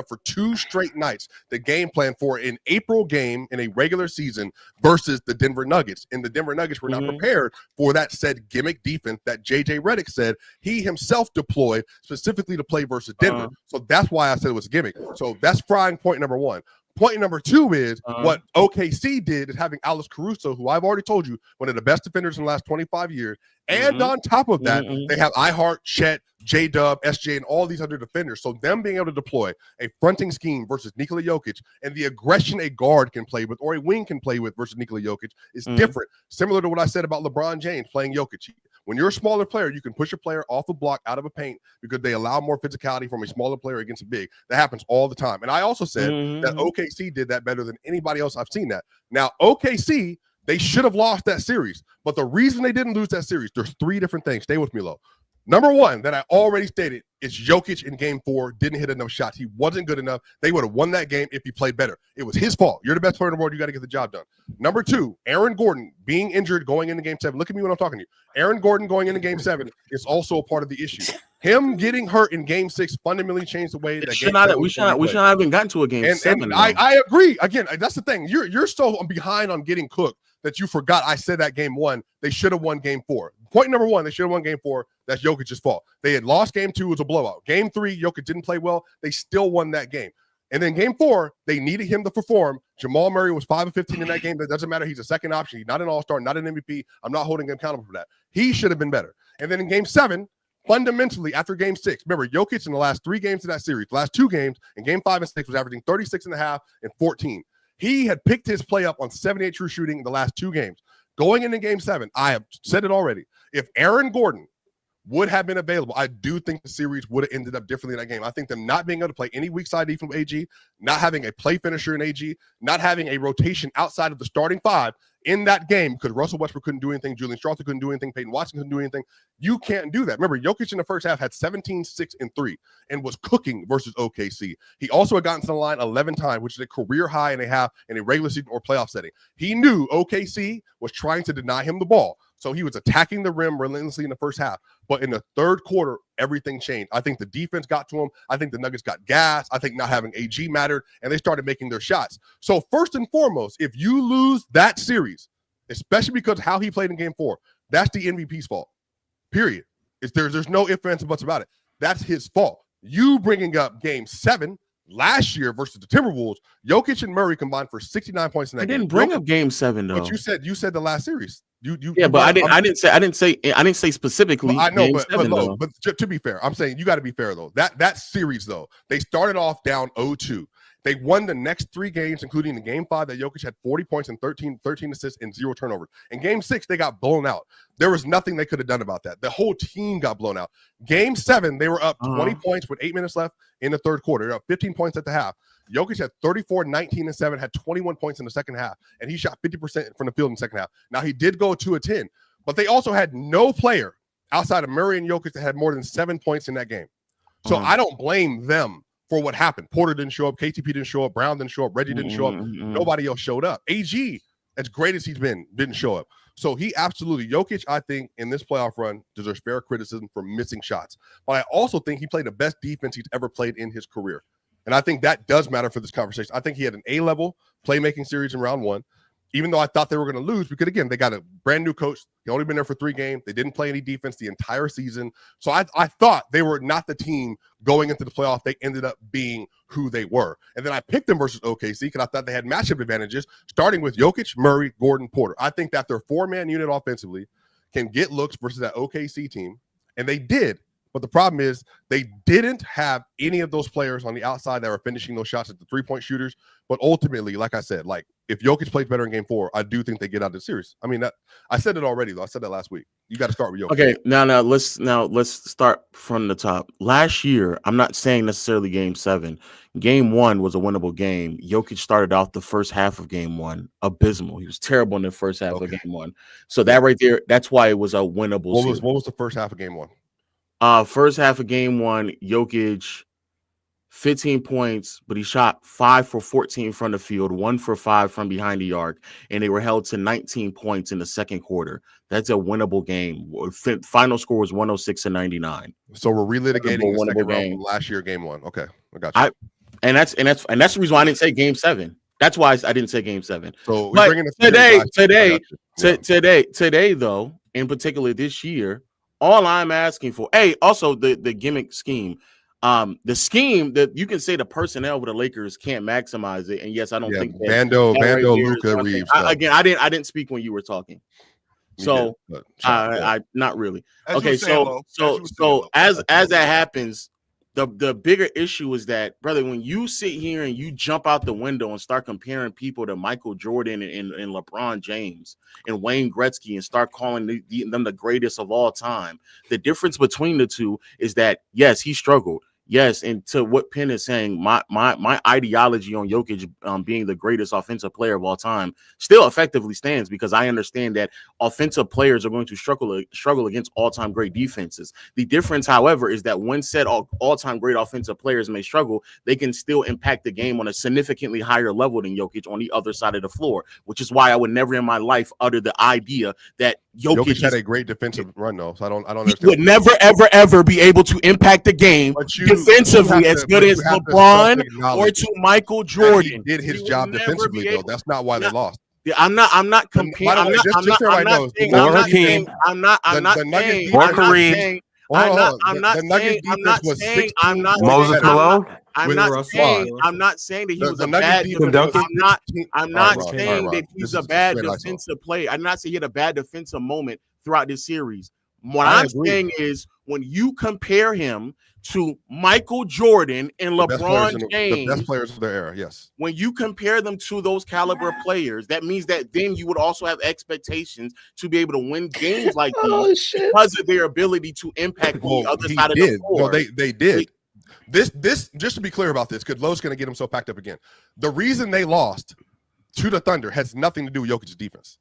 for 2 straight nights, the game plan for an April game in a regular season versus the Denver Nuggets. And the Denver Nuggets were not prepared for that said gimmick defense that JJ Redick said he himself deployed specifically to play versus Denver. So that's why I said it was a gimmick. So that's frying point number 1. Point number 2 is what OKC did is having Alex Caruso, who I've already told you, one of the best defenders in the last 25 years. And on top of that, they have iHeart, Chet, J-Dub, SGA, and all these other defenders. So them being able to deploy a fronting scheme versus Nikola Jokic and the aggression a guard can play with or a wing can play with versus Nikola Jokic is different. Similar to what I said about LeBron James playing Jokic. When you're a smaller player, you can push a player off the block out of a paint because they allow more physicality from a smaller player against a big. That happens all the time. And I also said that OKC did that better than anybody else I've seen that. Now, OKC, they should have lost that series. But the reason they didn't lose that series, there's 3 different things. Stay with me, Lo. Number 1 that I already stated is Jokic in game 4 didn't hit enough shots. He wasn't good enough. They would have won that game if he played better. It was his fault. You're the best player in the world. You got to get the job done. Number 2, Aaron Gordon being injured going into game 7. Look at me when I'm talking to you. Aaron Gordon going into game 7 is also a part of the issue. Him getting hurt in game 6 fundamentally changed the way that we should not have gotten to a game 7. And I agree. Again, that's the thing. You're so behind on getting cooked that you forgot I said that game 1. They should have won game 4. Point number 1, they should have won game 4. That's Jokic's fault. They had lost game 2. It was a blowout. Game 3, Jokic didn't play well. They still won that game. And then game 4, they needed him to perform. Jamal Murray was 5 of 15 in that game. That doesn't matter. He's a second option. He's not an all-star, not an MVP. I'm not holding him accountable for that. He should have been better. And then in game 7, fundamentally, after game 6, remember, Jokic in the last 3 games of that series, the last 2 games, in game 5 and 6 was averaging 36.5 and 14. He had picked his play up on 78 true shooting in the last 2 games. Going into game 7, I have said it already. If Aaron Gordon would have been available, I do think the series would have ended up differently in that game. I think them not being able to play any weak side D from AG, not having a play finisher in AG, not having a rotation outside of the starting 5 in that game because Russell Westbrook couldn't do anything, Julian Strawther couldn't do anything, Peyton Watson couldn't do anything. You can't do that. Remember, Jokic in the first half had 17, 6, and 3 and was cooking versus OKC. He also had gotten to the line 11 times, which is a career high and a half in a regular season or playoff setting. He knew OKC was trying to deny him the ball. So he was attacking the rim relentlessly in the first half. But in the third quarter, everything changed. I think the defense got to him. I think the Nuggets got gas. I think not having AG mattered, and they started making their shots. So first and foremost, if you lose that series, especially because of how he played in game 4, that's the MVP's fault, period. There's no ifs, ands, and buts about it. That's his fault. You bringing up game 7 last year versus the Timberwolves, Jokic and Murray combined for 69 points in that game. I didn't bring up game 7 though. But you said the last series. But I didn't say specifically. I know, but to be fair, I'm saying you got to be fair though. That series though, they started off down 0-2. They won the next 3 games, including the game 5 that Jokic had 40 points and 13 assists and 0 turnovers. In game 6, they got blown out. There was nothing they could have done about that. The whole team got blown out. Game 7, they were up 20 points with 8 minutes left in the third quarter. They're up 15 points at the half. Jokic had 34, 19, and 7, had 21 points in the second half, and he shot 50% from the field in the second half. Now, he did go 2 of 10, but they also had no player outside of Murray and Jokic that had more than 7 points in that game. So I don't blame them for what happened. Porter didn't show up. KTP didn't show up. Brown didn't show up. Reggie didn't show up. Nobody else showed up. AG, as great as he's been, didn't show up. So he absolutely, Jokic, I think, in this playoff run, deserves fair criticism for missing shots. But I also think he played the best defense he's ever played in his career. And I think that does matter for this conversation. I think he had an A-level playmaking series in round 1, even though I thought they were going to lose because, again, they got a brand new coach. He only been there for 3 games. They didn't play any defense the entire season. So I thought they were not the team going into the playoff. They ended up being who they were. And then I picked them versus OKC because I thought they had matchup advantages, starting with Jokic, Murray, Gordon, Porter. I think that their 4-man unit offensively can get looks versus that OKC team, and they did. But the problem is they didn't have any of those players on the outside that were finishing those shots at the 3-point shooters. But ultimately, like I said, like if Jokic plays better in game 4, I do think they get out of the series. I mean, I said it already, though. I said that last week. You got to start with Jokic. Okay, let's start from the top. Last year, I'm not saying necessarily game 7. Game 1 was a winnable game. Jokic started off the first half of game 1 abysmal. He was terrible in the first half of game 1. So that right there, that's why it was a winnable series. What was the first half of game 1? First half of game 1, Jokic, 15 points, but he shot 5 for 14 from the field, 1 for 5 from behind the arc, and they were held to 19 points in the second quarter. That's a winnable game. Final score was 106-99. So we're relitigating the second round from last year, game 1. Okay, I got you. And that's the reason why I didn't say game 7. That's why I didn't say game 7. So but today, though, in particular this year. All I'm asking for, also the gimmick scheme, the scheme that you can say the personnel with the Lakers can't maximize it, and yes, I don't think Vando, Luka, Reeves. I didn't speak when you were talking, so I not really. Okay, so as that happens, the bigger issue is that, brother, when you sit here and you jump out the window and start comparing people to Michael Jordan and LeBron James and Wayne Gretzky and start calling them the greatest of all time, the difference between the two is that, yes, he struggled. Yes, and to what Penn is saying, my ideology on Jokic being the greatest offensive player of all time still effectively stands, because I understand that offensive players are going to struggle against all-time great defenses. The difference, however, is that when said all-time great offensive players may struggle, they can still impact the game on a significantly higher level than Jokic on the other side of the floor, which is why I would never in my life utter the idea that Jokic had a great defensive run, though. So I don't understand. He would never, ever be able to impact the game defensively as good as LeBron or to Michael Jordan. He did his job defensively, though. That's not why they lost. Yeah, I'm not comparing. I'm not saying that he was a bad defensive. I'm not saying that he's a bad defensive player. I'm not saying he had a bad defensive moment throughout this series. What I'm saying is, when you compare him to Michael Jordan and LeBron James, the best players of their era, yes. When you compare them to those caliber players, that means that then you would also have expectations to be able to win games like these because of their ability to impact the other side of the floor. No, they did. This just to be clear about this, because Lowe's going to get him so packed up again. The reason they lost to the Thunder has nothing to do with Jokic's defense.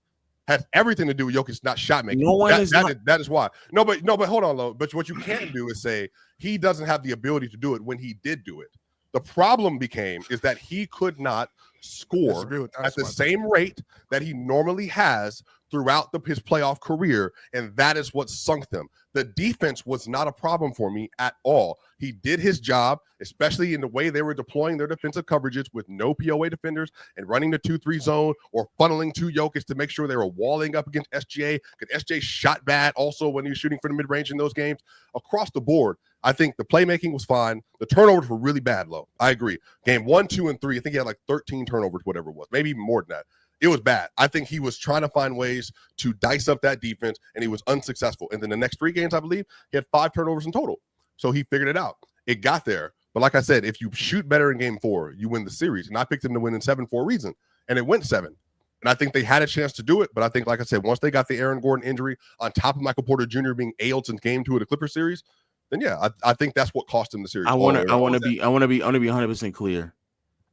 Has everything to do with Jokic not shot making. That is why. No, but hold on, Lo. But what you can't do is say he doesn't have the ability to do it when he did do it. The problem is that he could not score at the same rate that he normally has throughout his playoff career, and that is what sunk them. The defense was not a problem for me at all. He did his job, especially in the way they were deploying their defensive coverages with no POA defenders and running the 2-3 zone or funneling to Jokic to make sure they were walling up against SGA, because SGA shot bad also when he was shooting for the mid-range in those games. Across the board, I think the playmaking was fine. The turnovers were really bad, Lo. I agree. Game 1, 2, and 3, I think he had like 13 turnovers, whatever it was, maybe even more than that. It was bad. I think he was trying to find ways to dice up that defense, and he was unsuccessful. And then the next 3 games, I believe, he had 5 turnovers in total. So he figured it out. It got there. But like I said, if you shoot better in game 4, you win the series. And I picked him to win in 7 for a reason. And it went 7. And I think they had a chance to do it. But I think, like I said, once they got the Aaron Gordon injury on top of Michael Porter Jr. being ailed since game 2 of the Clippers series, then yeah, I think that's what cost him the series. I want to be 100% clear.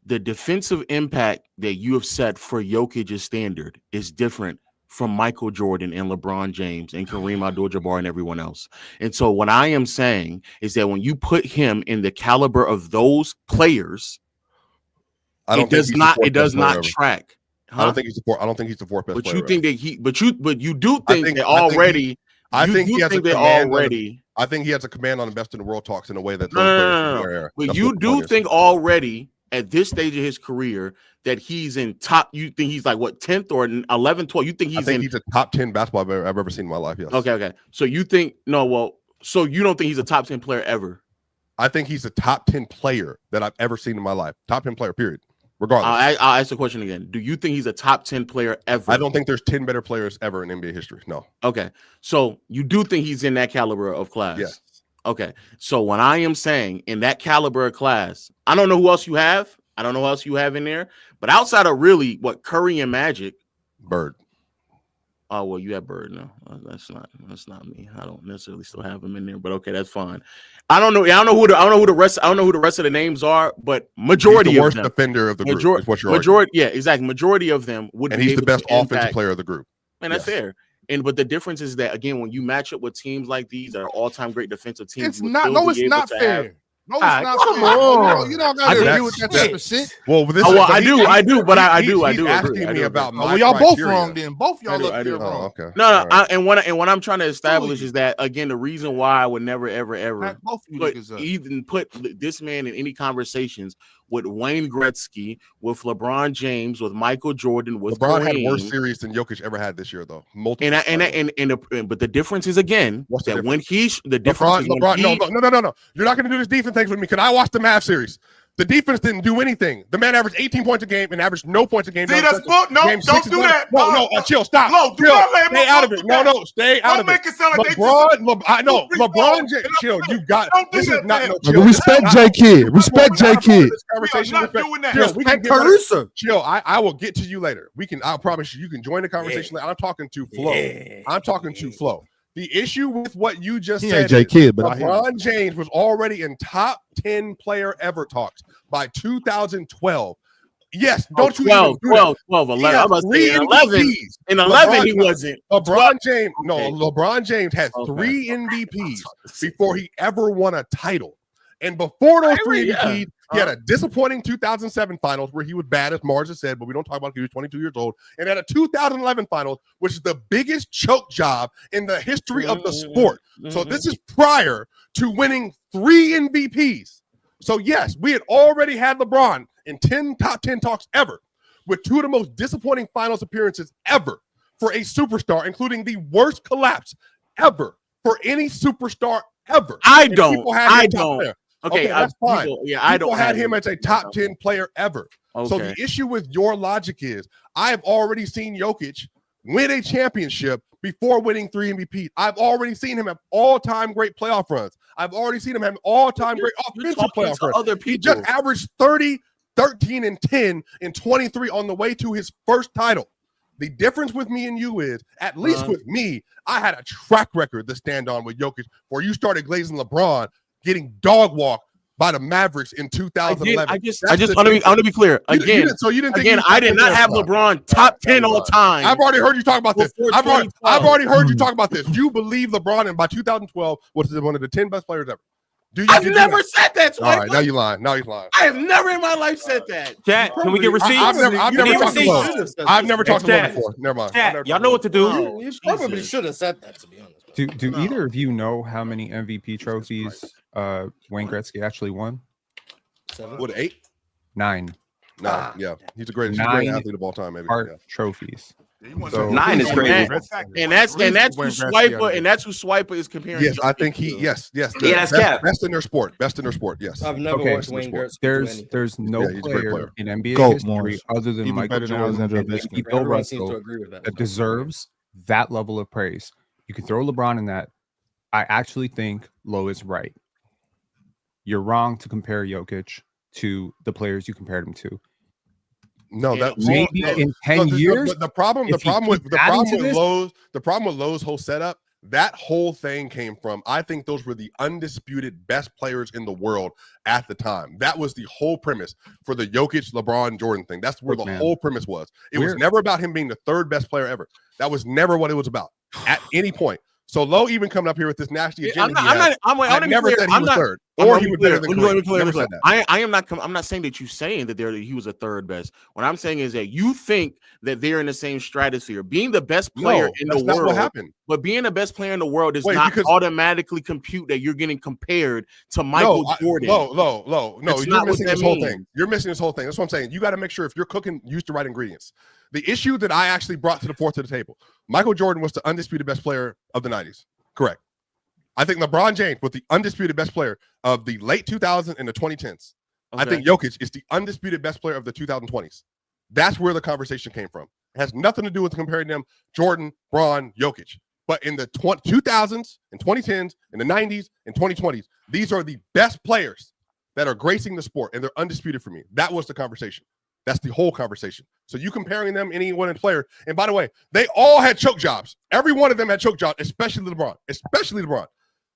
The defensive impact that you have set for Jokic's standard is different from Michael Jordan and LeBron James and Kareem Abdul-Jabbar and everyone else. And so what I am saying is that when you put him in the caliber of those players, it does not track. Huh? I don't think he's the 4th best. But player you think that he? But you do think that already. I think he has a I think he has a command on the best in the world talks in a way that. No. But you do think already at this stage of his career that he's in top. You think he's like what 10th or 11th, 12th? You think he's he's a top 10 basketball player I've ever seen in my life. Yes. Okay. So you think so you don't think he's a top 10 player ever? I think he's a top 10 player that I've ever seen in my life. Top 10 player, period. Regardless. I'll ask the question again. Do you think he's a top 10 player ever? I don't think there's 10 better players ever in NBA history. No. Okay. So you do think he's in that caliber of class? Yes. Okay. So when I am saying in that caliber of class, I don't know who else you have. I don't know who else you have in there. But outside of really what Curry and Magic. Bird. Oh, well, you have Bird. No, that's not me. I don't necessarily still have him in there, but okay, that's fine. I don't know who the rest of the names are, but majority he's the of worst them, defender of the group. Is what you're arguing. Majority, yeah, exactly. Majority of them would, and be he's the best able to offensive player of the group. And that's fair. But the difference is that again, when you match up with teams like these that are all-time great defensive teams, it's not. No, it's not fair. No, it's not come fair. on. You don't got to agree with that type of shit. Well, I do. He's asking me about my y'all both criteria. wrong then. Both y'all up here wrong. Okay. No. And what I'm trying to establish is that again, the reason why I would never, ever even put this man in any conversations with Wayne Gretzky, with LeBron James, with Michael Jordan, with LeBron Kareem. had worse series than Jokic ever had this year, though. But the difference is again what's the that difference? When the difference is LeBron, no. You're not going to do this defense thing with me because I watched the Mavs series. The defense didn't do anything. The man averaged 18 points a game and averaged no points a game. See, that's book. No, don't do that. No, chill, stop. No, do not let him stay out of it. No, stay out of it. Don't make it sound like LeBron James, chill. You got this is not no chill. Respect J Kidd. Respect J Kidd. Respect Caruso. Chill. I will get to you later. I promise you can join the conversation later. I'm talking to Flo. The issue with what you just said, LeBron James was already in top 10 player ever talks by 2012. Yes, don't you 12, 11. I was saying 11. In 11, he wasn't. LeBron James had 3 MVPs before he ever won a title. And before those 3 MVPs, he had a disappointing 2007 finals where he was bad, as Mars has said, but we don't talk about it because he was 22 years old. And had a 2011 finals, which is the biggest choke job in the history of the sport. So this is prior to winning 3 MVPs. So yes, we had already had LeBron in 10 top 10 talks ever with 2 of the most disappointing finals appearances ever for a superstar, including the worst collapse ever for any superstar ever. I don't. Okay, that's fine. People had him as a top 10 player ever. Okay. So the issue with your logic is I have already seen Jokic win a championship before winning 3 MVPs. I've already seen him have all-time great playoff runs. I've already seen him have all-time great offensive playoff runs. Other people. He just averaged 30, 13, and 10 and 23 on the way to his first title. The difference with me and you is, at least with me, I had a track record to stand on with Jokic where you started glazing LeBron getting dog walked by the Mavericks in 2011. I just want to be clear. Again, I did not have LeBron top 10 all time. I've already heard you talk about this. I've already heard you talk about this. You believe LeBron, and by 2012 was one of the 10 best players ever. I've never said that. All right, now you're lying. I have never in my life said that. Chat, can we get receipts? I've never talked to him before. Never mind. Chat, y'all know what to do. You probably should have said that, to be honest. Do either of you know how many MVP trophies Wayne Gretzky actually won? 7. What, 8? 9. Yeah, he's the greatest athlete of all time. Maybe trophies. So 9 is crazy, and that's who Swipa is comparing. Yes, I think yes. That's cap. Best in their sport. Yes. I've never watched Wayne Gretzky. There's no player in NBA history other than Michael Jordan and Bill Russell that deserves that level of praise. You can throw LeBron in that. I actually think Lo is right. You're wrong to compare Jokic to the players you compared him to. No, that maybe in 10 years. The problem with Lowe's whole setup, that whole thing came from, I think those were the undisputed best players in the world at the time. That was the whole premise for the Jokic, LeBron, Jordan thing. That's where whole premise was. It was never about him being the 3rd best player ever. That was never what it was about at any point. So Lowe even coming up here with this nasty agenda. I'm Or he was better than Kareem. I'm not saying that you're saying that he was a third best. What I'm saying is that you think that they're in the same stratosphere. Being the best player in the world, what happened. But being the best player in the world does not automatically compute that you're getting compared to Michael Jordan. No, you're missing this whole thing. You're missing this whole thing. That's what I'm saying. You got to make sure if you're cooking, use the right ingredients. The issue that I actually brought to the table, Michael Jordan was the undisputed best player of the 90s. Correct. I think LeBron James was the undisputed best player of the late 2000s and the 2010s. Okay. I think Jokic is the undisputed best player of the 2020s. That's where the conversation came from. It has nothing to do with comparing them, Jordan, Bron, Jokic. But in the 2000s and 2010s and the 90s and 2020s, these are the best players that are gracing the sport, and they're undisputed for me. That was the conversation. That's the whole conversation. So you comparing them, any one player, and by the way, they all had choke jobs. Every one of them had choke jobs, especially LeBron.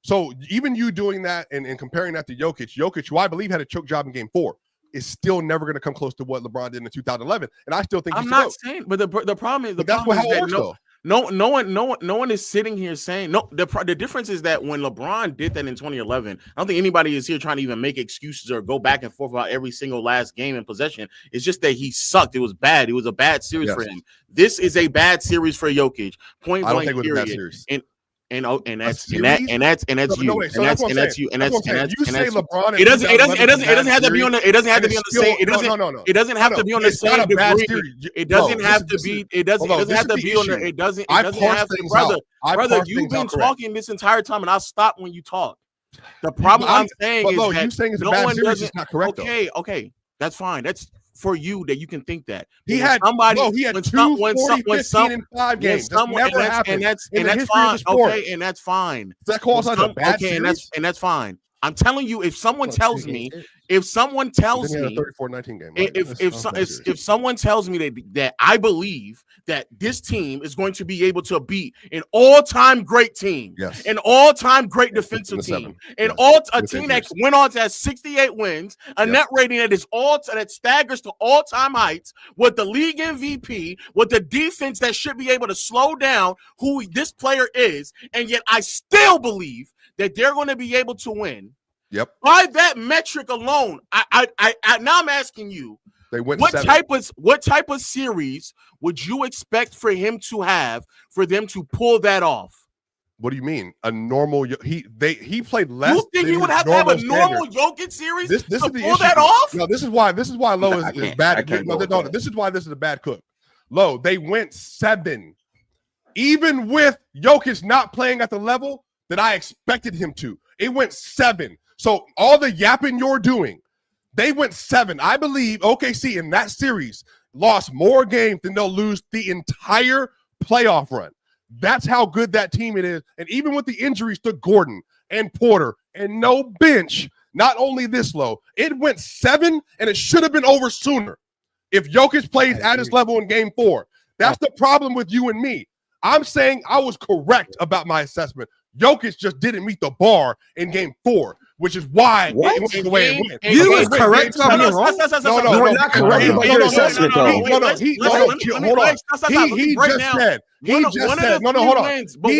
So even you doing that and comparing that to Jokic, who I believe had a choke job in Game 4, is still never going to come close to what LeBron did in 2011. And I still think I'm not saying, but the problem is no one is sitting here saying no. The difference is that when LeBron did that in 2011, I don't think anybody is here trying to even make excuses or go back and forth about every single last game in possession. It's just that he sucked. It was bad. It was a bad series for him. This is a bad series for Jokic. Point blank. I don't think it was a bad series. And that's you. And that's you. And that's you. And LeBron. It doesn't have to be on the. It doesn't have to be on the same. It doesn't have to be on the same degree. It doesn't have to be. It doesn't have to be on the. It doesn't have to. Brother, you've been talking this entire time, and I'll stop when you talk. The problem I'm saying is that you saying it's a bad series is not correct. Okay, that's fine. That's for you that you can think that he had somebody. He had 2 40, 15, and 5 games. That's never happened. And that's fine. Okay, and that's fine. That qualifies as a bad series. And that's fine. I'm telling you, if someone tells me, if someone tells me, 34-19 game, right? if someone tells me that I believe that this team is going to be able to beat an all-time great team, an all-time great defensive team, a team that went on to have 68 wins, a net rating that staggers to all-time heights, with the league MVP, with the defense that should be able to slow down who this player is, and yet I still believe that they're going to be able to win. Yep. By that metric alone, I now I'm asking you, what type of series would you expect for him to have for them to pull that off? What do you mean? A normal he played less. You think he would have to have a normal Jokic series this to is the pull issue. that off? No, this is why Low is bad. This is why this is a bad cook. Low, they went 7. Even with Jokic not playing at the level that I expected him to. It went 7. So all the yapping you're doing, they went 7. I believe OKC in that series lost more games than they'll lose the entire playoff run. That's how good that team it is. And even with the injuries to Gordon and Porter and no bench, not only this low, it went 7 and it should have been over sooner if Jokic plays at his level in Game 4. That's the problem with you and me. I'm saying I was correct about my assessment. Jokic just didn't meet the bar in Game 4, which is why it went the way it went. You was correct about me wrong. No, you're not correct about your assessment, though. He just said. He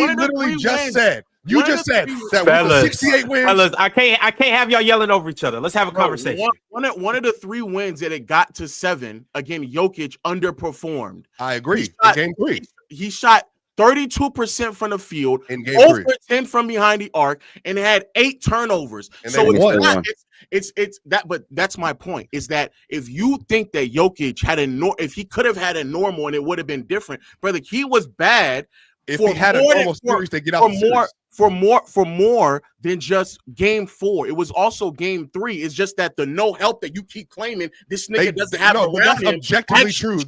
literally just said. You just said that fellas, with 68 wins. Fellas, I can't have y'all yelling over each other. Let's have a conversation. One of the 3 wins that it got to 7, again, Jokic underperformed. I agree. In Game 3. He shot 32% from the field, in Game 3. 10 from behind the arc, and had 8 turnovers. And so it's that. But that's my point: is that if you think that Jokic had if he could have had a normal and it would have been different, brother, he was bad. If he had a normal series, they get out the series. For more than just Game 4. It was also Game 3. It's just that the no help that you keep claiming this nigga doesn't have around that's him. Objectively true.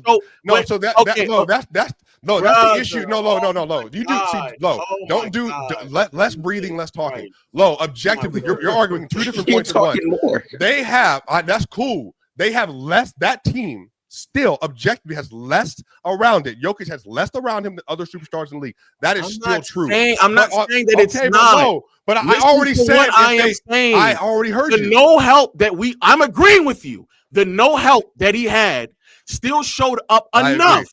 That's the issue. No. You do see Low. Don't do less breathing, less talking. Low, objectively, you're arguing 2 different points at once. They have that's cool. They have less. That team still objectively has less around it. Jokic has less around him than other superstars in the league. That is still true. I'm not saying that it's not. But I already said I am saying. I already heard the you. No help that I'm agreeing with you. The no help that he had still showed up enough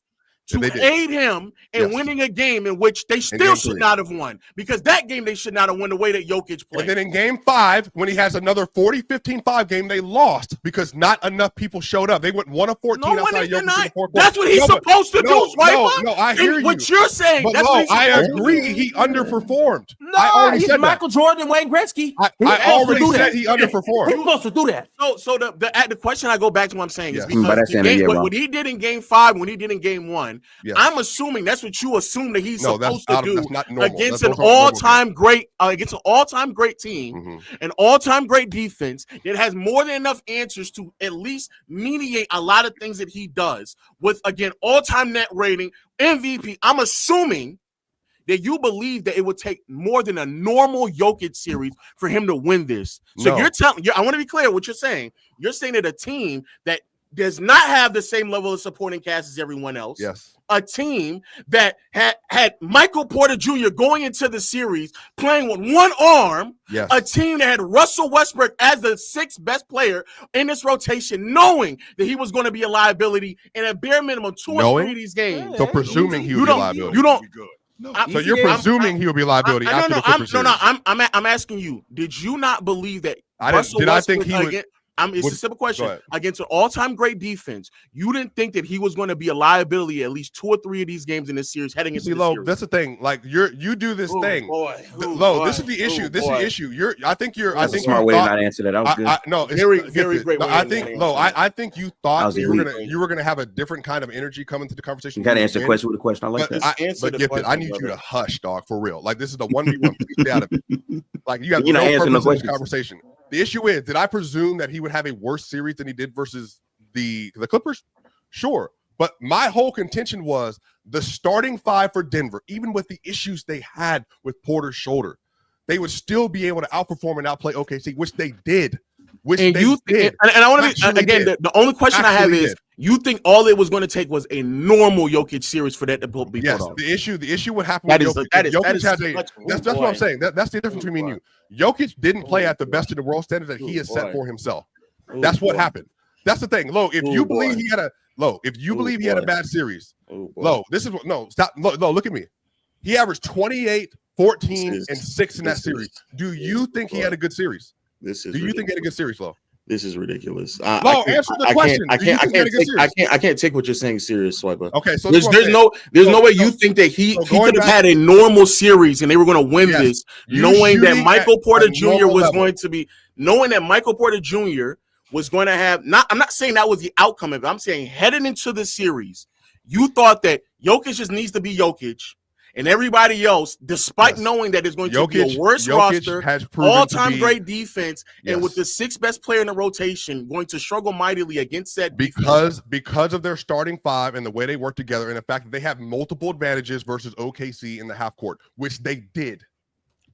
to aid him in winning a game in which they still should not have won, because that game they should not have won the way that Jokic played. And then in game 5, when he has another 40-15-5 game, they lost because not enough people showed up. They went 1 of 14 outside Jokic in the fourth quarter. That's what he's supposed to do, Swipa. No, I hear you. What you're saying, but that's what he's I supposed to agree. do. He underperformed. No, I already he's said Michael Jordan, Wayne Gretzky. I already said he underperformed. He's supposed to do that. So the question I go back to what I'm saying is But that's because what he did in game 5, when he did in game 1, I'm assuming that's what you assume that he's supposed to do against an all-time great team, an all-time great defense that has more than enough answers to at least mediate a lot of things that he does with, again, all-time net rating, MVP. I'm assuming that you believe that it would take more than a normal Jokic series for him to win this. So you're telling, I want to be clear what you're saying. You're saying that a team that does not have the same level of supporting cast as everyone else. Yes. A team that had Michael Porter Jr. going into the series playing with one arm. Yes. A team that had Russell Westbrook as the 6th best player in this rotation, knowing that he was going to be a liability in a bare minimum 2 or 3 of these games. So presuming he would be a liability. You don't. No, so you're presuming he will be a liability after the Clippers series. I'm asking you. Did you not believe that Russell Westbrook, I think he would? It's a simple question. Against an all-time great defense, you didn't think that he was going to be a liability at least 2 or 3 of these games in this series heading into the series. That's the thing. Like you do this thing. This is the issue. This is the issue. I think That's a smart way to not answer that. That was good. No, very great. I think you thought you were gonna have a different kind of energy coming to the conversation. You gotta answer the question with a question. I like that. But Gifted, I need you to hush, dog, for real. Like this is the 1v1. Please stay out of it. Like you have no purpose in this conversation. The issue is, did I presume that he would have a worse series than he did versus the Clippers? Sure. But my whole contention was the starting 5 for Denver, even with the issues they had with Porter's shoulder, they would still be able to outperform and outplay OKC, which they did. And I want to again, the only question I have is, you think all it was going to take was a normal Jokic series for that to be put on? The issue would happen with Jokic. That's what I'm saying. That's the difference between me and you. Jokic didn't play at the best in the world standard that he has set for himself. That's what happened. That's the thing. If you believe he had a bad series, look at me. He averaged 28, 14, and 6 in that series. Do you think he had a good series? Do you think he had a good series, Lo? This is ridiculous. Answer the question. I can't take what you're saying serious, Swipa. Okay, so there's no way you think that he could have had a normal series and they were going to win this, knowing that Michael Porter Jr. was going to be, knowing that Michael Porter Jr. was going to have, I'm not saying that was the outcome of it. I'm saying heading into the series, you thought that Jokic just needs to be Jokic. And everybody else, despite knowing that it's going to be a worse roster, all-time great defense, and with the 6th best player in the rotation going to struggle mightily against that because of their starting 5 and the way they work together, and the fact that they have multiple advantages versus OKC in the half court, which they did,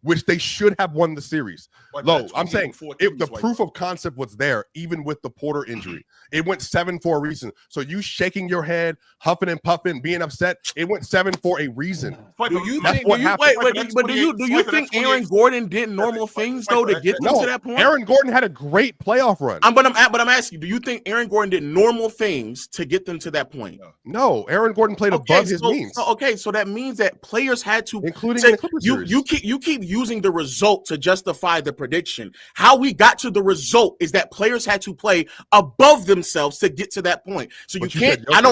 which they should have won the series. I'm saying if the proof of concept was there, even with the Porter injury, it went 7 for a reason. So you shaking your head, huffing and puffing, being upset, it went 7 for a reason. Do you think Aaron Gordon did normal things though to get them to that point? Aaron Gordon had a great playoff run. But I'm asking you, do you think Aaron Gordon did normal things to get them to that point? No, Aaron Gordon played above his means. So that means that players had to, including in the Clippers series. You keep using the result to justify the prediction. How we got to the result is that players had to play above themselves to get to that point. So you can't. That's my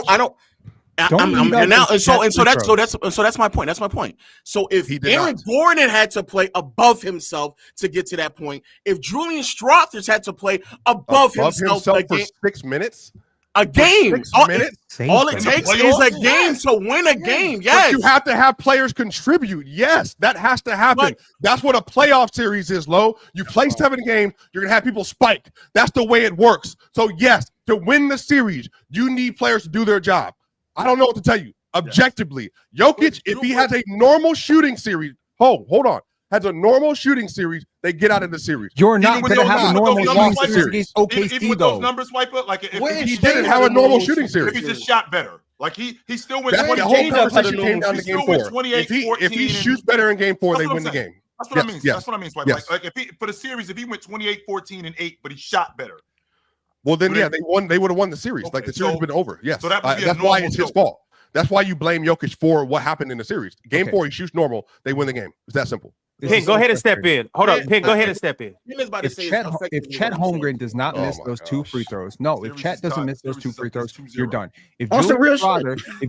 point. That's my point. So if Aaron Gordon had to play above himself to get to that point, if Julian Strawthers had to play above himself for 6 minutes. A game. All it takes is a game to win a game. Yes. But you have to have players contribute. Yes, that has to happen. That's what a playoff series is, Lo. You play 7 games, you're going to have people spike. That's the way it works. So, yes, to win the series, you need players to do their job. I don't know what to tell you. Objectively, Jokic, if he has a normal shooting series, hold on. Has a normal shooting series, they get out of the series. You're not going to have a normal shooting series against OKC, even with those numbers, Swipa, like if he didn't have a normal shooting series, if he just shot better, like he still went. That's what the whole conversation came down to game 4. If he shoots better in game 4, they win the game. That's what I mean. That's what I mean, Swipa. Like if he for the series, if he went 28, 14, and 8, but he shot better. Well, then they won. They would have won the series. Like the series would have been over. Yes, so that's why it's his fault. That's why you blame Jokic for what happened in the series. Game 4, he shoots normal. They win the game. It's that simple. Pin, go ahead and step in. Hold up, Pin, go ahead and step in. If Chet Holmgren does not miss those 2 free throws, if Chet doesn't miss those 2 free throws, you're done. If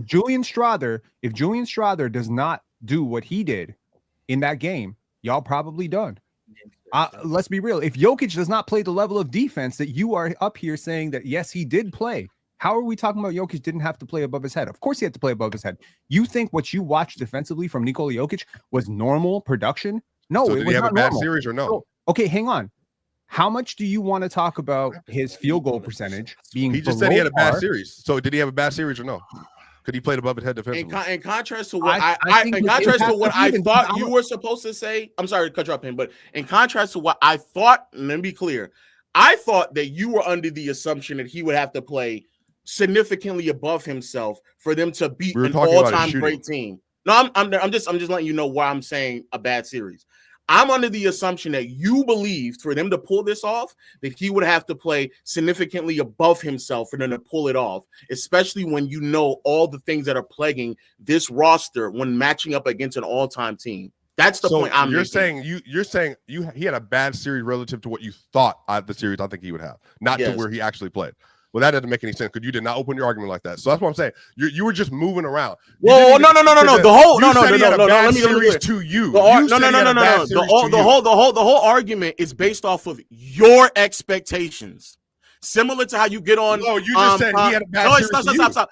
Julian Strawther does not do what he did in that game, y'all probably done. Let's be real. If Jokic does not play the level of defense that you are up here saying that, yes, he did play, how are we talking about Jokic didn't have to play above his head? Of course he had to play above his head. You think what you watched defensively from Nikola Jokic was normal production? No, so it did was he have not a bad normal. series or no? So, okay, hang on. How much do you want to talk about his field goal percentage being? He just said he had a bad series. So did he have a bad series or no? Could he play above his head defensively? In contrast to what I thought you were supposed to say, I'm sorry to cut you off, Pin, but in contrast to what I thought, and let me be clear, I thought that you were under the assumption that he would have to play significantly above himself for them to beat an all-time great team. No, I'm just letting you know why I'm saying a bad series. I'm under the assumption that you believed for them to pull this off, that he would have to play significantly above himself for them to pull it off, especially when you know all the things that are plaguing this roster when matching up against an all-time team. That's the point I'm making. You're saying he had a bad series relative to what you thought the series I think he would have, not to where he actually played. Well, that doesn't make any sense because you did not open your argument like that. So that's what I'm saying. You were just moving around. Whoa, no. The whole let me series to you. The whole argument is based off of your expectations. Similar to how you get on. No, you just said he had a bad series. Stop.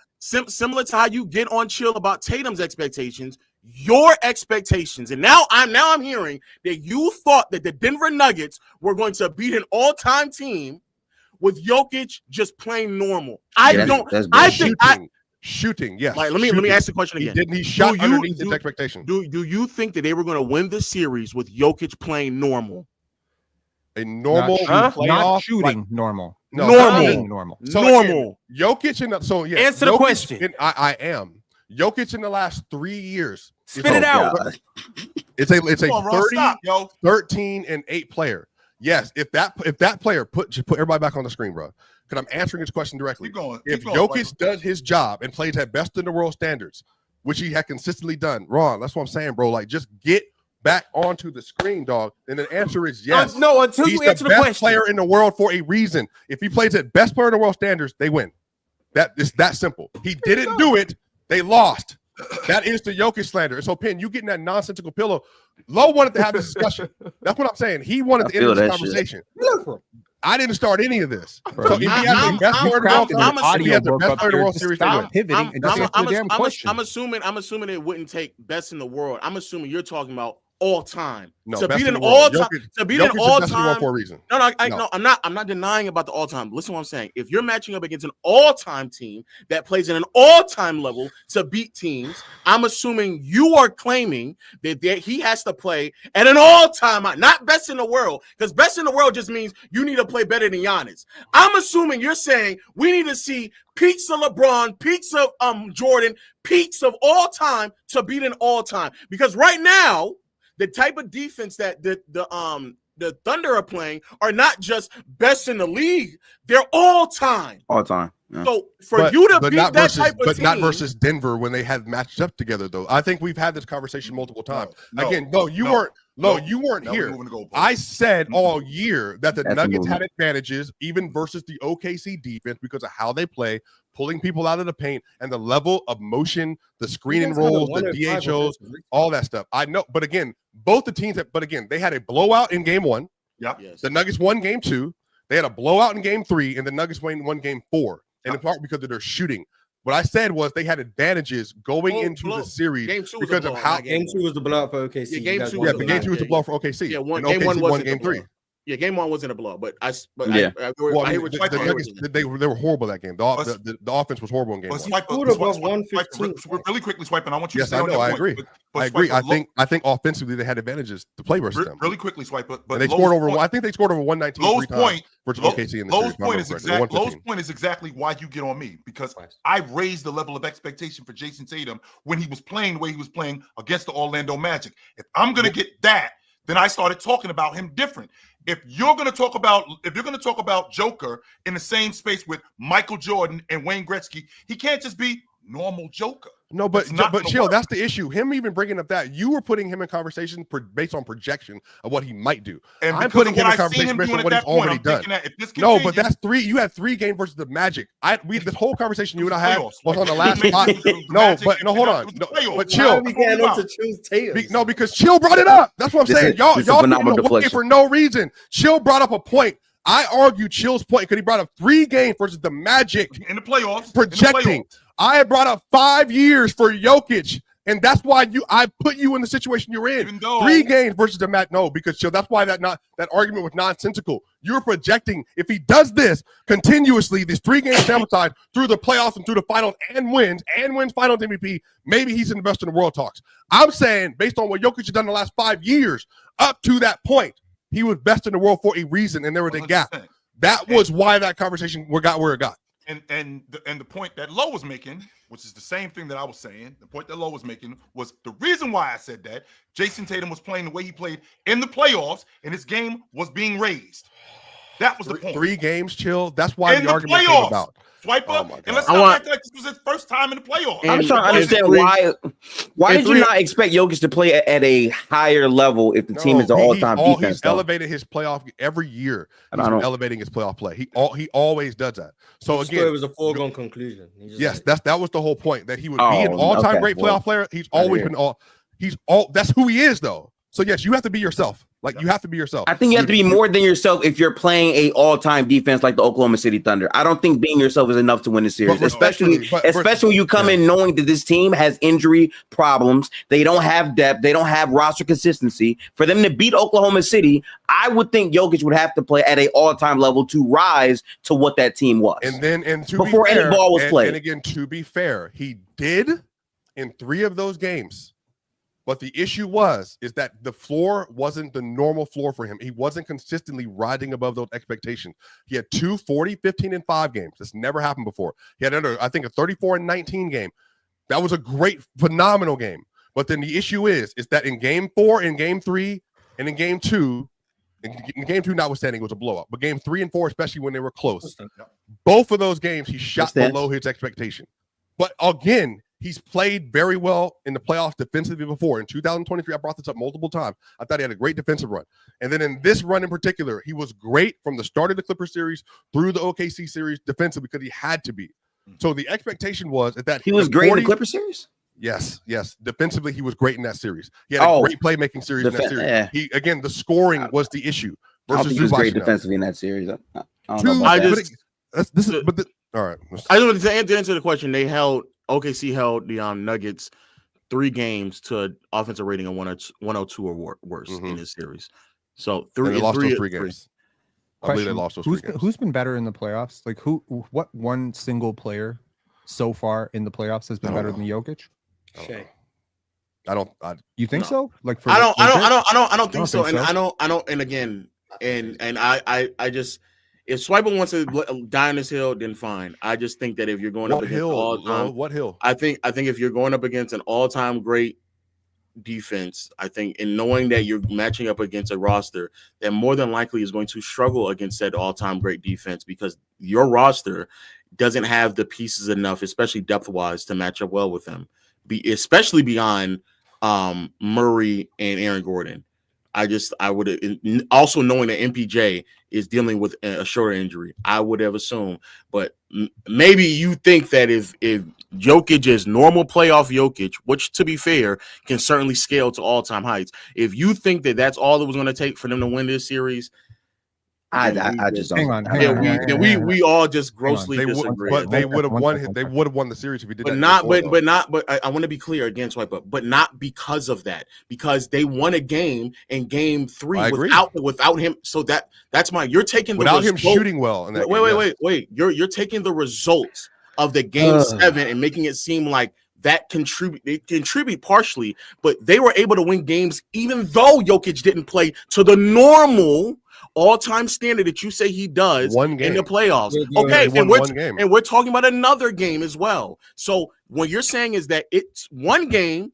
Similar to how you get on chill about Tatum's expectations. Your expectations, and now I'm hearing that you thought that the Denver Nuggets were going to beat an all-time team with Jokic just playing normal. Shooting, yes. Like, let me ask the question again. He shot underneath his expectation. Do you think that they were going to win the series with Jokic playing normal? A normal playoff, not shooting normal. No, normal. So normal. Jokic answer the question. I am. Jokic in the last 3 years. Spit it out. It's a 13 and 8 player. Yes, if that player put everybody back on the screen, bro. Because I'm answering his question directly. If Jokic does his job and plays at best in the world standards, which he had consistently done, Ron, that's what I'm saying, bro. Like, just get back onto the screen, dog. And the answer is yes. No, until you answer the question. He's the best player in the world for a reason. If he plays at best player in the world standards, they win. That is that simple. He didn't do it. They lost. That is the Jokic slander. So, Pin, you getting that nonsensical pillow. Low wanted to have this discussion. That's what I'm saying. He wanted to end this conversation. I didn't start any of this. So if he has the best player in the world series, stop pivoting and just answer the damn question. I'm assuming it wouldn't take best in the world. I'm assuming you're talking about all time. No, to beat an all time. To beat an all time for a reason. No, I'm not denying about the all time. Listen to what I'm saying. If you're matching up against an all time team that plays at an all time level to beat teams, I'm assuming you are claiming that he has to play at an all time, not best in the world, because best in the world just means you need to play better than Giannis. I'm assuming you're saying we need to see peaks of LeBron, peaks of Jordan, peaks of all time to beat an all time, because right now, the type of defense that the Thunder are playing are not just best in the league; they're all time. All time. Yeah. So you to beat that type of team, not versus Denver when they had matched up together, though. I think we've had this conversation multiple times. You weren't here. I said all year that the Nuggets had advantages, even versus the OKC defense, because of how they play, pulling people out of the paint, and the level of motion, the screening rolls, the DHOs, all that stuff. I know, but again, both the teams they had a blowout in game 1. Yep. Yes. The Nuggets won game 2. They had a blowout in game 3, and the Nuggets won game 4. And in part because of their shooting. What I said was they had advantages going into the series because of how game 2 was the blowout for OKC. Yeah, game 2 was the blowout for OKC. Yeah, game 1 was game 3. Yeah, game 1 wasn't a blowout, but I hear what the Nuggets, they were horrible that game. The offense was horrible in game 1. Really quickly, Swiping. I want you to say I know. I agree. I agree. I think offensively they had advantages to play versus them. Really quickly, Swipe. But they scored over. I think they scored over 119. Low's point versus OKC in the series. Low's point is exactly why you get on me, because I raised the level of expectation for Jason Tatum when he was playing the way he was playing against the Orlando Magic. If I'm gonna get that, then I started talking about him different. If you're going to talk about Joker in the same space with Michael Jordan and Wayne Gretzky, he can't just be normal Joker. No, but chill. That's the issue. Him even bringing up that you were putting him in conversation based on projection of what he might do. And I'm putting him in conversation based on what he's already done. No, but that's 3. You had 3 games versus the Magic. This whole conversation you and I had was on the last spot. Hold on. No, but chill. No, because Chill brought it up. That's what I'm saying. Y'all getting for no reason. Chill brought up a point. I argued Chill's point because he brought up 3 games versus the Magic in the playoffs. Projecting. I had brought up 5 years for Jokic, and that's why I put you in the situation you're in. 3 games versus the Magic. No, because Chill, that's why that argument was nonsensical. You're projecting if he does this continuously, this 3-game sample size through the playoffs and through the finals and wins finals MVP, maybe he's in the best in the world talks. I'm saying based on what Jokic has done in the last 5 years, up to that point, he was best in the world for a reason, and there was a 100%. Gap. That was why that conversation got where it got. And the point that Lowe was making, which is the same thing that I was saying, the point that Lowe was making was the reason why I said that Jason Tatum was playing the way he played in the playoffs, and his game was being raised. That was the point. 3 games, Chill. That's why the argument came about. Swipe up, and let's not act like this was his first time in the playoffs. I'm trying to understand why did you not expect Jokic to play at a higher level if the team is an all-time defense? He's elevated his playoff every year. He's elevating his playoff play. He always does that. So again, it was a foregone conclusion. Yes, that was the whole point, that he would be an all-time great playoff player. He's always been that's who he is, though. So yes, you have to be yourself. Like, you have to be yourself. I think you have to be more than yourself if you're playing a all-time defense like the Oklahoma City Thunder. I don't think being yourself is enough to win a series, especially when you come in knowing that this team has injury problems. They don't have depth. They don't have roster consistency. For them to beat Oklahoma City, I would think Jokic would have to play at an all-time level to rise to what that team was. Before any ball was played. And again, to be fair, he did in 3 of those games. But the issue is that the floor wasn't the normal floor for him. He wasn't consistently riding above those expectations. He had 2 40, 15, and 5 games. This never happened before. He had a 34 and 19 game. That was a great, phenomenal game. But then the issue is that in game 4, in game 3, and in game 2, in game 2 notwithstanding, it was a blowout. But game 3 and 4, especially when they were close, both of those games he shot below his expectation. But again, he's played very well in the playoffs defensively before. In 2023, I brought this up multiple times. I thought he had a great defensive run. And then in this run in particular, he was great from the start of the Clippers series through the OKC series defensively because he had to be. So the expectation was that he was great in the Clippers series? Yes. Defensively, he was great in that series. He had a great playmaking series in that series. Yeah. The scoring was the issue. I think he was great defensively in that series. All right. I just wanted to answer the question. OKC held the Nuggets 3 games to an offensive rating of 102 or worse in this series. So they lost those 3 games. I believe they lost those 3 games. Who's been better in the playoffs? Like what one single player so far in the playoffs has been better than Jokic? Shai. You think so? Like I don't think so. And I don't. And again, I just. If Swipa wants to die on this hill, then fine. I just think that if you're going up against what hill? I think if you're going up against an all-time great defense, I think, and knowing that you're matching up against a roster that more than likely is going to struggle against that all-time great defense because your roster doesn't have the pieces enough, especially depth-wise, to match up well with them. Especially beyond Murray and Aaron Gordon. I would also knowing that MPJ is dealing with a shoulder injury, I would have assumed. But maybe you think that if Jokic is normal playoff Jokic, which to be fair can certainly scale to all-time heights. If you think that that's all it was going to take for them to win this series, I just don't. Hang on. We all just grossly disagree. But they would have won. They would have won the series if he did that. But I want to be clear again, Swipa. But not because of that. Because they won a game in game 3 without him. So that's my. You're taking without him shooting well. In that wait. You're taking the results of the game 7 and making it seem like that contribute partially. But they were able to win games even though Jokic didn't play to the normal all-time standard that you say he does in the playoffs. Okay, and we're talking about another game as well. So what you're saying is that it's one game,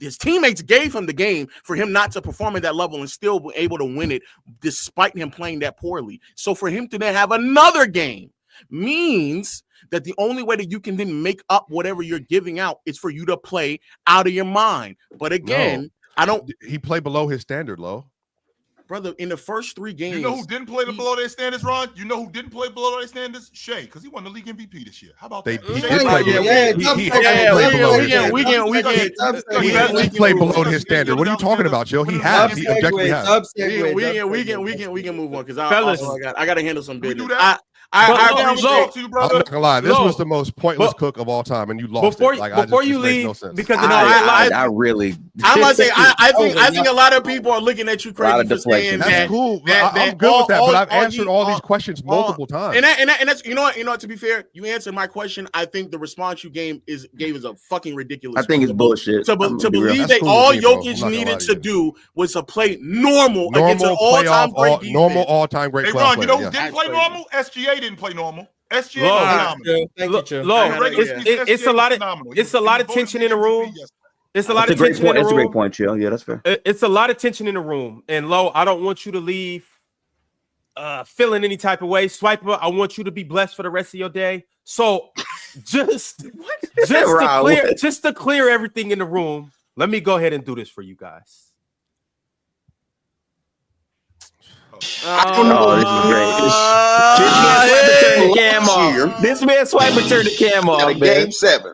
his teammates gave him the game for him not to perform at that level and still be able to win it despite him playing that poorly. So for him to then have another game means that the only way that you can then make up whatever you're giving out is for you to play out of your mind. But again, He played below his standard, Lo. Brother, in the first 3 games. You know who didn't play below their standards, Ron? You know who didn't play below their standards? Shai, because he won the league MVP this year. How about that? He did play below his standard. What are you talking about, Joe? He has. He objectively has. We can move on because I got to handle some business. I'm not gonna lie. This was the most pointless cook of all time, and you lost before you leave, because I really. I'm gonna say I think a lot of people are looking at you crazy for saying that. That's cool. I'm good with that, but I've answered all these questions multiple times. And that's you know what. To be fair, you answered my question. I think the response you gave is a fucking ridiculous. I think it's bullshit. To believe that all Jokic needed to do was to play normal against an all-time great defense. Normal all-time great. Hey Ron, you know who didn't play normal? SGA didn't play normal. SGA it's a lot of tension in the room. It's a lot of tension in the room. That's a great point, Chill. Yeah, that's fair. It's a lot of tension in the room. And Lo, I don't want you to leave feeling any type of way. Swipa, I want you to be blessed for the rest of your day. So just to clear everything in the room, let me go ahead and do this for you guys. This man Swipa turned the cam off. Game 7.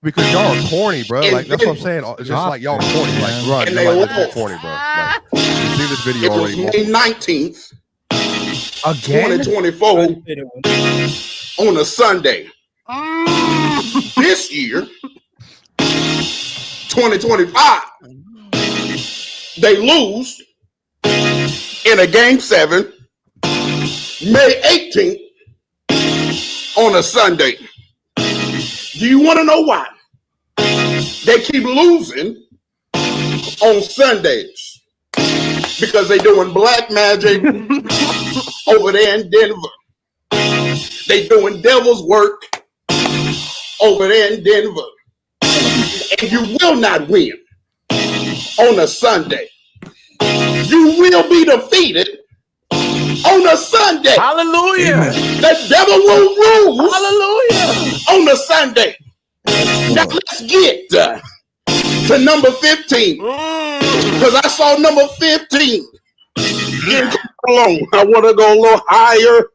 Because y'all are corny, bro. Like that's what I'm saying. It's just like y'all corny. Like Run, you're corny, bro. Like, you see this video already. May 19th, again, 2024, on a Sunday. This year, 2025, they lose in a game 7, May 18th, on a Sunday. Do you want to know why? They keep losing on Sundays because they're doing black magic over there in Denver. They doing devil's work over there in Denver. And you will not win on a Sunday. You will be defeated on a Sunday. Hallelujah. The devil will rule. Hallelujah. On a Sunday. Now let's get to number 15. Because I saw number 15 getting along. I want to go a little higher.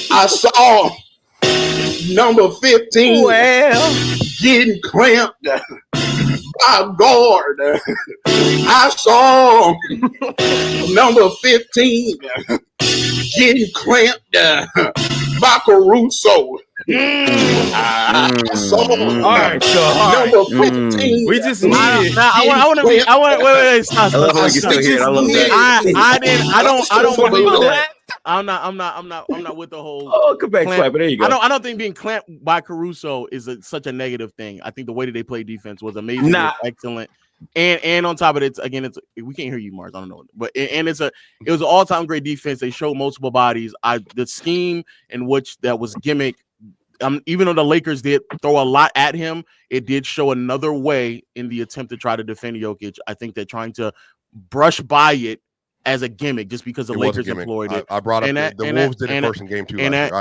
I saw number 15 getting clamped by guard. I saw number 15 getting clamped by Caruso. I saw number 15. We just need it. I want to be. Wait. Stop. I don't believe that. I'm not with the whole. Oh, come back, Swipe. There you go. I don't think being clamped by Caruso is such a negative thing. I think the way that they play defense was amazing, excellent, and on top of it, again, we can't hear you, Mars. I don't know, but it was an all-time great defense. They showed multiple bodies. The scheme in which that was gimmick. Even though the Lakers did throw a lot at him, it did show another way in the attempt to try to defend Jokic. I think they're trying to brush by it as a gimmick just because the Lakers employed it. I brought up the Wolves did it first in game 2. That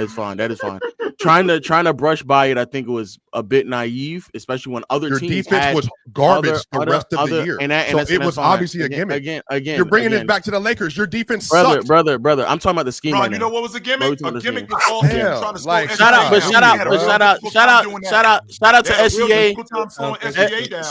is fine. That is fine. trying to brush by it, I think it was a bit naive, especially when other teams. Your defense was garbage the rest of the year. So it was obviously a gimmick. Again, you're bringing it back to the Lakers. Your defense sucks. Brother. I'm talking about the scheme right now. You know what was a gimmick? A gimmick was all trying to slow SGA shout out to SGA.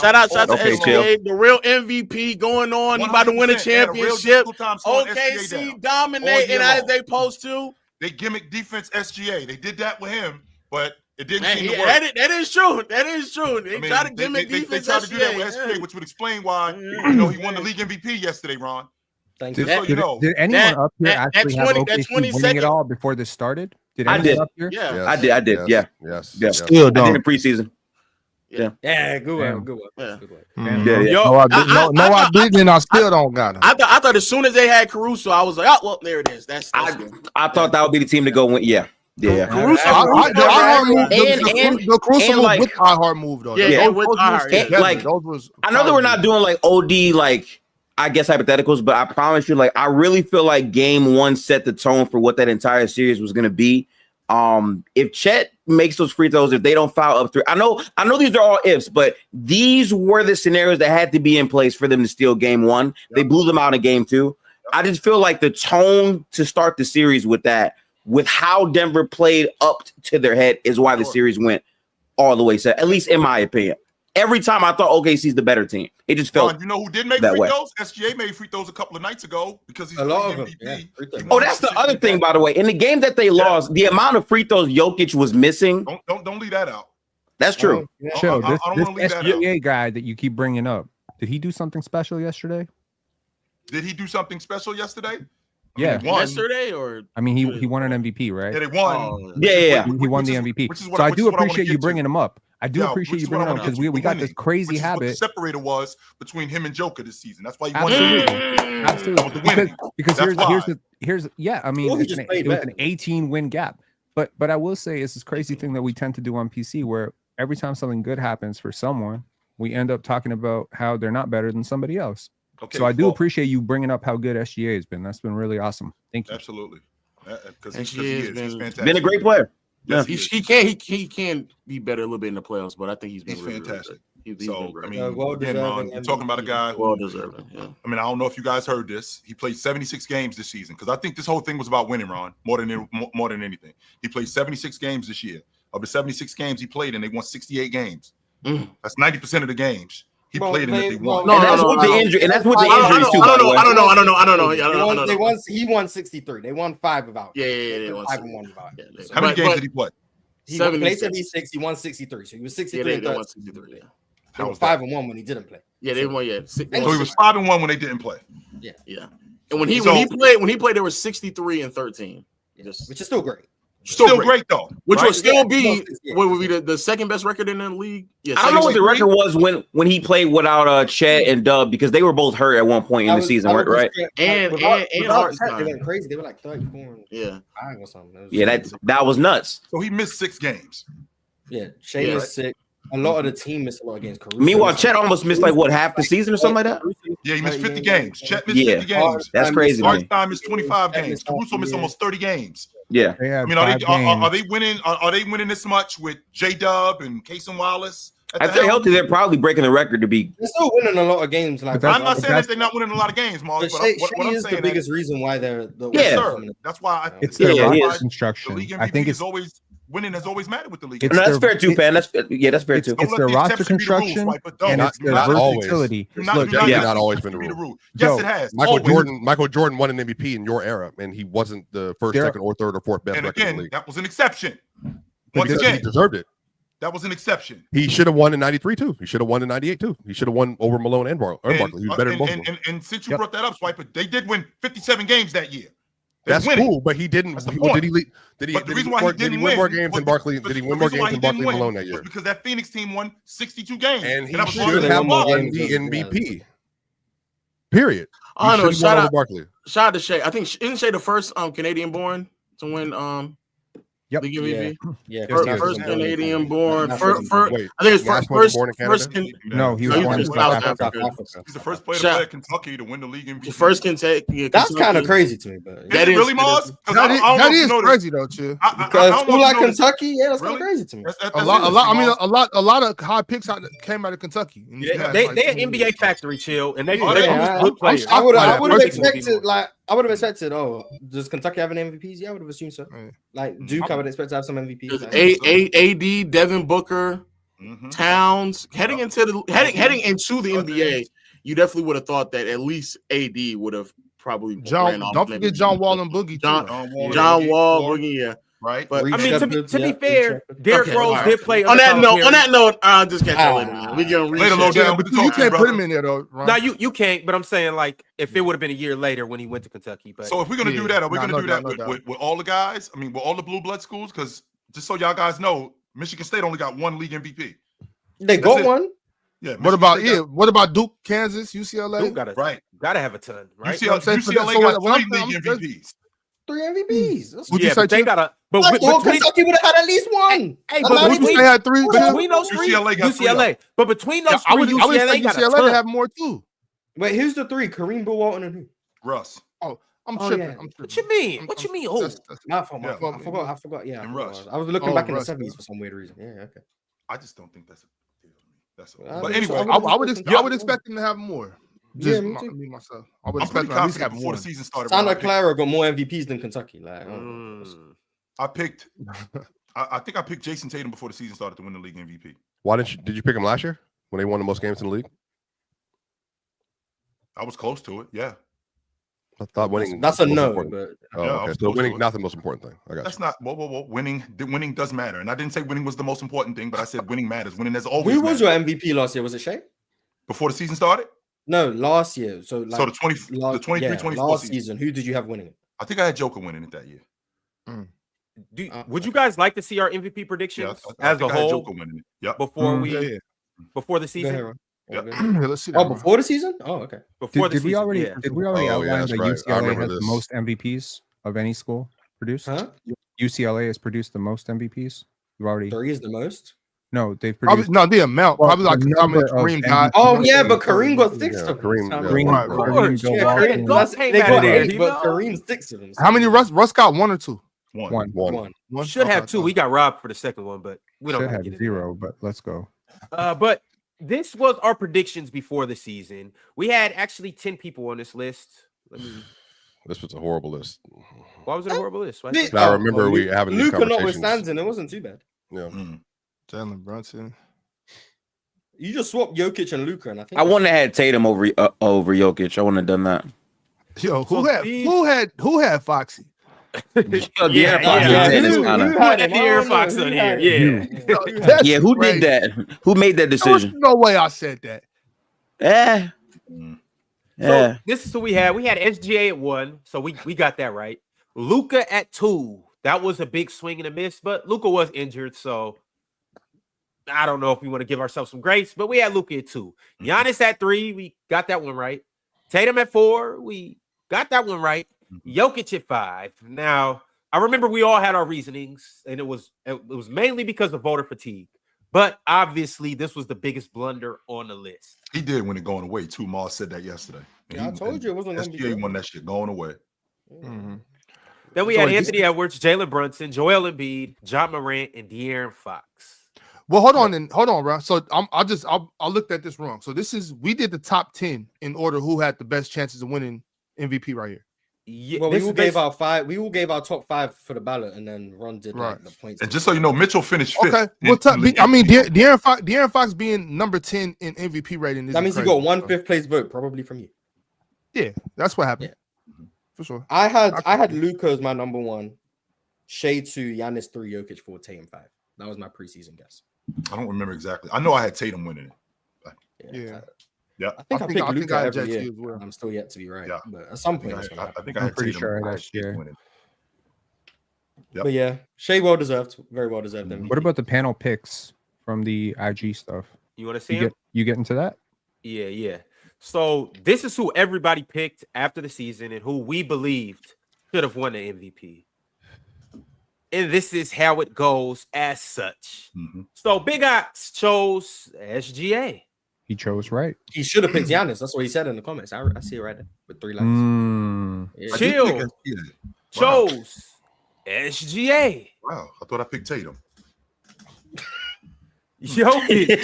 Shout out to SGA, the real MVP going on. He about to win a championship. OKC dominating as they supposed to. They gimmick defense SGA. They did that with him, but it didn't seem to work. That is true. They try to gimmick defense. They tried to do that with SGA, which would explain why he won the league MVP yesterday, Ron. Did anyone up here actually have OKC winning it all before this started? I did. Up here? Yeah, I did. Yeah. Still don't. I did in preseason. Good one. I didn't. I still don't got him. I thought as soon as they had Caruso, I was like, oh well, there it is. I thought that would be the team to go win. Yeah. Caruso. The Caruso was with hard move though. Yeah, with I know that we're not doing like OD like I guess hypotheticals, but I promise you, like, I really feel like game one set the tone for what that entire series was going to be. If Chet makes those free throws, if they don't foul up three, I know these are all ifs, but these were the scenarios that had to be in place for them to steal game one. Yep. They blew them out in game two. Yep. I just feel like the tone to start the series with that, with how Denver played up to their head, is why the series went all the way set, at least in my opinion. Every time I thought OKC's the better team. It just felt you know who did make free throws? SGA made free throws a couple of nights ago because he's a lot of MVP. Oh, that's the other thing, by the way. In the game that they lost, the amount of free throws Jokic was missing. Don't leave that out. That's true. Chill, this SGA guy that you keep bringing up, did he do something special yesterday? Did he do something special yesterday? Yeah, yesterday, or I mean, he won an MVP, right? Yeah, they won. Yeah. He won the MVP. So I do appreciate you bringing him up. I do appreciate you bringing him up because we got this crazy habit. What the separator was between him and Joker this season. That's why he won. Absolutely. Because here's I mean, it was an 18 win gap. But I will say it's this crazy thing that we tend to do on PC where every time something good happens for someone, we end up talking about how they're not better than somebody else. Okay, so I do appreciate you bringing up how good SGA has been. That's been really awesome. Thank you. Absolutely. Because he's fantastic. Been a great player. Yes, he can be better a little bit in the playoffs, but I think he's fantastic. He's so been great. I mean, again, Ron, you're talking about a guy who well deserving. Yeah. I mean, I don't know if you guys heard this. He played 76 games this season because I think this whole thing was about winning, Ron, more than anything. He played 76 games this year. Of the 76 games he played, and they won 68 games. That's 90% of the games he played in that they won. That's with the injury, and that's with the injuries too. I don't know. He won 63. They won 5 without. Yeah. They won 5 and 1 without. How many games did he play? He played 76. He won 63. So he was 63. They won 63. Yeah. They were 5 and 1 when he didn't play. Yeah, they won. Yeah. So he was 5 and 1 when they didn't play. Yeah. And when he played, there was 63 and 13. Which is still great. Still great though. Which would still be what would be the second best record in the league. Yeah, I don't know what the record was when he played without Chet and Dub because they were both hurt at one point in the season, right? And they went crazy. They were like 34. Yeah, or something. That was nuts. So he missed 6 games. Yeah, Shai was sick. A lot of the team missed a lot of games. Meanwhile, Chet almost missed half the season or something like that. Yeah, he missed 50 games. Chet missed 50 games. That's crazy. Hartenstein missed 25 games. Caruso missed almost 30 games. Yeah, I mean, are they winning? Are they winning this much with J Dub and Cason Wallace? If they're healthy, they're probably breaking the record to be. They're still winning a lot of games. Like I'm not saying that they're not winning a lot of games, Mark. But what I'm saying is the biggest reason why they're That's why it's their roster construction. I think it's always. Winning has always mattered with the league. That's fair too, fan. That's fair too. It's their roster construction and it's their versatility. Not always been the rule. Yes, it has. Michael Jordan won an MVP in your era, and he wasn't the first, second, or third, or fourth best record in the league. That was an exception. Once again, he deserved it. That was an exception. He should have won in '93 too. He should have won in '98 too. He should have won over Malone and Barkley. He was better than both of them. And since you brought that up, Swipa, they did win 57 games that year. That's cool, but he didn't. Did he win more games than Barkley? Did he win more games than Barkley and Malone that year? Because that Phoenix team won 62 games, and he should have won the MVP. Period. I don't know. Shout out to Shai. I think isn't Shai the first Canadian-born to win Yep. The MVP. Yeah. First Canadian born. I think it's first born in Canada. No, he was born in South Africa. He's the first player to play at Kentucky to win the league MVP. First Kentucky. That's kind of crazy to me, but that is really Mars. That is crazy though, Chill. Because school like Kentucky, yeah, that's kind of crazy to me. A lot of high picks came out of Kentucky. They an NBA factory, Chill, and they good players. I would have expected. Oh, does Kentucky have an MVPs? Yeah, I would have assumed so. Like Duke, I would expect to have some MVPs. AD, Devin Booker, Towns heading into the NBA. You definitely would have thought that at least AD would have probably don't forget John Wall and Boogie. John Wall, Boogie, yeah. Right, but I mean, to be fair, Derrick Rose did play. On that note, I'll just catch that later. We gonna you can't put him in there though. No, you can't. But I'm saying, like, if it would have been a year later when he went to Kentucky. But so if we're gonna do that, are we gonna do that with all the guys? I mean, with all the blue blood schools? Because just so y'all guys know, Michigan State only got one league MVP. They got one. Yeah. What about Duke, Kansas, UCLA? Duke gotta have a ton, right? UCLA got 3 league MVPs. 3 MVPs. But they gotta. But Kentucky would have had at least one. Hey, but between had 3. Between those 3, UCLA. But between those 3, I would UCLA got UCLA to have more too. Wait, who's the three? Kareem, Bill Walton, and who? Russ. I'm Oh, tripping. yeah. I'm tripping. What you mean? What you mean? Oh, My fault. Yeah. I forgot. Yeah, And Rush. I was looking back in the Rush. 70s for some weird reason. Yeah, okay. I just don't think that's a big deal to me. That's all. I But think so. anyway, I would expect him to have more. Yeah, Just me too. me myself. I would I'm pretty expect him to at least confident have before one. the season started. Santa Clara got more MVPs than Kentucky. Like, I picked. I think I picked Jason Tatum before the season started to win the league MVP. Why did you pick him last year when they won the most games in the league? I was close to it. Yeah. I thought winning. that's a was no. important. But Oh, Yeah, I okay. was So close to winning it. not the most important thing. I got That's you. not. Whoa. Winning does matter, and I didn't say winning was the most important thing, but I said winning matters. Winning has always. who was mattered. your MVP last year? Was it Shai? Before the season started? No, last year. So like So the 23-24 last season. season. Who did you have winning it? I think I had Joker winning it that year. would you guys like to see our MVP predictions I as a think I had whole Joker winning it. Yep. before the Go season? ahead, Ron. Yep. Yeah, let's see that. Oh, before the season? Oh, okay. Before the Did we season, already yeah. did we already Oh, yeah, outline that's that right. I UCLA remember has the this. most MVPs of any school produced? Huh? UCLA has produced the most MVPs. We've already 3 is the most. no, they've Probably, produced no, the amount. Well, Probably like the how many number of Kareem got. MVP. Oh yeah, but Kareem got 6 Yeah, of them. Kareem, So- yeah. Kareem, Right, Kareem, right. Bill Yeah, Walton. Kareem, Don't pay they that got in, 8, you but know? Kareem's 6 of them. How many Russ got? 1 or 2? One. One. One. Should have Okay, 2. We got robbed for the second one, but we don't Should have have 0, but let's go. But this was our predictions before the season. We had actually 10 people on this list. This was a horrible list. Why was it a horrible list? Why- I remember we having these Luka conversations. notwithstanding, it wasn't too bad. Yeah. Jalen Brunson. You just swapped Jokic and Luka, and I think I wouldn't have had Tatum over Jokic. I wouldn't have done that. Yo, So who had Foxy? De'Aaron Fox yeah. did that. It's Who kinda- had him? De'Aaron I don't Fox know. on Who here. had Yeah. That's Yeah, who crazy. did that? Who made that There was decision? no way I said that. Yeah. So this is who we had. We had SGA at 1, so we got that right. Luka at 2. That was a big swing and a miss, but Luka was injured, so I don't know if we want to give ourselves some grace, but we had Luka at 2. Giannis at 3, we got that one right. Tatum at 4, we got that one right. Jokic at 5. Now, I remember we all had our reasonings, and it was mainly because of voter fatigue. But obviously, this was the biggest blunder on the list. He did win it going away too. Mars said that yesterday. And Yeah, I told you it wasn't going to be SGA good. won that shit going away. Then we So had this- Anthony Edwards, Jalen Brunson, Joel Embiid, John Morant, and De'Aaron Fox. Well, hold on, bro. So I looked at this wrong. So we did the top 10 in order who had the best chances of winning MVP right here. Yeah, Well, we this all is gave basi- our 5. We all gave our top 5 for the ballot, and then Ron did like, Right. the points. And just so you know, Mitchell finished 5th. Okay. Well, De'Aaron Fox being number 10 in MVP rating is that means he got 1 5th place vote, probably from you. Yeah, that's what happened. For sure. I had Luka as my number 1, Shai 2, Giannis 3, Jokic 4, Tatum 5. That was my preseason guess. I don't remember exactly. I know I had Tatum winning it. Yeah. Yeah. I think I picked I Luka had every Jet year. as well. I'm still yet to be right. Yeah. But at some point, it's gonna I happen. think I I'm had pretty Tatum. sure I I had had Tatum Shai. winning. Yep. But yeah, Shai well deserved. Very well deserved. MVP. What about the panel picks from the IG stuff? You want to see him? You get into that? Yeah. So this is who everybody picked after the season and who we believed should have won the MVP. And this is how it goes as such. So Big Ox chose SGA. He chose right. He should have picked Giannis. That's what he said in the comments. I see it right there with 3 likes. Yeah. Chill chose SGA. Wow, I thought I picked Tatum. Jokic.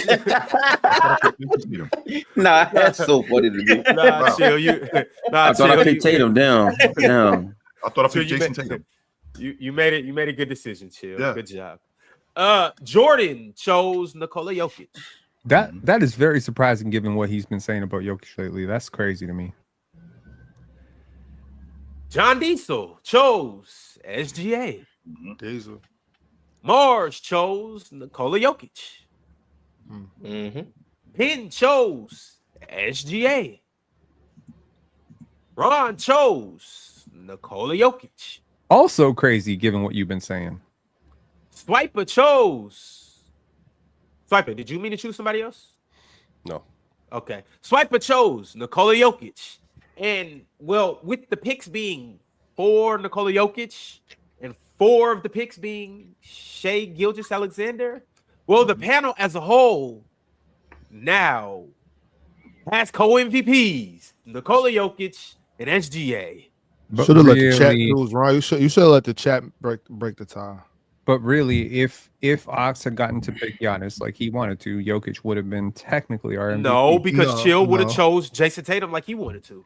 Nah, that's so funny to me. Nah, chill. I thought I picked Tatum down. I thought I Chill, picked Jason Tatum. You made it. You made a good decision, Chill. Yeah. Good job. Jordan chose Nikola Jokic. That is very surprising given what he's been saying about Jokic lately. That's crazy to me. John Diesel chose SGA. Diesel. Mars chose Nikola Jokic. Penn chose SGA. Ron chose Nikola Jokic. Also crazy given what you've been saying. Swipa chose. Swipa, did you mean to choose somebody else? No. Okay. Swipa chose Nikola Jokic. And, well, with the picks being 4 Nikola Jokic and 4 of the picks being Shai Gilgeous-Alexander, well, the panel as a whole now has co-MVPs. Nikola Jokic and SGA. Should have let the chat lose, Ron. You should have let the chat break the tie. But really, if Ox had gotten to pick Giannis like he wanted to, Jokic would have been technically our MVP. No, because Chill would have chose Jason Tatum like he wanted to.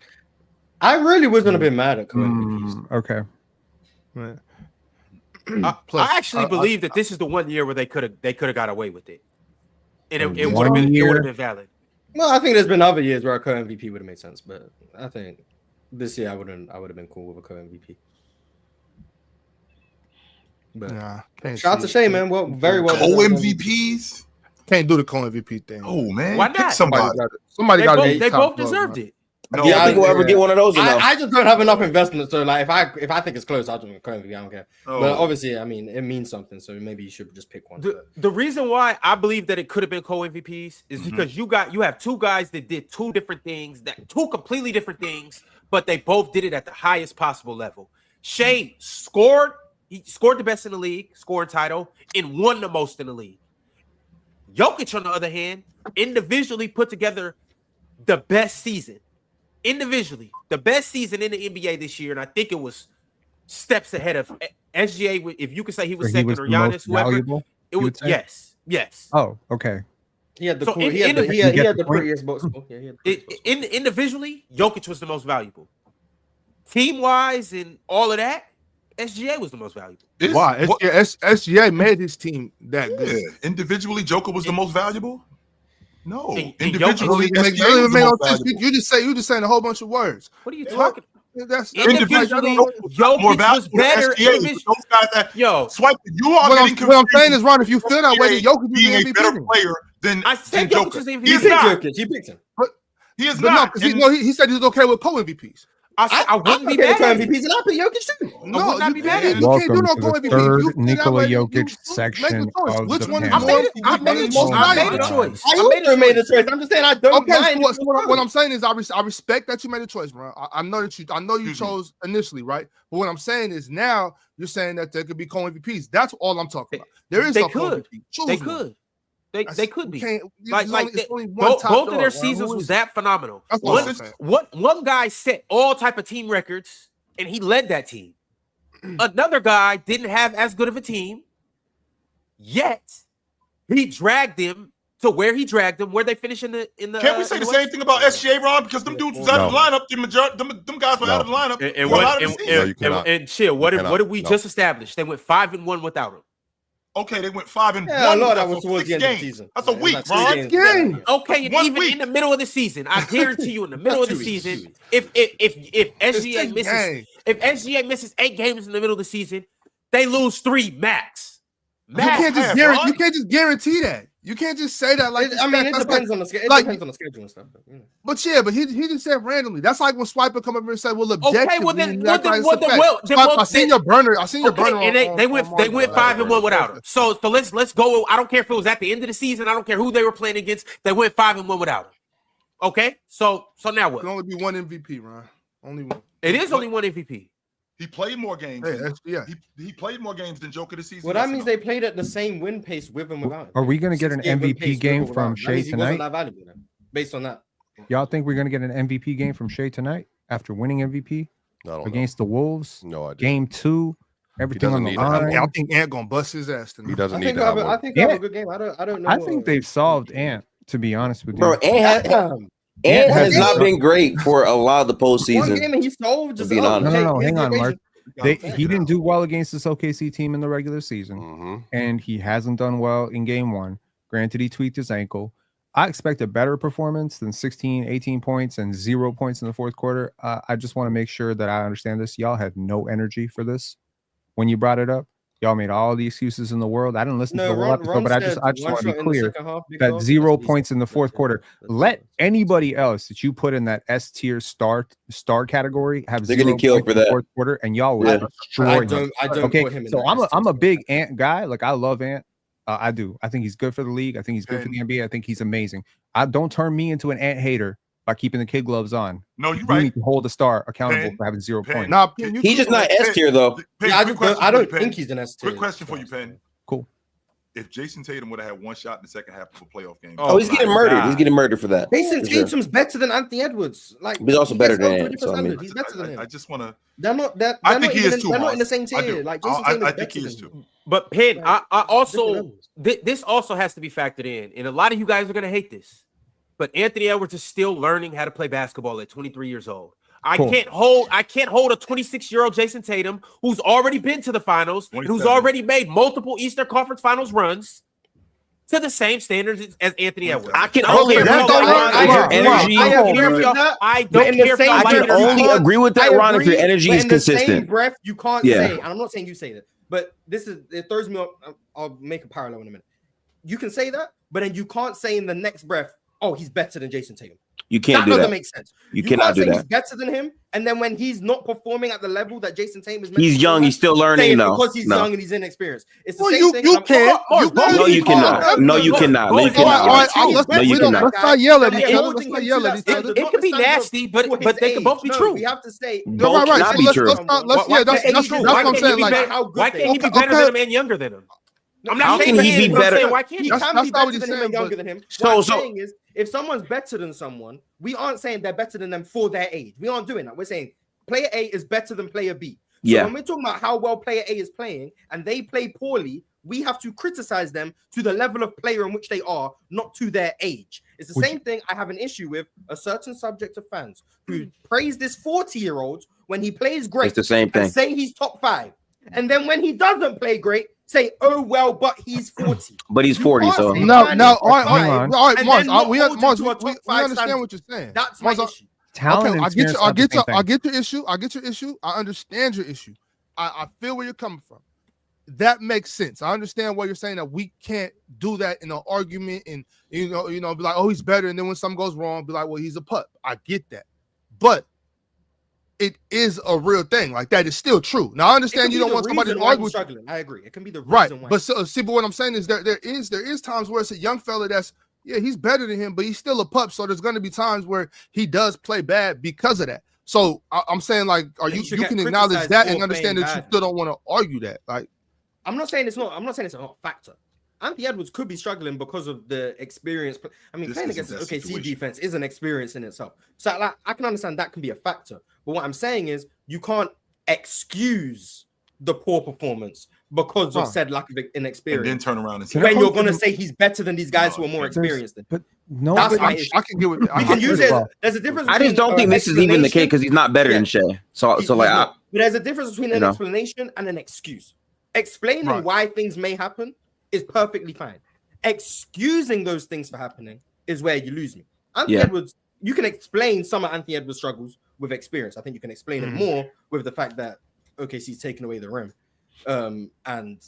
I really was gonna be mad at MVPs. Okay. Right. I actually believe that this is the 1 year where they could have got away with it, and it would have been valid. Well, I think there's been other years where a co-MVP would have made sense, but I think this year I would have been cool with a co-MVP. But shout out to Shai, man. Well, very well. Co-MVPs can't do the co-MVP thing. Oh man, why not? Pick somebody got they both deserved it. No, I think we'll ever get one of those. I just don't have enough investment. So like, if I think it's close, I'll just co-MVP. I don't care. But obviously, I mean, it means something. So maybe you should just pick one. The reason why I believe that it could have been co-MVPs is because you have two guys that did two completely different things, but they both did it at the highest possible level. Shai scored. He scored the best in the league, scoring title, and won the most in the league. Jokic, on the other hand, individually put together the best season. Individually, the best season in the NBA this year, and I think it was steps ahead of SGA. If you could say he was second or Giannis, whoever, it was yes. Oh, okay. He had the prettiest box score. Individually, Jokic was the most valuable. Team wise and all of that, SGA was the most valuable. Why? SGA made his team that good. Yeah. Individually, Joker was the most valuable. No, and individually, you just saying a whole bunch of words. What are you talking? That's individually, Jokic was better. Those guys that Swipe, you are getting confused. What I'm saying is, Ron, if you feel that way, Jokic is being a better player than I said Joker. Jokic was MVP. He picked him. He is not. He said he was okay with co-MVPs. I wouldn't be mad at MVPs, and I pick Jokic too. No, would not be mad at you can't do no Welcome to the third Nikola Jokic section of Which the one? panel. I made a choice. I made a choice. I'm just saying I don't mind. What I'm saying is I respect that you made a choice, bro. I know you chose initially, right? But what I'm saying is now you're saying that there could be co-MVPs. That's all I'm talking about. There is they no could. co-MVP. They could. They could be. Both of their seasons was that phenomenal. One guy set all type of team records, and he led that team. Another guy didn't have as good of a team, yet he dragged them to where he dragged them, where they finish in the. Can't we say the same thing about SGA, Rob? Because them dudes was out of the lineup. Them guys were out of the lineup. And chill. What did we just establish? They went 5-1 without him. Okay, they went 5-1. I know that was towards the end of the season. That's a week, Ron. Okay, and even in the middle of the season, I guarantee you, in the middle of the season, if SGA misses 8 games in the middle of the season, they lose 3 max. You can't just guarantee that. You can't just say that like. It depends on the schedule. It depends on the schedule and stuff. But he just said randomly. That's like when Swipa come up here and say, "Well, objectively." I seen your burner. And they went 5-1 without him. So let's go. I don't care if it was at the end of the season. I don't care who they were playing against. They went 5-1 without him. Okay, so now what? It can only be one MVP, Ron. Only one. It is only one MVP. He played more games. He played more games than Joker this season. Well, that means they played at the same win pace with and without him. Are we going to get an MVP game from Shai tonight? Based on that, y'all think we're going to get an MVP game from Shai tonight after winning MVP against the Wolves? No idea. Game 2, everything on the line. I think Ant gonna bust his ass tonight. He doesn't need to have I think they have a good game. I don't know. I think they've solved Ant. To be honest with you, bro, Ant has not been great for a lot of the postseason. One game and he solved. Just no, hang on, Mark. He didn't do well against this OKC team in the regular season, and he hasn't done well in game 1. Granted, he tweaked his ankle. I expect a better performance than 16, 18 points and 0 points in the fourth quarter. I just want to make sure that I understand this. Y'all had no energy for this when you brought it up. Y'all made all the excuses in the world. I didn't listen to the whole episode, but I just want to be clear that 0 points in the fourth quarter. Let anybody else that you put in that S tier star category have 0 points in the fourth quarter, and y'all will destroy him. Okay, so I'm a big Ant guy. Like I love Ant. I do. I think he's good for the league. I think he's good for the NBA. I think he's amazing. Don't turn me into an Ant hater by keeping the kid gloves on. No, you're right. You need to hold the star accountable for having 0 points. Nah, he's just not S tier though. I don't think he's an S tier. Quick question for you, Penn. Cool. if Jason Tatum would have had one shot in the second half of a playoff game. Oh, he's getting murdered. God. He's getting murdered for that. Jason Tatum's better than Anthony Edwards. Like, he's also better than him. He's better than him. I just want to. They're not. I think he is too. They're not in the same tier. Like Jason Tatum I think he is too. But Penn, I also this also has to be factored in, and a lot of you guys are gonna hate this, but Anthony Edwards is still learning how to play basketball at 23 years old. I can't hold a 26-year-old Jason Tatum who's already been to the finals and who's already made multiple Eastern Conference Finals runs to the same standards as Anthony Edwards. I can only agree with that, Ron. I don't care if y'all like it or not. I can only agree with that, Ron, if your energy is consistent. In the same breath, you can't say, and I'm not saying you say that, but it throws me off. I'll make a parallel in a minute. You can say that, but then you can't say in the next breath, oh, he's better than Jason Tatum. You can't do that. That doesn't make sense. You cannot do that. He's better than him, and then when he's not performing at the level that Jason Tatum is, he's young. He's still learning, though. Because he's young and he's inexperienced. It's the same thing. You can't. No, you cannot. No, you cannot. No, you cannot. No, you cannot. Let's not yell at each other. Let's not yell at each other. It could be nasty, but they could both be true. We have to say both cannot be true. That's true. That's what I'm saying. Like, why can't he be better than him and younger than him? I'm not saying he be better. Why can't he? He can be better than him and younger than him. What I'm saying is, if someone's better than someone, we aren't saying they're better than them for their age. We aren't doing that. We're saying player A is better than player B. So when we're talking about how well player A is playing and they play poorly, we have to criticize them to the level of player in which they are, not to their age. It's the same thing I have an issue with a certain subject of fans who praise this 40-year-old when he plays great. It's the same thing. Say he's top 5. And then when he doesn't play great, say, oh, well, but he's 40. But he's 40, so. No, all right, Mars, we understand what you're saying. That's my issue. Talent. Okay, I get your issue. I understand your issue. I feel where you're coming from. That makes sense. I understand what you're saying, that we can't do that in an argument and you know, be like, oh, he's better. And then when something goes wrong, be like, well, he's a pup. I get that. But it is a real thing. Like, that is still true. Now, I understand you don't want somebody to argue with you. I agree. It can be the reason right. why. But but what I'm saying is there is times where it's a young fella that's, yeah, he's better than him, but he's still a pup. So there's going to be times where he does play bad because of that. So I'm saying, like, you can acknowledge that and understand that you still don't want to argue that. Like, I'm not saying it's not a factor. Anthony Edwards could be struggling because of the experience. I mean, playing against the OKC defense is an experience in itself. So like, I can understand that can be a factor. But what I'm saying is you can't excuse the poor performance because of said lack of inexperience. And then turn around and say, when you're going to say he's better than these guys who are more experienced than. But no, that's my issue. I can get with. We can use it. There's a difference. I just don't think this is even the case because he's not better than Shai. So like, but there's a difference between an explanation and an excuse. Explaining why things may happen is perfectly fine. Excusing those things for happening is where you lose me. Anthony Edwards, you can explain some of Anthony Edwards' struggles with experience. I think you can explain it more with the fact that OKC's taken away the rim and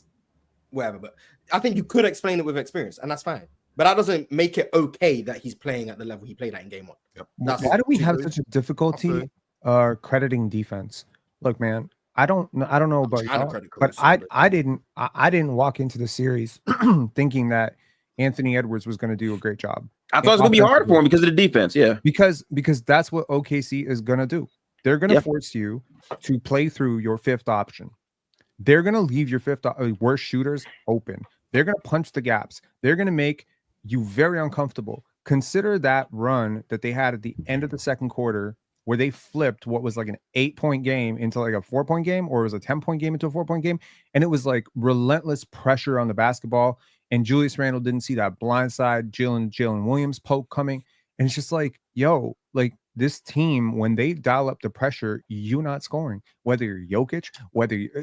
whatever. But I think you could explain it with experience, and that's fine. But that doesn't make it okay that he's playing at the level he played at in game 1. Yep. Why do we have such a difficulty crediting defense? Look, man, I don't know about you, but I didn't walk into the series thinking that Anthony Edwards was going to do a great job. I thought it was going to be hard for him because of the defense. Yeah, because that's what OKC is going to do. They're going to force you to play through your fifth option. They're going to leave your worst shooters open. They're going to punch the gaps. They're going to make you very uncomfortable. Consider that run that they had at the end of the second quarter where they flipped what was like an 8-point game into like a 4-point game, or it was a 10-point game into a 4-point game. And it was like relentless pressure on the basketball. And Julius Randle didn't see that blindside Jalen Williams poke coming. And it's just like, yo, like this team, when they dial up the pressure, you're not scoring. Whether you're Jokic,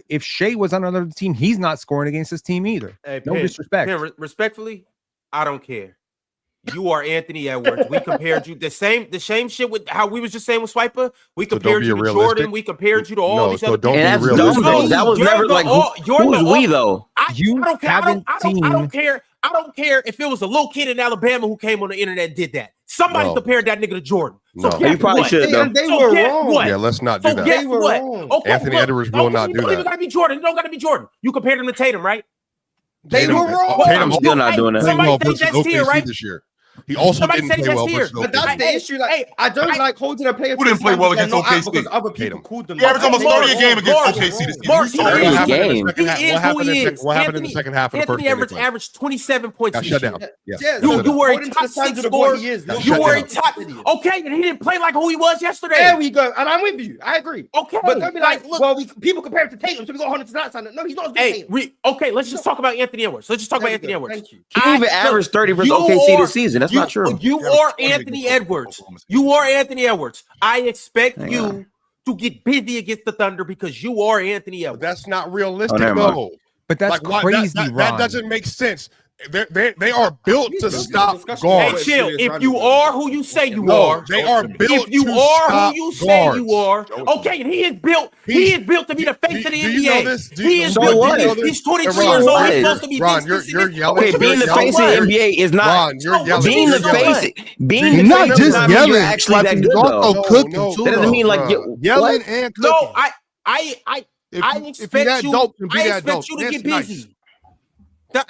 if Shai was on another team, he's not scoring against this team either. Hey, no disrespect. Respectfully, I don't care. You are Anthony Edwards. We compared you the same shit with how we was just saying with Swipa. We compared you to Jordan. We compared you to all these other people. And that's dumb, though. That was never like who's we though? I don't care. I don't care if it was a little kid in Alabama who came on the internet and did that. Somebody compared that nigga to Jordan. So you probably should though. They were wrong. Yeah, let's not do that. They were wrong. Okay, Anthony Edwards will not do that. It don't even gotta be Jordan. It don't gotta be Jordan. You compared him to Tatum, right? They were wrong. I'm still not doing that. Somebody think that's here, right? This year. He also Somebody didn't said it play just well here. versus But that's OKC. the issue. Like, I don't like holding a player. Who didn't play well against OKC? Because other people called them. He averaged almost 30 a game against Mark, OKC this season. Mark, You he told is. me. What happened in the game. second half? He is What happened who he in is. what happened in the second half of the first Anthony game? averaged 27 points. Got this shut year. down. Yes. Yeah, You so were a hold him to top the 6 standard of scorer. what he is. Got You shut were a down. top. Okay, and he didn't play like who he was yesterday. There we go. And I'm with you. I agree. Okay, But don't be like, look. well, people compare it to Tatum, so we got 100 to that standard. No, he's not as good as Hey, Tatum. okay, let's just talk about Anthony Edwards. Let's just talk about Anthony Edwards. Thank you. He didn't even average 30 versus OKC this season. That's not true. You are Anthony Edwards. You are Anthony Edwards. I expect you to get busy against the Thunder because you are Anthony But Edwards. that's not realistic, never mind. though. But that's Like, why- crazy, that Ron. doesn't make sense. They are built to stop Hey, guards. chill. If you are who you say you No, are, they are built if you to are stop who you say guards. you are, okay, and he is built. He is built to be the face of the Do you know NBA. this? He is So built. what? He's 23 Ron, years old. Ron, He's supposed to be Ron, this. you're yelling. Okay, being the So face what? of the NBA is not. Ron, you're yelling. Being the So face, what? being He's the not face just does not mean yelling. you're actually Like, that he's good also though. cooking No, too. That doesn't mean like Bro. Yelling what? and cooking. No, I If you expect that you. dope, then be I that expect dope. you to That's get nice. busy.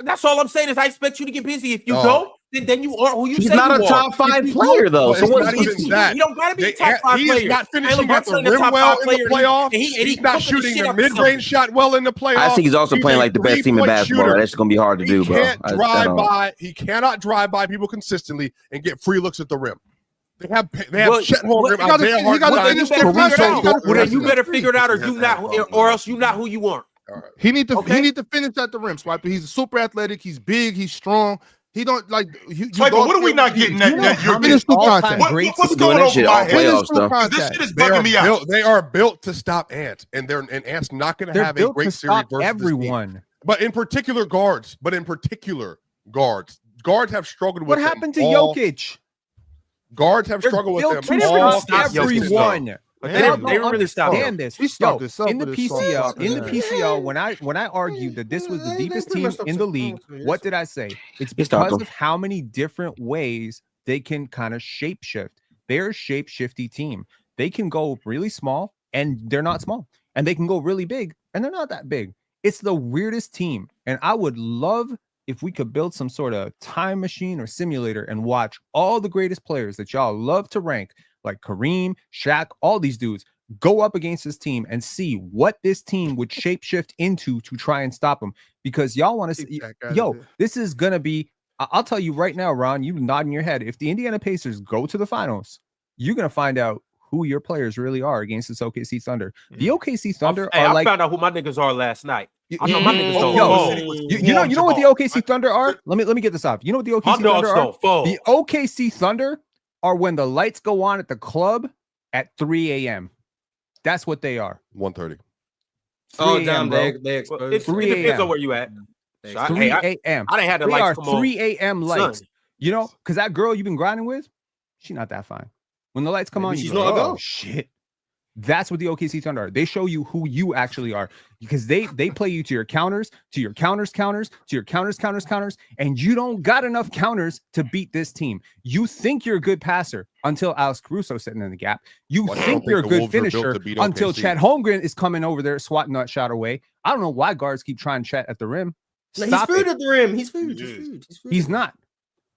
That's all I'm saying is I expect you to get busy. If you No. don't, then you are who you He's say not you a are. top 5 If you player don't- though. Well, So it's what's not even he? that. You don't gotta be a top 5 He's player. not finishing LeBron's at the not a rim top well 5 in the player, playoffs. and he He's not cooking the shooting shit the out of mid-range shot well in the playoffs. I think he's also playing like the best team in basketball. Shooter. That's gonna be hard to do, bro. Can't drive by. He cannot drive by people consistently and get free looks at the rim. They have Well, Chet Holmgren, he gotta- Isaiah he gotta Hartenstein. finish you better Caruso. figure it out. Caruso. Well, then you better figure it out, or else you not who you are. He need to finish at the rim, Swiper. He's super athletic. He's big. He's strong. He don't like. Swiper, what are we not getting that you're finish through contact. What's doing going that over shit my all head? playoffs, though. This shit is They bugging are me out. built. They are built to stop Ant, and Ant's not going to They're have a built great to series stop versus everyone. But in particular, guards. Guards have struggled with. What them happened to all- Jokic? Guards have They're struggled with built them to all stop season. everyone. But They they don't didn't really stop understand this. He stopped Yo, himself in the with his PCL, soft in the ass. PCL, when I argued that this was the deepest pretty team much stopped in the himself. league, Yes. what did I say? It's He stopped because him. of how many different ways they can kind of shapeshift. They're a shape-shifty team. They can go really small, and they're not small, and they can go really big, and they're not that big. It's the weirdest team, and I would love if we could build some sort of time machine or simulator and watch all the greatest players that y'all love to rank, like Kareem, Shaq, all these dudes, go up against this team and see what this team would shapeshift into to try and stop them. Because y'all want to see, this is going to be, I'll tell you right now, Ron, you nodding your head. If the Indiana Pacers go to the finals, you're going to find out who your players really are against this OKC Thunder. The OKC Thunder I found out who my niggas are last night. I know my niggas don't fold. You know what the OKC Thunder are? Let me get this off. You know what the OKC Thunder are? Don't fold. The OKC Thunder are when the lights go on at the club at 3 a.m. That's what they are. 1:30. Oh, 3 damn, a.m., they It exposed. It's 3 depends a.m. on where you at. So 3 a.m. I didn't have the They lights are come on. 3 a.m. lights. Son. You know, because that girl you've been grinding with, she's not that fine. When the lights come on, Maybe you she's go, not a oh, girl. shit. That's what the OKC Thunder are. They show you who you actually are because they play you to your counters, to your counters, to your counters, and you don't got enough counters to beat this team. You think you're a good passer until Alex Caruso sitting in the gap. You Well, I think don't you're a think the good Wolves are built finisher to beat until OKC. Chet Holmgren is coming over there swatting that shot away. I don't know why guards keep trying Chet at the rim. No, Stop he's food it. at the rim. He's food. He's not.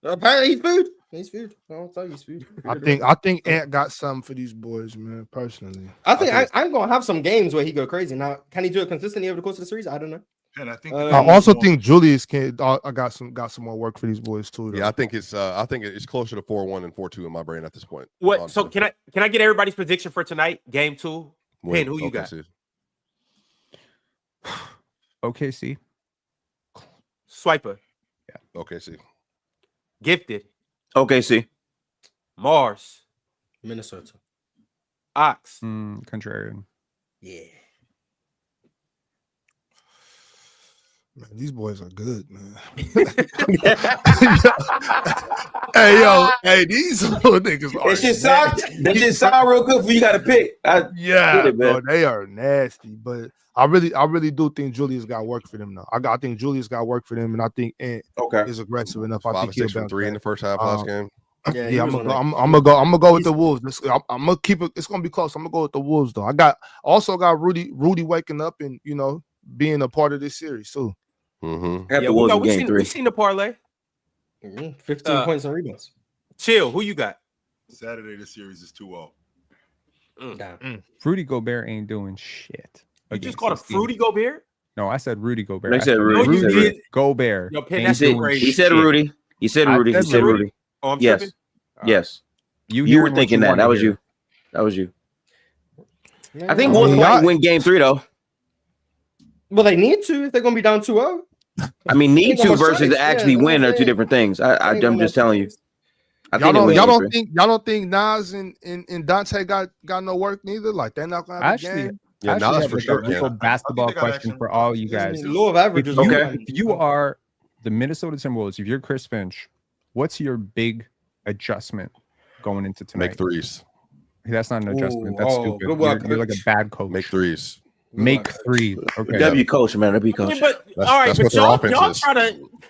Apparently, he's food. He's food. I'll tell you, he's food. I think Ant got something for these boys, man. Personally, I think I'm gonna have some games where he go crazy. Now, can he do it consistently over the course of the series? I don't know. And I think I also think Julius can. I got some more work for these boys too. Though. Yeah, I think it's closer to 4-1 and 4-2 in my brain at this point. What? So can I get everybody's prediction for tonight? Game 2. Pen, who you got? OKC. Swiper. Yeah. OKC. Gifted. OKC. Mars. Minnesota. Ox. Contrarian. Yeah. Man, these boys are good, man. Hey, yo, hey, these little niggas are. That shit sound real good for you. Got to pick. Yeah, it, bro, they are nasty. But I really do think Julius got work for them now. I think Julius got work for them, and I think Ant is aggressive enough. I 5 think or 6 from 3 in the first half last game. Yeah, I'm gonna go with the Wolves. I'm gonna keep it. It's gonna be close. I'm gonna go with the Wolves though. I also got Rudy waking up and being a part of this series too. Yeah, we've seen the parlay. 15 points and rebounds. Chill. Who you got? Saturday, the series is 2-0. Fruity Gobert ain't doing shit. You just called a Fruity Gobert? No, I said Rudy Gobert. I said Rudy. Gobert. No, Penn, He that's said, crazy. he said Rudy. He said Rudy. He said Rudy. Oh, I'm yes. tripping? Yes. You were thinking that. That was you. That was you. Yeah, I think Wolves might win game 3, though. Well, they need to if they're going to be down 2-0. I mean, need to versus to actually win are two different things. I'm just telling you. Y'all don't think Nas and Dante got no work neither? Like they're not gonna have a game? Yeah, Nas for sure. A basketball question for all you guys. Law of averages. If you are the Minnesota Timberwolves, if you're Chris Finch, what's your big adjustment going into tonight? Make threes. That's not an adjustment. That's stupid. You're like a bad coach. Make threes. Make threes. Okay. W coach, man. W coach. Yeah, but all right, but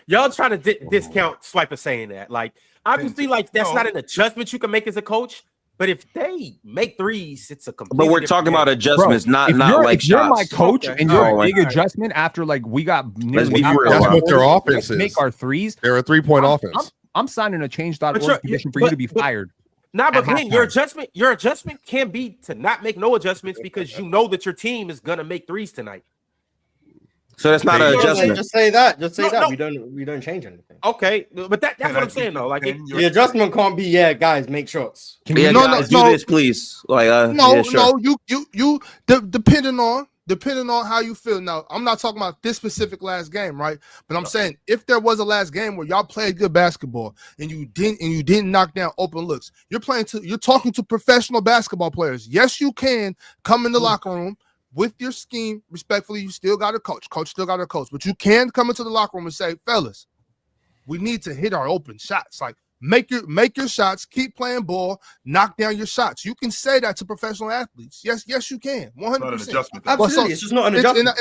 y'all try to discount Swipa saying that. Like, obviously, like that's not an adjustment you can make as a coach. But if they make threes, it's a complete. But we're talking about adjustments, not like shots. You're my coach, and you're a big adjustment after like we got. Let's be real. That's what their offense is. Make our threes. They're a 3-point offense. I'm signing a change.org condition for you to be fired. Nah, but Ben, your adjustment can be to not make no adjustments because you know that your team is gonna make threes tonight. So that's not an adjustment. Just say that. Just say that. We don't change anything. Okay, but that's what I'm saying though. Like the adjustment can't be guys, make shots. Do this, please. Like you depending on how you feel. Now, I'm not talking about this specific last game, right? But I'm saying if there was a last game where y'all played good basketball and you didn't knock down open looks, you're talking to professional basketball players. Yes, you can come in the locker room with your scheme. Respectfully, you still got a coach. Coach still got a coach, but you can come into the locker room and say, fellas, we need to hit our open shots. Like, make your shots, keep playing ball, knock down your shots. You can say that to professional athletes. Yes, you can. 100%. Absolutely, it's just not an adjustment.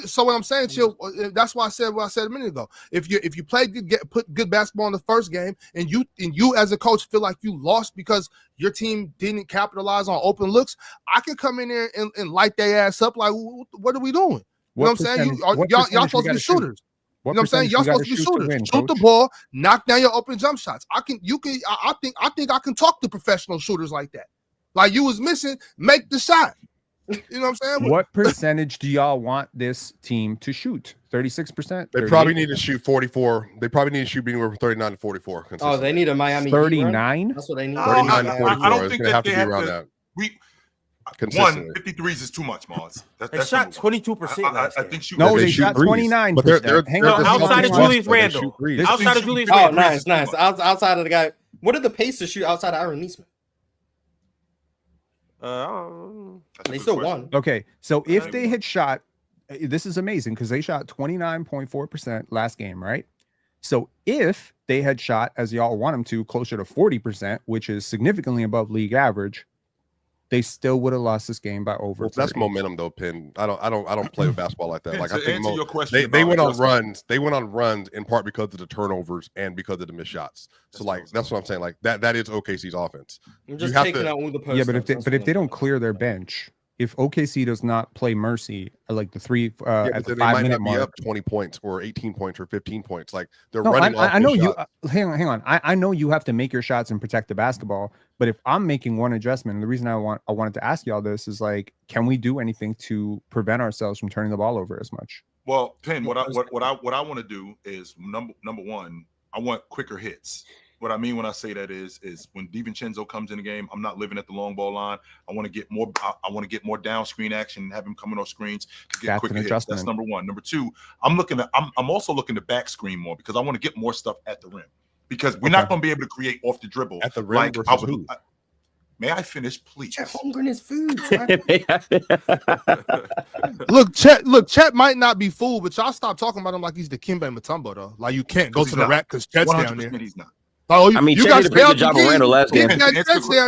So what I'm saying, Chill, that's why I said what I said a minute ago. If you play put good basketball in the first game, and you as a coach feel like you lost because your team didn't capitalize on open looks, I can come in there and light their ass up. Like, what are we doing? You know what I'm saying? Y'all supposed to be shooters. You know what I'm saying? Y'all supposed to be shooters. Shoot the ball, knock down your open jump shots. I think I can talk to professional shooters like that. Like you was missing, make the shot. You know what I'm saying? What percentage do y'all want this team to shoot? 36%? They probably need to shoot 44. They probably need to shoot anywhere from 39 to 44. Oh, they need a Miami 39? That's what they need. 39 to 44. I don't think that they have to. That. 53s is too much, Mars. They shot 22%. I think they shot 29%. But they're outside of Julius Randle. Outside of Julius Randle. Oh, nice. Outside of the guy. What did the Pacers shoot outside of Aaron Neesmith? They still won. Okay, so if they had shot, this is amazing because they shot 29.4% last game, right? So if they had shot, as y'all want them to, closer to 40%, which is significantly above league average, they still would have lost this game by over. Well, that's momentum, though, Penn. I don't play with basketball like that. Like I think your question, they went on runs. They went on runs in part because of the turnovers and because of the missed shots. So like that's what I'm saying. Like that is OKC's offense. I'm just taking out all the posts. Yeah, but if they don't clear their bench, if OKC does not play mercy like the three at the 5 minute mark, up 20 points or 18 points or 15 points, like they're running. I know you. Hang on. I know you have to make your shots and protect the basketball. But if I'm making one adjustment, and the reason I wanted to ask y'all this is like, can we do anything to prevent ourselves from turning the ball over as much? Well, Penn, what I want to do is number one, I want quicker hits. What I mean when I say that is when DiVincenzo comes in the game, I'm not living at the long ball line. I want to get more. I want to get more down screen action and have him coming off screens to get quicker hits. That's number one. Number two, I'm also looking to back screen more because I want to get more stuff at the rim because we're not going to be able to create off the dribble at the rim. Like may I finish, please? Jeff Holmgren is food. Look, Chet might not be fooled, but y'all stop talking about him like he's the Kimbe Mutombo though. Like you can't go to the rack because Chet's down there. He's not. Oh, I mean, you guys did a good job of Randall last game. Down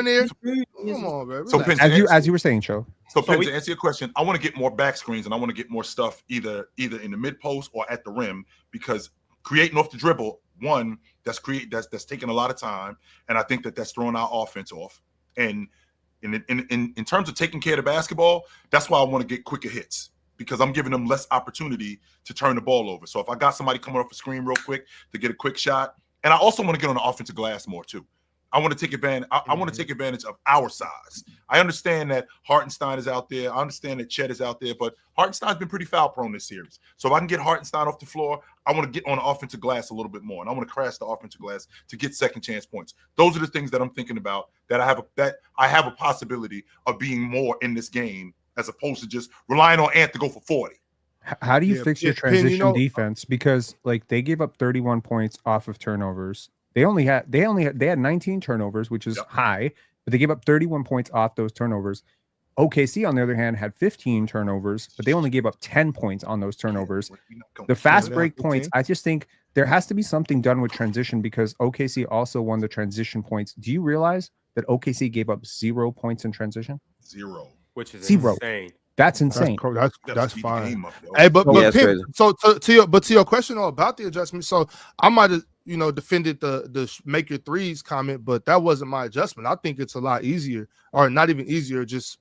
there. Come on, baby. So, as you were saying, Cho. So, to answer your question, I want to get more back screens and I want to get more stuff either in the mid post or at the rim because creating off the dribble, one, that's taking a lot of time, and I think that's throwing our offense off. And in terms of taking care of the basketball, that's why I want to get quicker hits because I'm giving them less opportunity to turn the ball over. So if I got somebody coming off the screen real quick to get a quick shot, and I also want to get on the offensive glass more too. I want to take advantage. I want to take advantage of our size. I understand that Hartenstein is out there. I understand that Chet is out there, but Hartenstein's been pretty foul prone this series. So if I can get Hartenstein off the floor, I want to get on the offensive glass a little bit more, and I want to crash the offensive glass to get second chance points. Those are the things that I'm thinking about that I have a possibility of being more in this game as opposed to just relying on Ant to go for 40. How do you fix your transition defense? Because like they gave up 31 points off of turnovers. They had 19 turnovers, which is high, but they gave up 31 points off those turnovers. OKC, on the other hand, had 15 turnovers, but they only gave up 10 points on those turnovers. The fast break points, I just think there has to be something done with transition because OKC also won the transition points. Do you realize that OKC gave up 0 points in transition? 0, which is 0. insane. That's insane. That's fine. Hey, but Pim, so to your question about the adjustment, so I might have defended the make your threes comment, but that wasn't my adjustment. I think it's a lot easier, or not even easier, just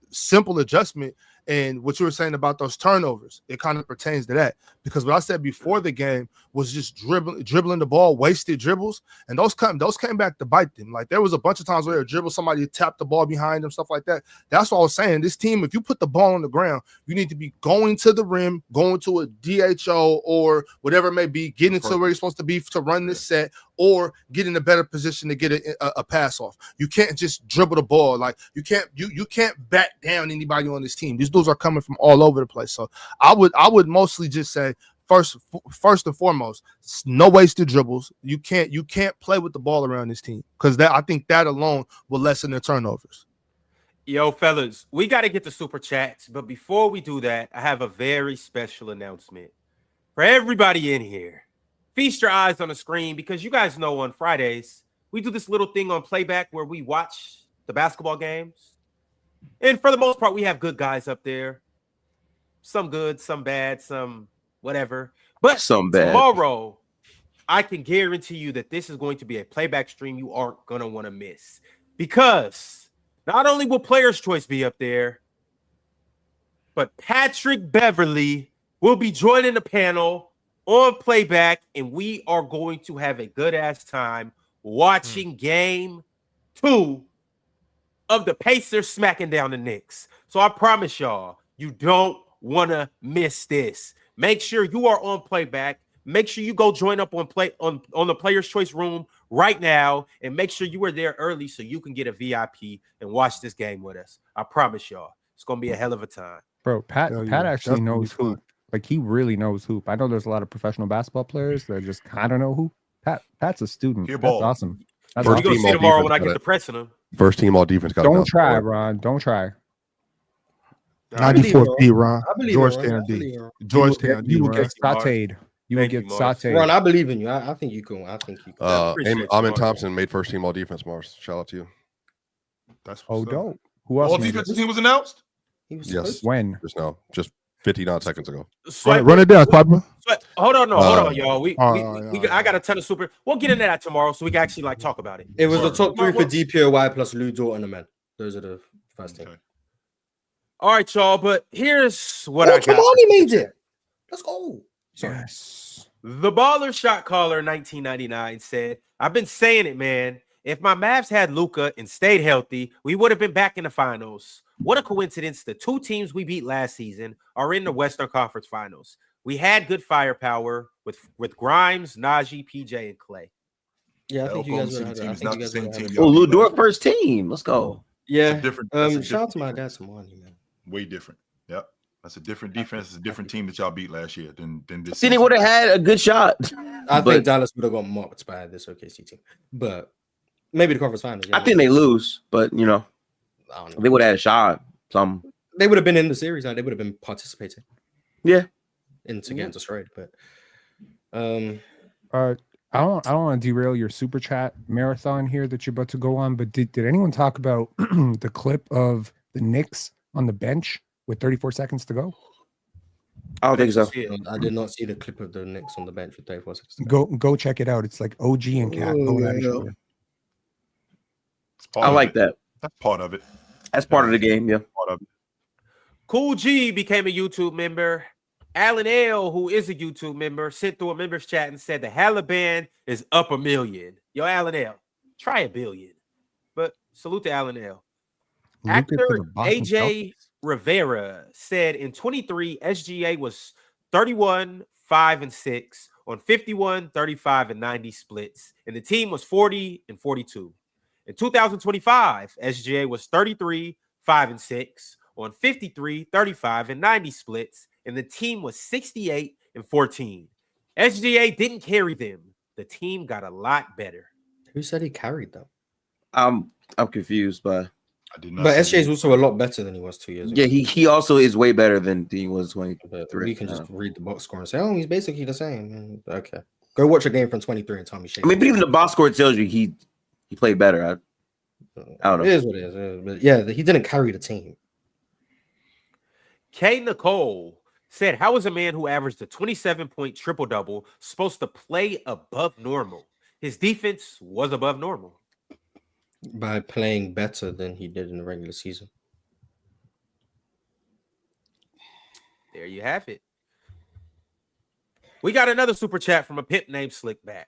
simple adjustment. And what you were saying about those turnovers, it kind of pertains to that. Because what I said before the game was just dribbling the ball, wasted dribbles, and those came back to bite them. Like there was a bunch of times where they dribble, somebody tapped the ball behind them, stuff like that. That's what I was saying. This team, if you put the ball on the ground, you need to be going to the rim, going to a DHO or whatever it may be, getting to where you're supposed to be to run this set, or get in a better position to get a pass off. You can't just dribble the ball. Like you can't back down anybody on this team. These dudes are coming from all over the place. So I would mostly just say first and foremost, no wasted dribbles. You can't play with the ball around this team because I think that alone will lessen the turnovers. Yo, fellas, we got to get the super chats, but before we do that, I have a very special announcement for everybody in here. Feast your eyes on the screen because you guys know on Fridays we do this little thing on Playback where we watch the basketball games. And for the most part, we have good guys up there. Some good, some bad, some whatever. But some bad. Tomorrow, I can guarantee you that this is going to be a Playback stream you aren't going to want to miss. Because not only will Player's Choice be up there, but Patrick Beverly will be joining the panel on Playback, and we are going to have a good-ass time watching Game 2 of the Pacers smacking down the Knicks. So I promise y'all, you don't want to miss this. Make sure you are on Playback. Make sure you go join up on the Player's Choice room right now, and make sure you are there early so you can get a VIP and watch this game with us. I promise y'all, it's going to be a hell of a time. Bro, Pat actually knows hoop. Like, he really knows hoop. I know there's a lot of professional basketball players that just kind of know hoop. Pat's a student. That's awesome. We're going to see tomorrow when I get to pressing him. First team all defense got Don't try, Ron. Don't try. 94 feet, Ron. Georgetown D. Georgetown D. You will get sauteed. You will get sauteed. Ron, I believe in you. I think you can. I think you can. Amin Thompson made first team all defense, Mars. Shout out to you. That's dope. Who else? All defensive team was announced? Yes. When? Just now. Just 59 seconds ago. Run it down, Swipa. Hold on, y'all. I got a ton of super. We'll get into that tomorrow so we can actually talk about it. It was the top 3 for DPOY plus Lou Dort and the men. Those are the first thing. All right, y'all. But here's what I got. Kamani made it. Let's go. Yes. The Baller Shot Caller 1999 said, "I've been saying it, man. If my Mavs had Luka and stayed healthy, we would have been back in the finals. What a coincidence. The 2 teams we beat last season are in the Western Conference Finals. We had good firepower with Grimes, Najee, PJ, and Clay." Yeah, I think you guys would have. Oh, Lou Dort first team. Let's go. Yeah. Shout out to my dad some money, man. Way different. Yep. That's a different defense. It's a different team that y'all beat last year than this. See, they would have had a good shot. I think Dallas would have got mopped by this OKC team. But maybe the conference finals. I think they lose, but they would have had a shot. They would have been in the series. They would have been participating. Yeah. Into getting destroyed. But I don't want to derail your super chat marathon here that you're about to go on, but did anyone talk about the clip of the Knicks on the bench with 34 seconds to go? I don't think so. I did not see the clip of the Knicks on the bench with 34 seconds to go. Go check it out. It's like OG and Cat. I like that. That's part of it. That's part of the game, yeah. Part of it. Cool G became a YouTube member. Alan L, who is a YouTube member, sent through a members chat and said the Haliban is up $1 million. Yo, Alan L, try $1 billion. But salute to Alan L. Actor AJ Rivera said in 23, SGA was 31, 5, and 6 on 51, 35, and 90 splits, and the team was 40 and 42. In 2025, SGA was 33, 5, and 6 on 53, 35, and 90 splits, and the team was 68 and 14. SGA didn't carry them. The team got a lot better. Who said he carried them? I'm confused by. I did not. But SGA is also a lot better than he was 2 years ago. Yeah, he also is way better than he was 23. We can just read the box score and say, oh, he's basically the same. Okay, go watch a game from 23 and tell me. I mean, but even the box score tells you he played better. I don't know. It is what it is. But yeah, he didn't carry the team. K. Nicole said, how is a man who averaged a 27-point triple-double supposed to play above normal? His defense was above normal. By playing better than he did in the regular season. There you have it. We got another super chat from a pimp named Slickback.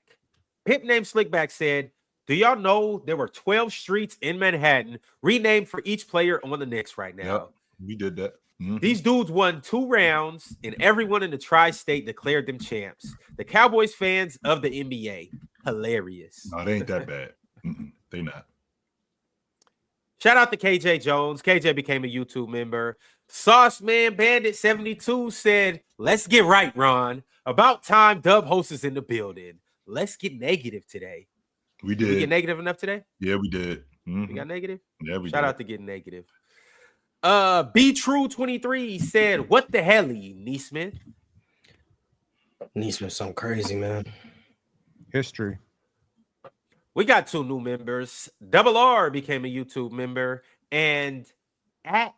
Pimp named Slickback said, do y'all know there were 12 streets in Manhattan renamed for each player on the Knicks right now? Yep, we did that. Mm-hmm. These dudes won 2 rounds, and everyone in the tri-state declared them champs. The Cowboys fans of the NBA. Hilarious. No, they ain't that bad. They not. Shout out to KJ Jones. KJ became a YouTube member. Sauce Man Bandit 72 said, let's get right, Ron. About time Dub Host is in the building. Let's get negative today. We did. Did we get negative enough today? Yeah, we did. We got negative? Yeah, we Shout did. out to getting negative. Be True 23 said, what the hell, Neesmith? Neesmith, something crazy, man. History. We got 2 new members. Double R became a YouTube member, and at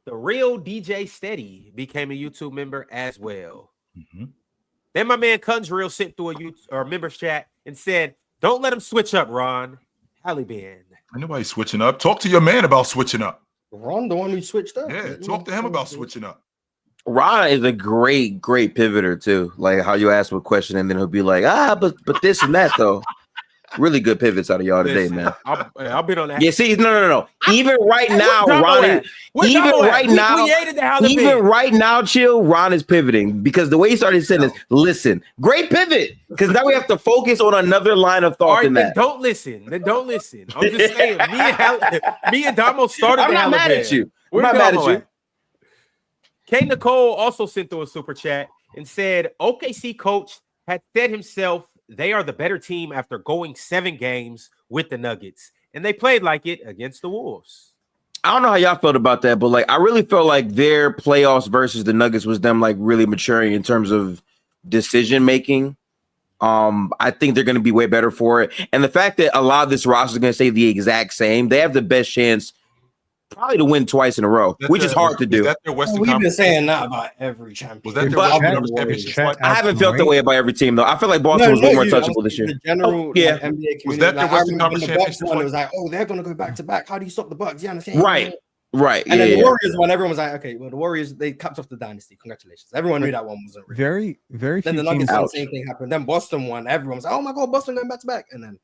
the real DJ Steady became a YouTube member as well. Then my man Kunzreal sent through a members chat and said, don't let him switch up, Ron. Haliban. Ain't nobody switching up. Talk to your man about switching up. Ron, the one who switched up. Yeah, talk to him about switching up. Ron is a great pivoter too. Like how you ask him a question and then he'll be like, but this and that though. Really good pivots out of y'all today, man. I'll bid on that. Yeah, see, no. Even right now, Ron. Even right now, chill. Ron is pivoting because the way he started his sentence. Listen, great pivot. Because now we have to focus on another line of thought. All right, than that. Don't listen. Then don't listen. I'm just saying. Me and Damo started. I'm not mad at you. I'm not mad at you. K. Nicole also sent through a super chat and said, OKC coach had said himself they are the better team after going 7 games with the Nuggets, and they played like it against the Wolves. I don't know how y'all felt about that, but like I really felt like their playoffs versus the Nuggets was them like really maturing in terms of decision making. I think they're going to be way better for it, and the fact that a lot of this roster is going to stay the exact same, they have the best chance probably to win twice in a row, which is hard to do. We've been saying that about every champion. Was that their championship? I haven't felt that way about every team though. I feel like Boston was way more touchable this year. The general NBA community. Was that their Western Conference championship? It was like, oh, they're going to go back to back. How do you stop the Bucks? You understand? Right. And then the Warriors one, everyone was like, okay, well, the Warriors, they capped off the dynasty. Congratulations. Everyone knew that one wasn't real. Very then few the Nuggets teams. the same thing happened. Then Boston won. Everyone was like, oh my God, Boston going back to back. And then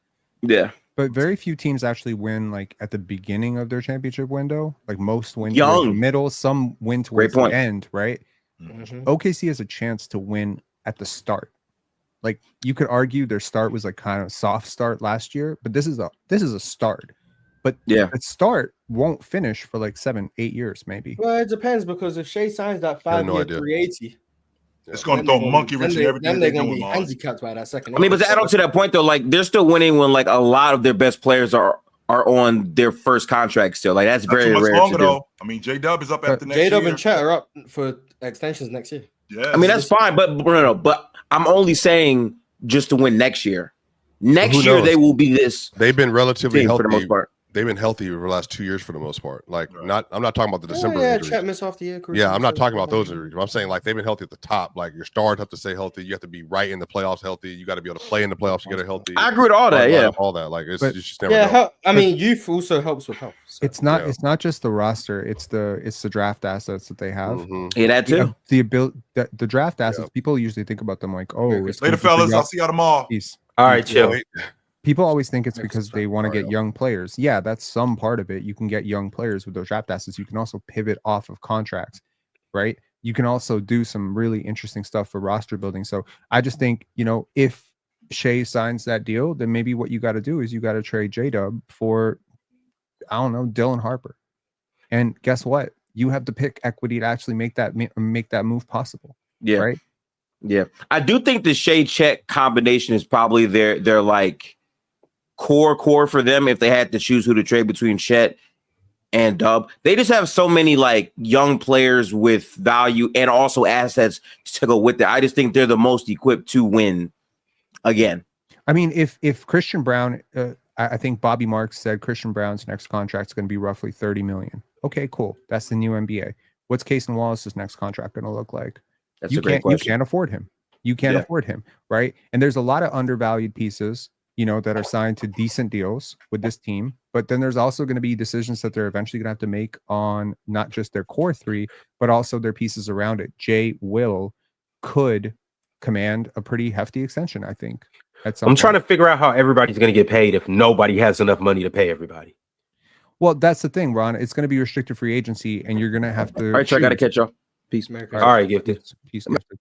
But very few teams actually win like at the beginning of their championship window. Like most win Young. towards the middle, some win towards the end, right? Mm-hmm. OKC has a chance to win at the start. Like you could argue their start was like kind of soft start last year, but this is a start. But the start won't finish for like 7-8 years, maybe. Well, it depends because if Shai signs that 5-year 380, it's going to throw monkey wrench in everything. Then they're going to be handicapped by that second. I mean, but to add on to that point though, like they're still winning when like a lot of their best players are on their first contract still. Like that's very rare to do. Though. I mean, J-Dub is up after next year. J-Dub and Chet are up for extensions next year. Yeah, I mean that's fine, but no. But I'm only saying just to win next year. Next year they will be this. They've been relatively healthy for the most part. they've been healthy over the last 2 years for the most part. Like, I'm not talking about the December injuries. Chet missed half the year. Yeah, I'm not talking about those injuries. I'm saying like they've been healthy at the top. Like your stars have to stay healthy. You have to be right in the playoffs healthy. You got to be able to play in the playoffs to get it healthy. I agree with all that. Yeah, all that. Like it's just never. Yeah, I mean, youth also helps with health. So. It's not just the roster. It's the draft assets that they have. Yeah, that too. The ability, the draft assets. People usually think about them like, oh, it's later, fellas. I'll see y'all tomorrow. Peace. All right, chill. People always think it's because they want to get young players. Yeah, that's some part of it. You can get young players with those draft assets. You can also pivot off of contracts, right? You can also do some really interesting stuff for roster building. So I just think, if Shai signs that deal, then maybe what you got to do is you got to trade J-Dub for, I don't know, Dylan Harper. And guess what? You have the pick equity to actually make that move possible. Yeah. Right? Yeah. I do think the Shai Chet combination is probably their like core for them if they had to choose who to trade between Chet and Dub. They just have so many like young players with value and also assets to go with it. I just think they're the most equipped to win again. I mean, if Christian Brown, I think Bobby Marks said Christian Brown's next contract is going to be roughly $30 million. Okay, cool. That's the new NBA. What's Casey Wallace's next contract going to look like? That's a great question. You can't afford him. You can't afford him, right? And there's a lot of undervalued pieces, that are signed to decent deals with this team. But then there's also going to be decisions that they're eventually going to have to make on not just their core three, but also their pieces around it. Will could command a pretty hefty extension, I think. I'm trying to figure out how everybody's going to get paid if nobody has enough money to pay everybody. Well, that's the thing, Ron. It's going to be restricted free agency, and you're going to have to. All right, so I got to catch y'all. Peace, America. All right, Gifted. Peace, Gifted.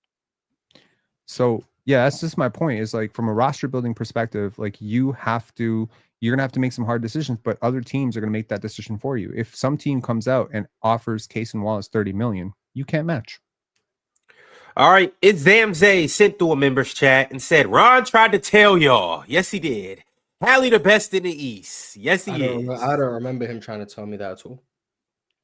So yeah, that's just my point. Is like from a roster building perspective, like you're gonna have to make some hard decisions, but other teams are gonna make that decision for you. If some team comes out and offers Case and Wallace $30 million, you can't match. All right, it's Zamzay sent through a members chat and said Ron tried to tell y'all. Yes, he did. Hallie the best in the East. Yes, he is. I don't remember him trying to tell me that at all.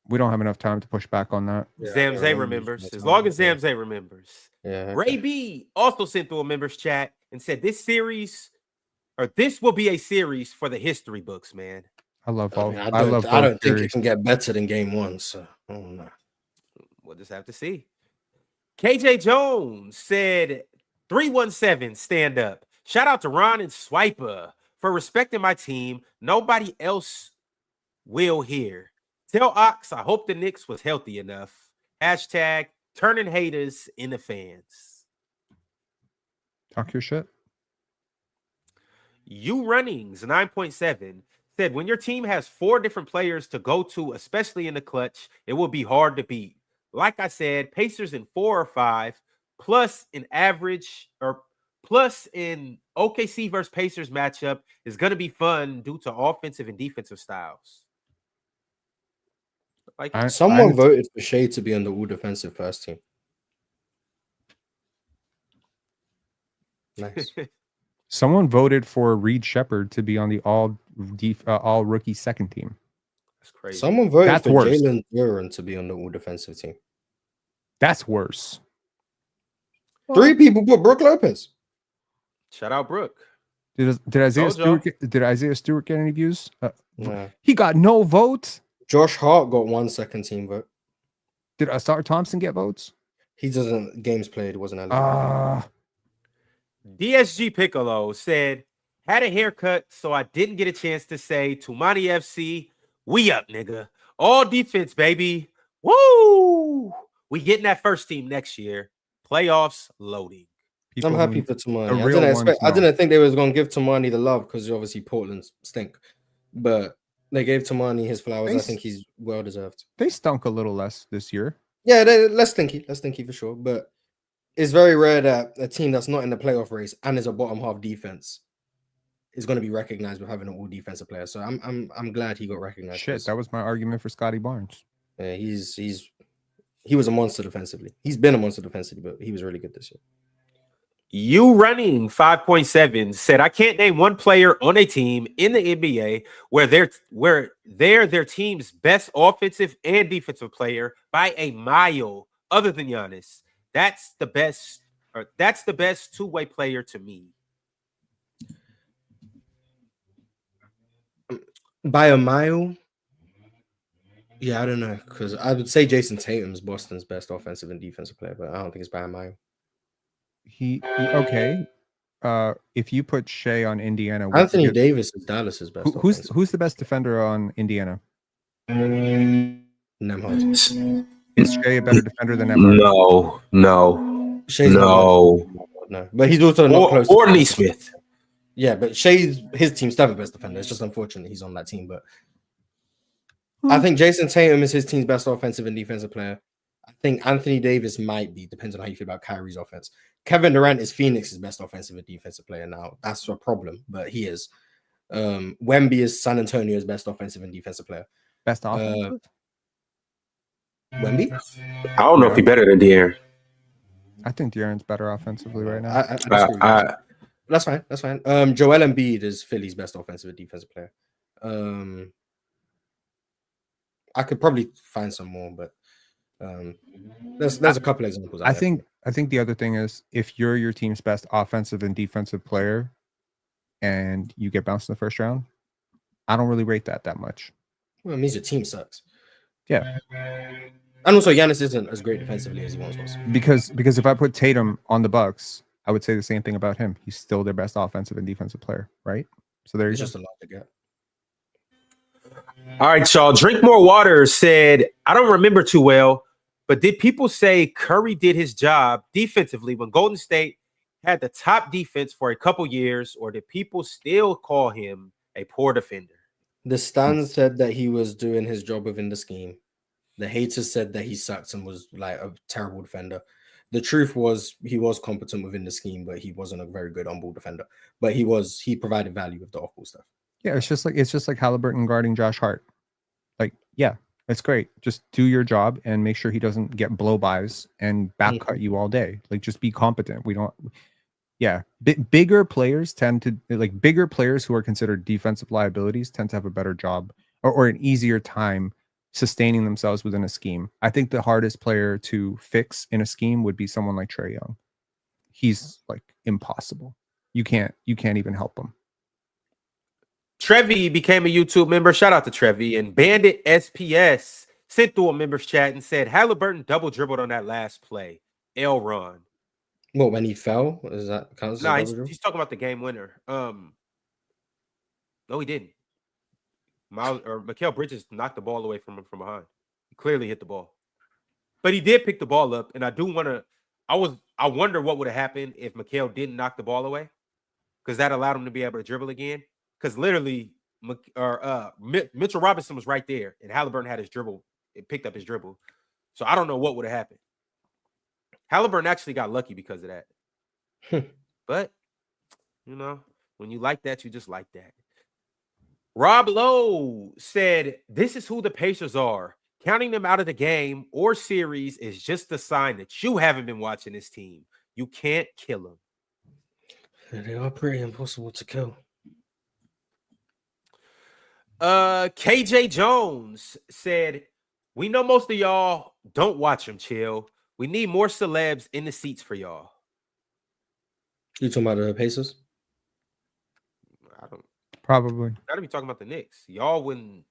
We don't have enough time to push back on that. Yeah, Zamzay remembers. As long as Zamzay remembers. Yeah. Ray B also sent through a members chat and said this will be a series for the history books, man. I love all. I don't think it can get better than game one. So I don't know. We'll just have to see. KJ Jones said 317 stand up. Shout out to Ron and Swipa for respecting my team. Nobody else will here. Tell Ox I hope the Knicks was healthy enough. Hashtag turning haters into fans. Talk your shit. You Runnings 9.7 said when your team has 4 different players to go to, especially in the clutch, it will be hard to beat. Like I said, Pacers in 4 or 5, plus in average or plus in OKC versus Pacers matchup is going to be fun due to offensive and defensive styles. Like someone voted for Shai to be on the all defensive first team. Nice. Someone voted for Reed Shepherd to be on the all rookie second team. That's crazy. Someone voted for Jalen Duran to be on the all defensive team. That's worse. 3 people put Brook Lopez. Shout out Brook. Did Isaiah Stewart get any views? Nah. He got no votes. Josh Hart got 1 second team vote. Did Asar Thompson get votes? He doesn't. Games played wasn't eligible. DSG Piccolo said, had a haircut, so I didn't get a chance to say Tumani FC, we up, nigga. All defense, baby. Woo! We getting that first team next year. Playoffs loading. I'm happy for Tumani. I didn't think they was going to give Tumani the love because obviously Portland stink. But they gave Tumani his flowers. I think he's well deserved. They stunk a little less this year. Yeah, they're less stinky for sure. But it's very rare that a team that's not in the playoff race and is a bottom half defense is going to be recognized with having an all defensive player. So I'm glad he got recognized. Shit, that was my argument for Scotty Barnes. Yeah, he was a monster defensively. He's been a monster defensively, but he was really good this year. You Running 5.7 said, I can't name one player on a team in the NBA where they're their team's best offensive and defensive player by a mile other than Giannis. That's the best two-way player to me. By a mile. Yeah, I don't know, because I would say Jason Tatum's Boston's best offensive and defensive player, but I don't think it's by a mile. Okay. If you put Shai on Indiana, Anthony Davis is Dallas's best. Who's the best defender on Indiana? Nembhard. Is Shai a better defender than Nembhard? No. Shai's no. But he's also not close. Or Neesmith. Yeah, but his team's still the best defender. It's just unfortunate he's on that team. But I think Jason Tatum is his team's best offensive and defensive player. I think Anthony Davis might be, depends on how you feel about Kyrie's offense. Kevin Durant is Phoenix's best offensive and defensive player now. That's a problem, but he is. Wemby is San Antonio's best offensive and defensive player. Best offensive? Wemby? I don't know if he's better than De'Aaron. I think De'Aaron's better offensively right now. That's fine. That's fine. Joel Embiid is Philly's best offensive and defensive player. I could probably find some more, but there's a couple examples. I think the other thing is, if you're your team's best offensive and defensive player and you get bounced in the first round, I don't really rate that much. Well, it means your team sucks. Yeah. And also, Giannis isn't as great defensively as he once was. Because if I put Tatum on the Bucks, I would say the same thing about him. He's still their best offensive and defensive player, right? So there's just a lot to get. All right, y'all. Drink More Water said, I don't remember too well, but did people say Curry did his job defensively when Golden State had the top defense for a couple years, or did people still call him a poor defender? The stands said that he was doing his job within the scheme. The haters said that he sucked and was like a terrible defender. The truth was he was competent within the scheme, but he wasn't a very good on-ball defender. But he provided value with the off-ball stuff. Yeah, it's just like Halliburton guarding Josh Hart. Like, yeah, it's great. Just do your job and make sure he doesn't get blow-bys and back cut you all day. Like, just be competent. Bigger players bigger players who are considered defensive liabilities tend to have a better job or an easier time sustaining themselves within a scheme. I think the hardest player to fix in a scheme would be someone like Trae Young. He's like impossible. You can't even help him. Trevi became a YouTube member. Shout out to Trevi. And Bandit SPS sent through a members chat and said Halliburton double dribbled on that last play. Ron. What, when he fell? Is that counts? No, he's talking about the game winner. No, he didn't. Mikal Bridges knocked the ball away from him from behind. He clearly hit the ball, but he did pick the ball up. And I wonder what would have happened if Mikal didn't knock the ball away, because that allowed him to be able to dribble again. Because literally, Mitchell Robinson was right there, and Halliburton had his dribble. It picked up his dribble. So I don't know what would have happened. Halliburton actually got lucky because of that. But, when you like that, you just like that. Rob Lowe said, this is who the Pacers are. Counting them out of the game or series is just a sign that you haven't been watching this team. You can't kill them. They are pretty impossible to kill. KJ Jones said, we know most of y'all don't watch them, chill. We need more celebs in the seats for y'all. You talking about the Pacers? I don't. Probably. Gotta be talking about the Knicks. Y'all wouldn't.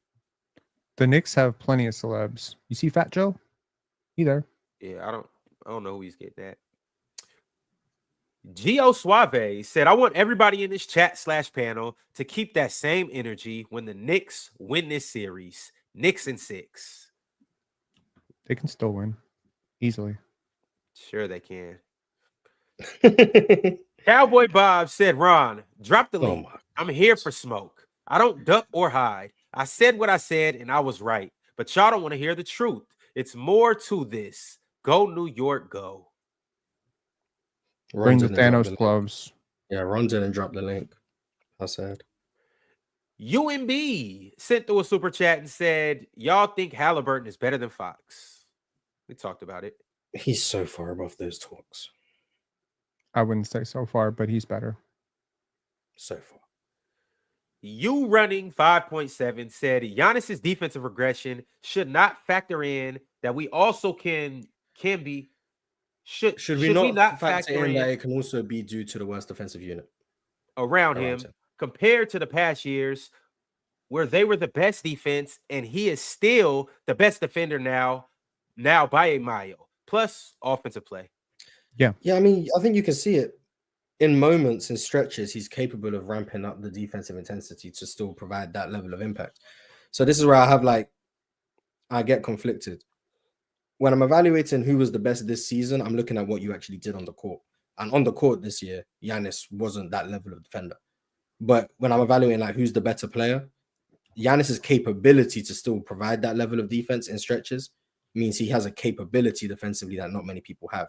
The Knicks have plenty of celebs. You see Fat Joe? He there. Yeah, I don't know who he's getting at. Gio Suave said, I want everybody in this chat/panel to keep that same energy when the Knicks win this series. Knicks in 6. They can still win. Easily. Sure they can. Cowboy Bob said, Ron, drop the link. I'm here for smoke. I don't duck or hide. I said what I said, and I was right. But y'all don't want to hear the truth. It's more to this. Go New York, go. Bring the Thanos gloves. Yeah, Ron didn't drop the link. How sad. UMB sent through a super chat and said, y'all think Halliburton is better than Fox? We talked about it. He's so far above those talks. I wouldn't say so far, but he's better. So far. You running 5.7 said Giannis's defensive regression should not factor in that we also can be. Should we not factor in that it can also be due to the worst defensive unit around him compared to the past years? where they were the best defense, and he is still the best defender now by a mile. Plus offensive play. Yeah, I mean, I think you can see it in moments and stretches. He's capable of ramping up the defensive intensity to still provide that level of impact. So this is where I get conflicted. When I'm evaluating who was the best this season, I'm looking at what you actually did on the court. And on the court this year, Giannis wasn't that level of defender. But when I'm evaluating like who's the better player, Giannis's capability to still provide that level of defense in stretches means he has a capability defensively that not many people have.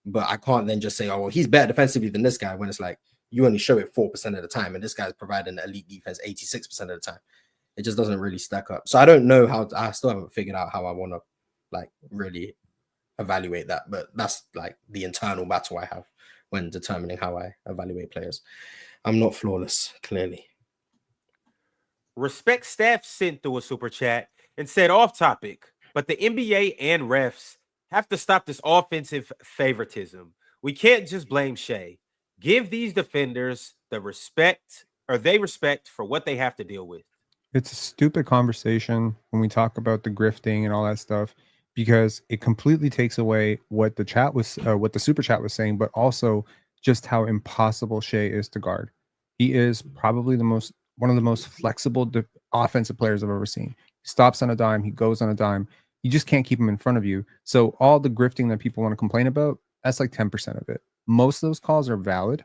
But I can't then just say, oh, well, he's better defensively than this guy when it's like you only show it 4% of the time, and this guy's providing elite defense 86% of the time. It just doesn't really stack up. So I don't know I still haven't figured out how I want to like really evaluate that. But that's like the internal battle I have when determining how I evaluate players. I'm not flawless, clearly. Respect Steph sent through a super chat and said off topic, but the NBA and refs have to stop this offensive favoritism. We can't just blame Shai. Give these defenders the respect for what they have to deal with. It's a stupid conversation when we talk about the grifting and all that stuff, because it completely takes away what the super chat was saying, but also just how impossible Shai is to guard. He is probably one of the most flexible offensive players I've ever seen. He stops on a dime. He goes on a dime. You just can't keep him in front of you. So all the grifting that people want to complain about, that's like 10% of it. Most of those calls are valid.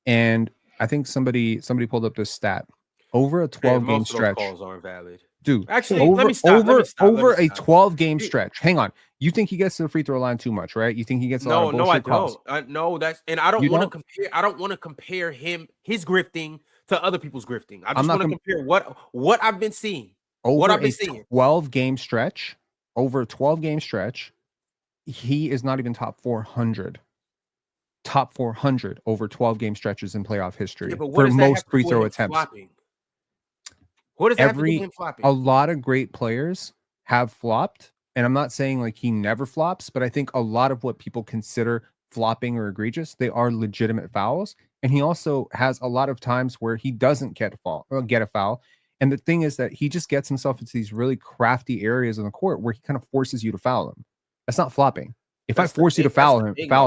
And I think somebody pulled up this stat. Over a 12-game stretch. Most of those calls aren't valid. Dude, actually, let me stop. Over a 12-game stretch. Hang on. You think he gets to the free throw line too much, right? You think he gets a lot of bullshit calls? No, that's, and I don't want to compare. I don't want to compare his grifting to other people's grifting. I just want to compare what I've been seeing. Over a 12-game stretch, he is not even top 400. Top 400 over 12-game stretches in playoff history for most free throw attempts. Flopping? What does that have to do with him flopping? A lot of great players have flopped, and I'm not saying like he never flops, but I think a lot of what people consider flopping or egregious, they are legitimate fouls. And he also has a lot of times where he doesn't get a foul. And the thing is that he just gets himself into these really crafty areas on the court where he kind of forces you to foul him. That's not flopping. If I force you to foul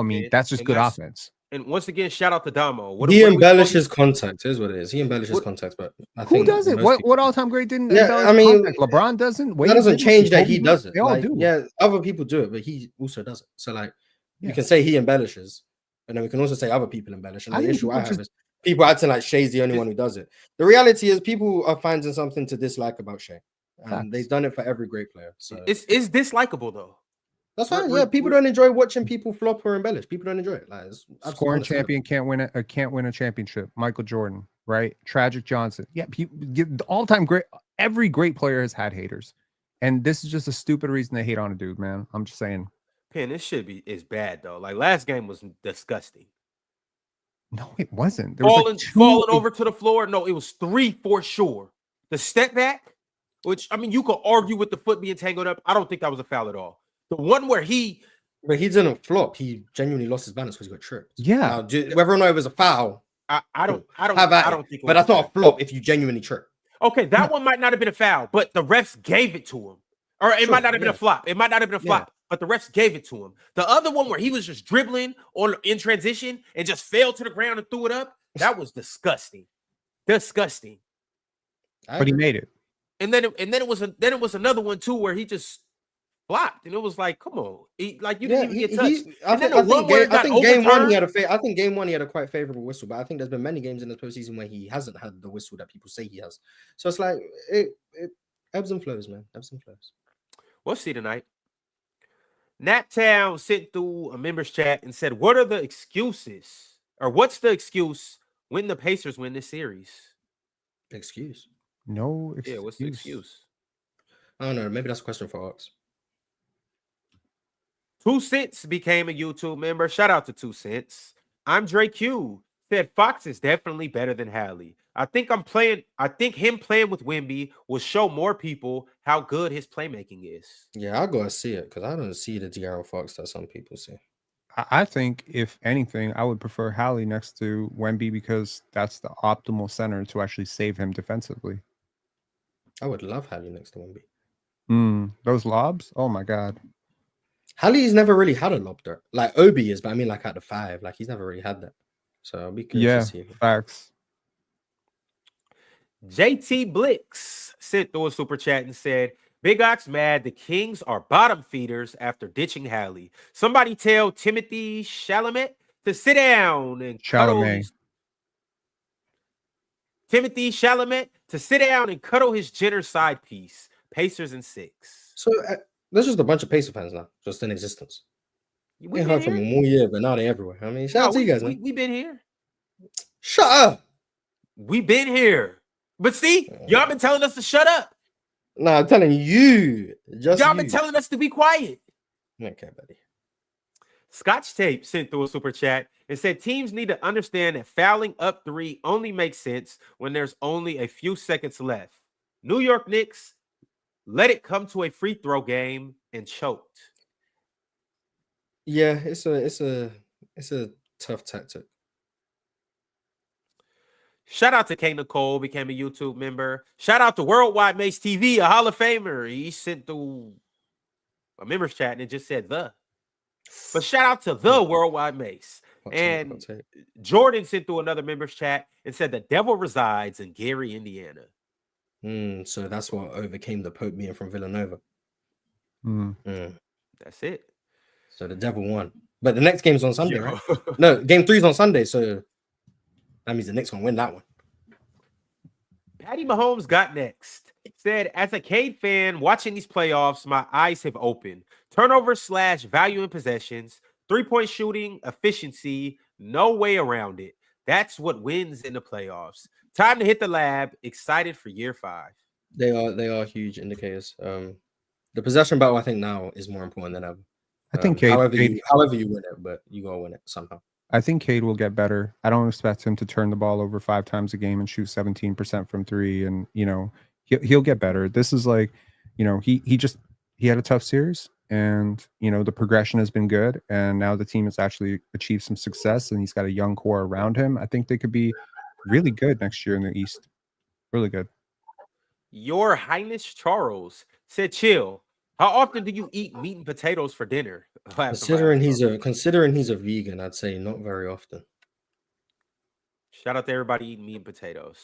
me, that's just good offense. And once again, shout out to Damo. He embellishes contact. Here's what it is. He embellishes context, but who doesn't? What all-time great didn't? Yeah, I mean, context? LeBron doesn't. That doesn't change that he does it. They all do. Yeah, other people do it, but he also does it. So like, you can say he embellishes, and then we can also say other people embellish. And the issue I have is people acting like Shai's the only one who does it. The reality is, people are finding something to dislike about Shai, and they've done it for every great player. So it's dislikable though. That's fine. Yeah, people don't enjoy watching people flop or embellish. People don't enjoy it. Like, scoring champion can't win a championship. Michael Jordan, right? Tragic Johnson. Yeah, all-time great. Every great player has had haters, and this is just a stupid reason they hate on a dude, man. I'm just saying. Pen, this is bad though. Like last game was disgusting. No, it wasn't. There was falling over to the floor. No, it was 3 for sure. The step back, which I mean, you could argue with the foot being tangled up. I don't think that was a foul at all. The one where but he didn't flop. He genuinely lost his balance because he got tripped. Yeah. Now, whether or not it was a foul, I don't think. But that's not a flop if you genuinely trip. Okay, that one might not have been a foul, but the refs gave it to him, or it might not have been a flop. It might not have been a flop, but the refs gave it to him. The other one where he was just dribbling in transition and just fell to the ground and threw it up, that was disgusting. Disgusting. But he made it. And then it was another one too where he just flopped, and it was like, come on, you didn't even get touched. I think game one he had a quite favorable whistle, but I think there's been many games in the postseason where he hasn't had the whistle that people say he has. So it's like it ebbs and flows, man. Ebbs and flows. We'll see tonight. Naptown sent through a members chat and said, "What are the excuses, or what's the excuse when the Pacers win this series?" Excuse? No excuse. Yeah, what's the excuse? I don't know. Maybe that's a question for Ox. 2 Cents became a YouTube member. Shout out to 2 Cents. Andre Q said Fox is definitely better than Hallie. I think him playing with Wemby will show more people how good his playmaking is. Yeah, I'll go and see it because I don't see the De'Aaron Fox that some people see. I think, if anything, I would prefer Hallie next to Wemby because that's the optimal center to actually save him defensively. I would love Hallie next to 1B. Those lobs? Oh my god. Hallie's never really had a lob threat. Like Obi is, but I mean like at the 5. Like he's never really had that. So I'll be curious to see. Facts. JT Blix sent through a super chat and said, Big Ox mad the Kings are bottom feeders after ditching Hallie. Somebody tell Timothy Chalamet to sit down and cuddle Timothy Chalamet to sit down and cuddle his Jenner side piece. Pacers in 6. So there's just a bunch of Pacer fans now, just in existence. We heard from them all year, but now they're everywhere. I mean, shout out to you guys, man. We've been here. Shut up. We've been here. But see, y'all been telling us to shut up. No, I'm telling you. Y'all been telling us to be quiet. Okay, buddy. Scotch Tape sent through a super chat and said teams need to understand that fouling up 3 only makes sense when there's only a few seconds left. New York Knicks let it come to a free throw game and choked. Yeah, it's a tough tactic. Shout out to K Nicole, became a YouTube member. Shout out to Worldwide Mace TV, a Hall of Famer. He sent through a members chat and it just said the. But shout out to the Worldwide Mace. And Jordan sent through another members chat and said the devil resides in Gary, Indiana. So that's what overcame the Pope being from Villanova. That's it. So the devil won. But the next game's on Sunday, right? No, game 3's on Sunday. So that means the Knicks gonna win that one. Patty Mahomes got next. Said, as a Cade fan watching these playoffs, my eyes have opened. Turnover/value in possessions, 3-point shooting, efficiency, no way around it. That's what wins in the playoffs. Time to hit the lab. Excited for year 5. They are huge indicators. The possession battle, I think now is more important than ever. I think Cade, however you win it, but you gotta win it somehow. I think Cade will get better. I don't expect him to turn the ball over 5 times a game and shoot 17% from 3. And he'll get better. This is like, he had a tough series, and the progression has been good. And now the team has actually achieved some success, and he's got a young core around him. I think they could be really good next year in the East. Really good. Your Highness Charles said, chill. How often do you eat meat and potatoes for dinner? Considering he's a vegan, I'd say not very often. Shout out to everybody eating meat and potatoes.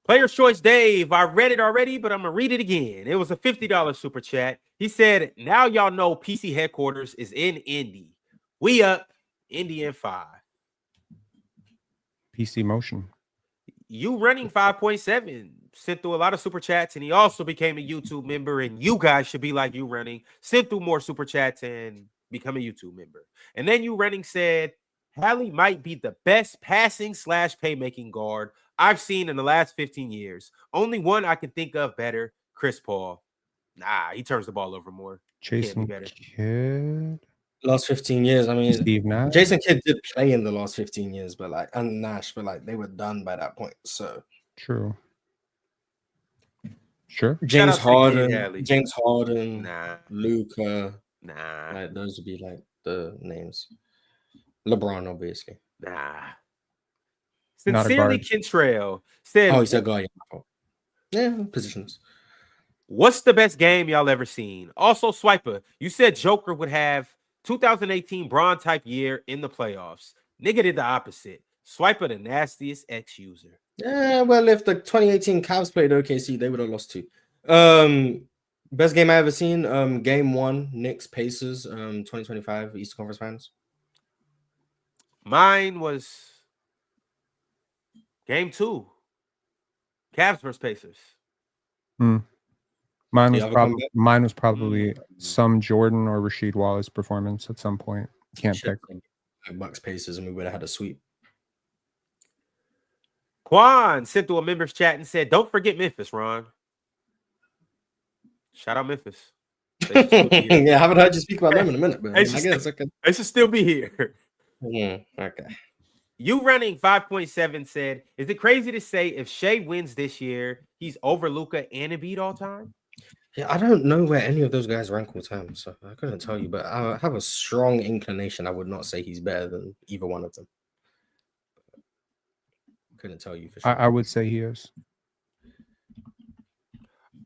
Player's Choice Dave, I read it already, but I'm going to read it again. It was a $50 super chat. He said, now y'all know PC headquarters is in Indy. We up, Indy in 5. PC motion. You running 5.7. Sent through a lot of super chats, and he also became a YouTube member, and you guys should be like you running. Sent through more super chats and become a YouTube member. And then you running said, Hallie might be the best passing/playmaking guard I've seen in the last 15 years. Only one I can think of better, Chris Paul. Nah, he turns the ball over more. Jason Kidd. Last 15 years, I mean, Steve Nash. Jason Kidd did play in the last 15 years, but and Nash, but they were done by that point. So true. Sure. James Harden, nah. Luka, nah. Those would be the names. LeBron, obviously. Nah. Sincerely, Kentrail said, "Oh, he's a guy." Yeah, positions. What's the best game y'all ever seen? Also, Swipa, you said Joker would have 2018 Braun type year in the playoffs. Nigga did the opposite. Swipa the nastiest ex-user. Yeah, well, if the 2018 Cavs played OKC, they would have lost 2. Best game I ever seen, game 1, Knicks Pacers, 2025 Eastern Conference Finals. Mine was game 2, Cavs versus Pacers. Mine was probably some Jordan or Rasheed Wallace performance at some point. Can't pick. Bucks Pacers, and we would have had a sweep. Quan sent through a members chat and said, don't forget Memphis, Ron. Shout out Memphis. Yeah, I haven't heard you speak about them in a minute, but I guess they should still be here. Okay. You running 5.7 said, is it crazy to say if Shai wins this year, he's over Luka and Embiid all time? Yeah, I don't know where any of those guys rank all time, so I couldn't tell you, but I have a strong inclination. I would not say he's better than either one of them. Couldn't tell you for sure. I would say he is.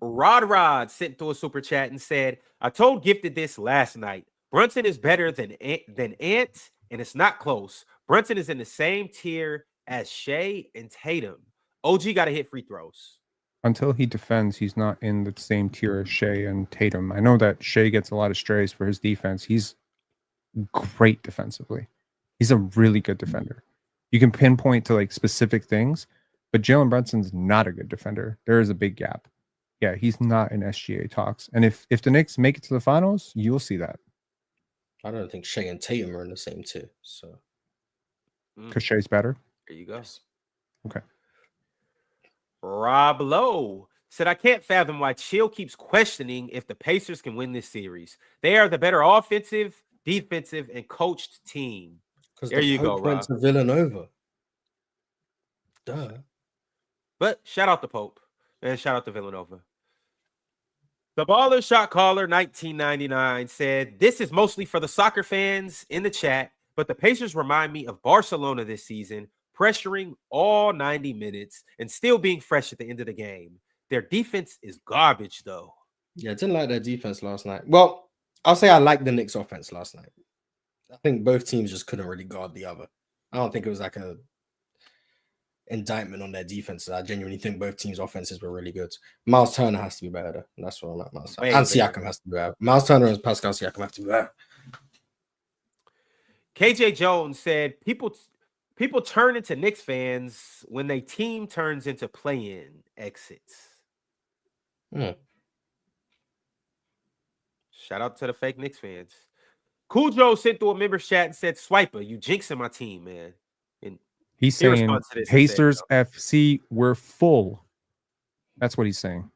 Rod sent through a super chat and said, I told Gifted this last night. Brunson is better than Ant, and it's not close. Brunson is in the same tier as Shai and Tatum. OG got to hit free throws. Until he defends, he's not in the same tier as Shai and Tatum. I know that Shai gets a lot of strays for his defense. He's great defensively. He's a really good defender. You can pinpoint to like specific things, but Jalen Brunson's not a good defender. There is a big gap. Yeah, he's not in SGA talks. And if the Knicks make it to the finals, you'll see that. I don't think Shai and Tatum are in the same tier. So, because Shai's better. There you go. Okay. Rob Lowe said, I can't fathom why Chill keeps questioning if the Pacers can win this series. They are the better offensive, defensive, and coached team. There you go, Rob. Went to Villanova. Duh. But shout out to Pope and shout out to Villanova. The Baller Shot Caller 1999 said, this is mostly for the soccer fans in the chat, but the Pacers remind me of Barcelona this season, pressuring all 90 minutes and still being fresh at the end of the game. Their defense is garbage, though. Yeah, I didn't like their defense last night. Well, I'll say I liked the Knicks offense last night. I think both teams just couldn't really guard the other. I don't think it was like a indictment on their defenses. I genuinely think both teams' offenses were really good. Miles Turner has to be better. That's what I'm at. Miles Turner. And Siakam has to be better. Miles Turner and Pascal Siakam have to be better. KJ Jones said, people turn into Knicks fans when their team turns into play-in exits. Shout out to the fake Knicks fans. Cool Joe sent through a members chat and said, Swipa, you jinxing my team, man. And he's saying Pacers FC, we're full. That's what he's saying.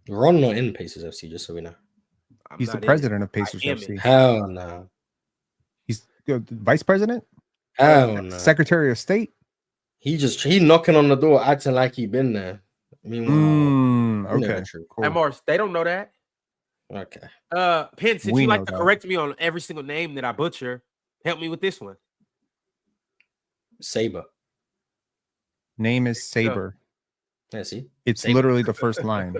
Ron not in Pacers FC, just so we know. He's the president of Pacers FC. Hell no. He's the vice president? Hell no. Secretary of State? He knocking on the door, acting like he been there. Okay. Cool. Hey, Morris, they don't know that. Okay. Penn, since you like to correct me on every single name that I butcher, help me with this one. Saber. Name is Saber. Yeah, see? It's Saber. Literally the first line.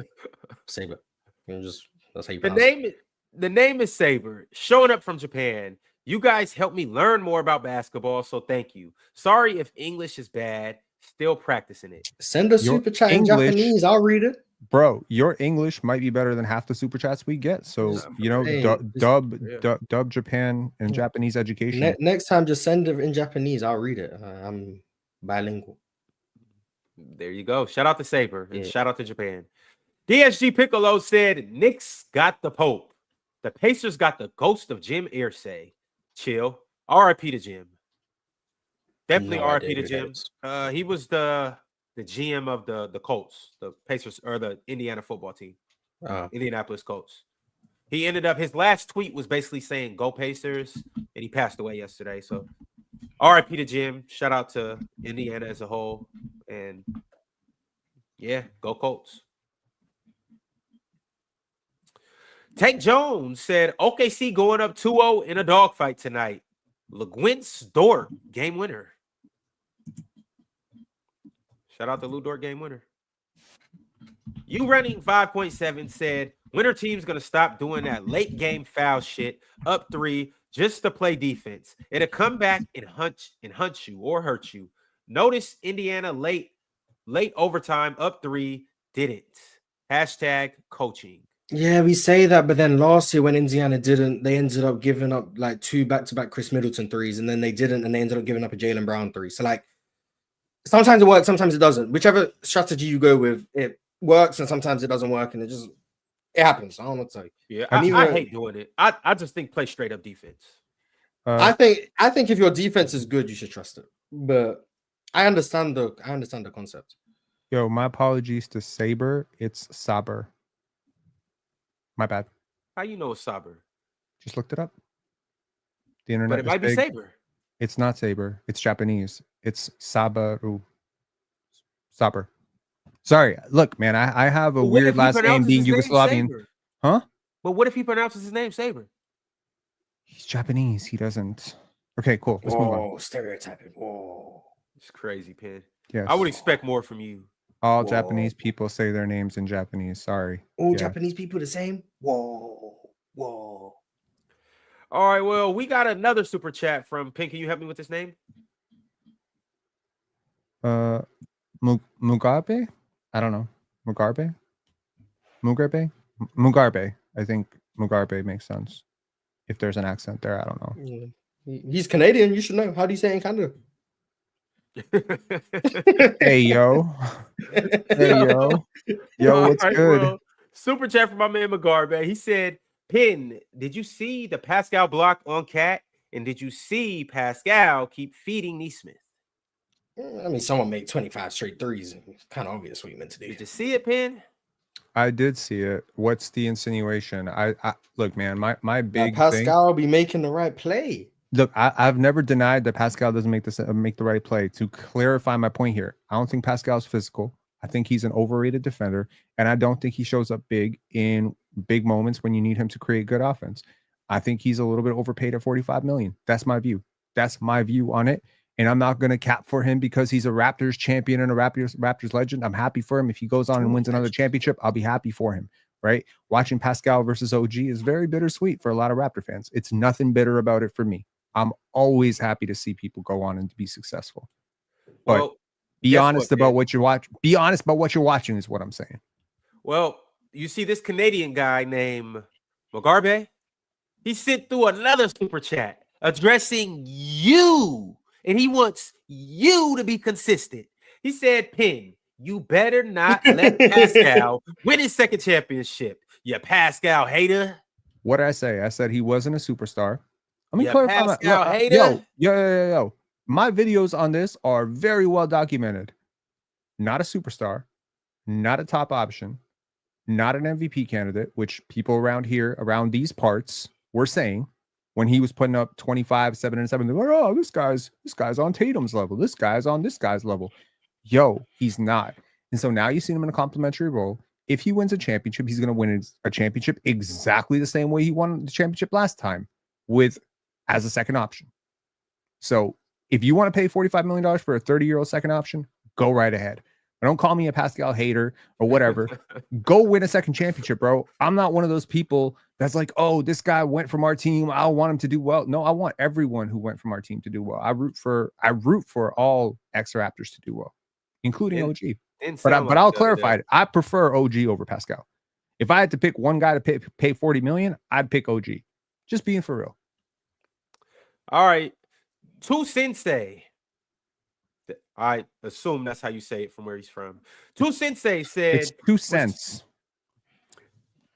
Saber. That's how you the name is Saber. Showing up from Japan. You guys helped me learn more about basketball, so thank you. Sorry if English is bad. Still practicing it. Send a super chat in Japanese. I'll read it. Bro, your English might be better than half the super chats we get. So, dub Japan and Japanese education. Next time, just send it in Japanese. I'll read it. I'm bilingual. There you go. Shout out to Saber and shout out to Japan. DSG Piccolo said, Knicks got the Pope. The Pacers got the ghost of Jim Irsay. Chill. RIP to Jim. Definitely RIP to Jim. He was the GM of the Colts, the Pacers, or the Indiana football team, Indianapolis Colts. He ended up, his last tweet was basically saying, go Pacers, and he passed away yesterday. So RIP to Jim. Shout out to Indiana as a whole. And yeah, go Colts. Tank Jones said, OKC going up 2-0 in a dogfight tonight. LeGuint's Dort, game winner. Shout out to Lou Dort, game winner. You running 5.7 said, winner team's going to stop doing that late game foul shit, up 3, just to play defense. It'll come back and hunt you or hurt you. Notice Indiana late overtime, up 3, didn't. Hashtag coaching. Yeah, we say that, but then last year when Indiana didn't, they ended up giving up like 2 back-to-back Chris Middleton threes, and then they didn't, and they ended up giving up a Jaylen Brown 3. So like, sometimes it works, sometimes it doesn't. Whichever strategy you go with, it works, and sometimes it doesn't work, and it happens. I don't know what to tell you. Yeah, I hate doing it. I just think play straight up defense. I think if your defense is good, you should trust it. But I understand the concept. Yo, my apologies to Saber. It's Saber. My bad. How you know it's Saber? Just looked it up. The internet. But it might be Saber. It's not Saber. It's Japanese. It's Sabaru. Saber. Sorry. Look, man, I have a weird last name being Yugoslavian. Huh? But what if he pronounces his name Saber? He's Japanese. He doesn't. Okay, cool. Let's move on. Stereotyping. Whoa. It's crazy, Penn. Yes. I would expect more from you. All Japanese people say their names in Japanese. Sorry. All Japanese people the same? Whoa. All right, well, we got another super chat from Pink. Can you help me with this name? Mugabe? I don't know. Mugabe? Mugabe. I think Mugabe makes sense. If there's an accent there, I don't know. Yeah. He's Canadian. You should know. How do you say it in Canada? Hey, yo. Hey, yo. Yo, what's good? Well, super chat from my man Mugabe. He said, Pin, did you see the Pascal block on Cat? And did you see Pascal keep feeding Neesmith? I mean, someone made 25 straight threes. It's kind of obvious what you meant to do. Did you see it, Pin? I did see it. What's the insinuation? I look, man, my big Pascal thing, be making the right play. Look, I've never denied that Pascal doesn't make the right play. To clarify my point here, I don't think Pascal's physical. I think he's an overrated defender, and I don't think he shows up big in big moments when you need him to create good offense. I think he's a little bit overpaid at $45 million. That's my view. That's my view on it. And I'm not going to cap for him because he's a Raptors champion and a Raptors legend. I'm happy for him. If he goes on and wins another championship, I'll be happy for him, right? Watching Pascal versus OG is very bittersweet for a lot of Raptor fans. It's nothing bitter about it for me. I'm always happy to see people go on and be successful. But well, be honest about what you're watching. Be honest about what you're watching is what I'm saying. Well, you see this Canadian guy named Mugabe? He sent through another super chat addressing you. And he wants you to be consistent. He said, Pin, you better not let Pascal win his second championship. You Pascal hater. What did I say? I said he wasn't a superstar. Let me You clarify. Pascal hater. Yo. My videos on this are very well documented. Not a superstar, not a top option, not an MVP candidate, which people around here, around these parts, were saying. When he was putting up 25, 7 and 7, they're like, oh, this guy's on Tatum's level. This guy's on this guy's level. Yo, he's not. And so now you've seen him in a complimentary role. If he wins a championship, he's going to win a championship exactly the same way he won the championship last time, as a second option. So if you want to pay $45 million for a 30-year-old second option, go right ahead. But don't call me a Pascal hater or whatever. Go win a second championship, bro. I'm not one of those people that's like, oh, this guy went from our team. I want him to do well. No, I want everyone who went from our team to do well. I root for all ex-Raptors to do well, including OG. But I'll clarify it. I prefer OG over Pascal. If I had to pick one guy to pay $40 million, I'd pick OG. Just being for real. All right. Tu Sensei. I assume that's how you say it from where he's from. Tu Sensei said it's 2 cents.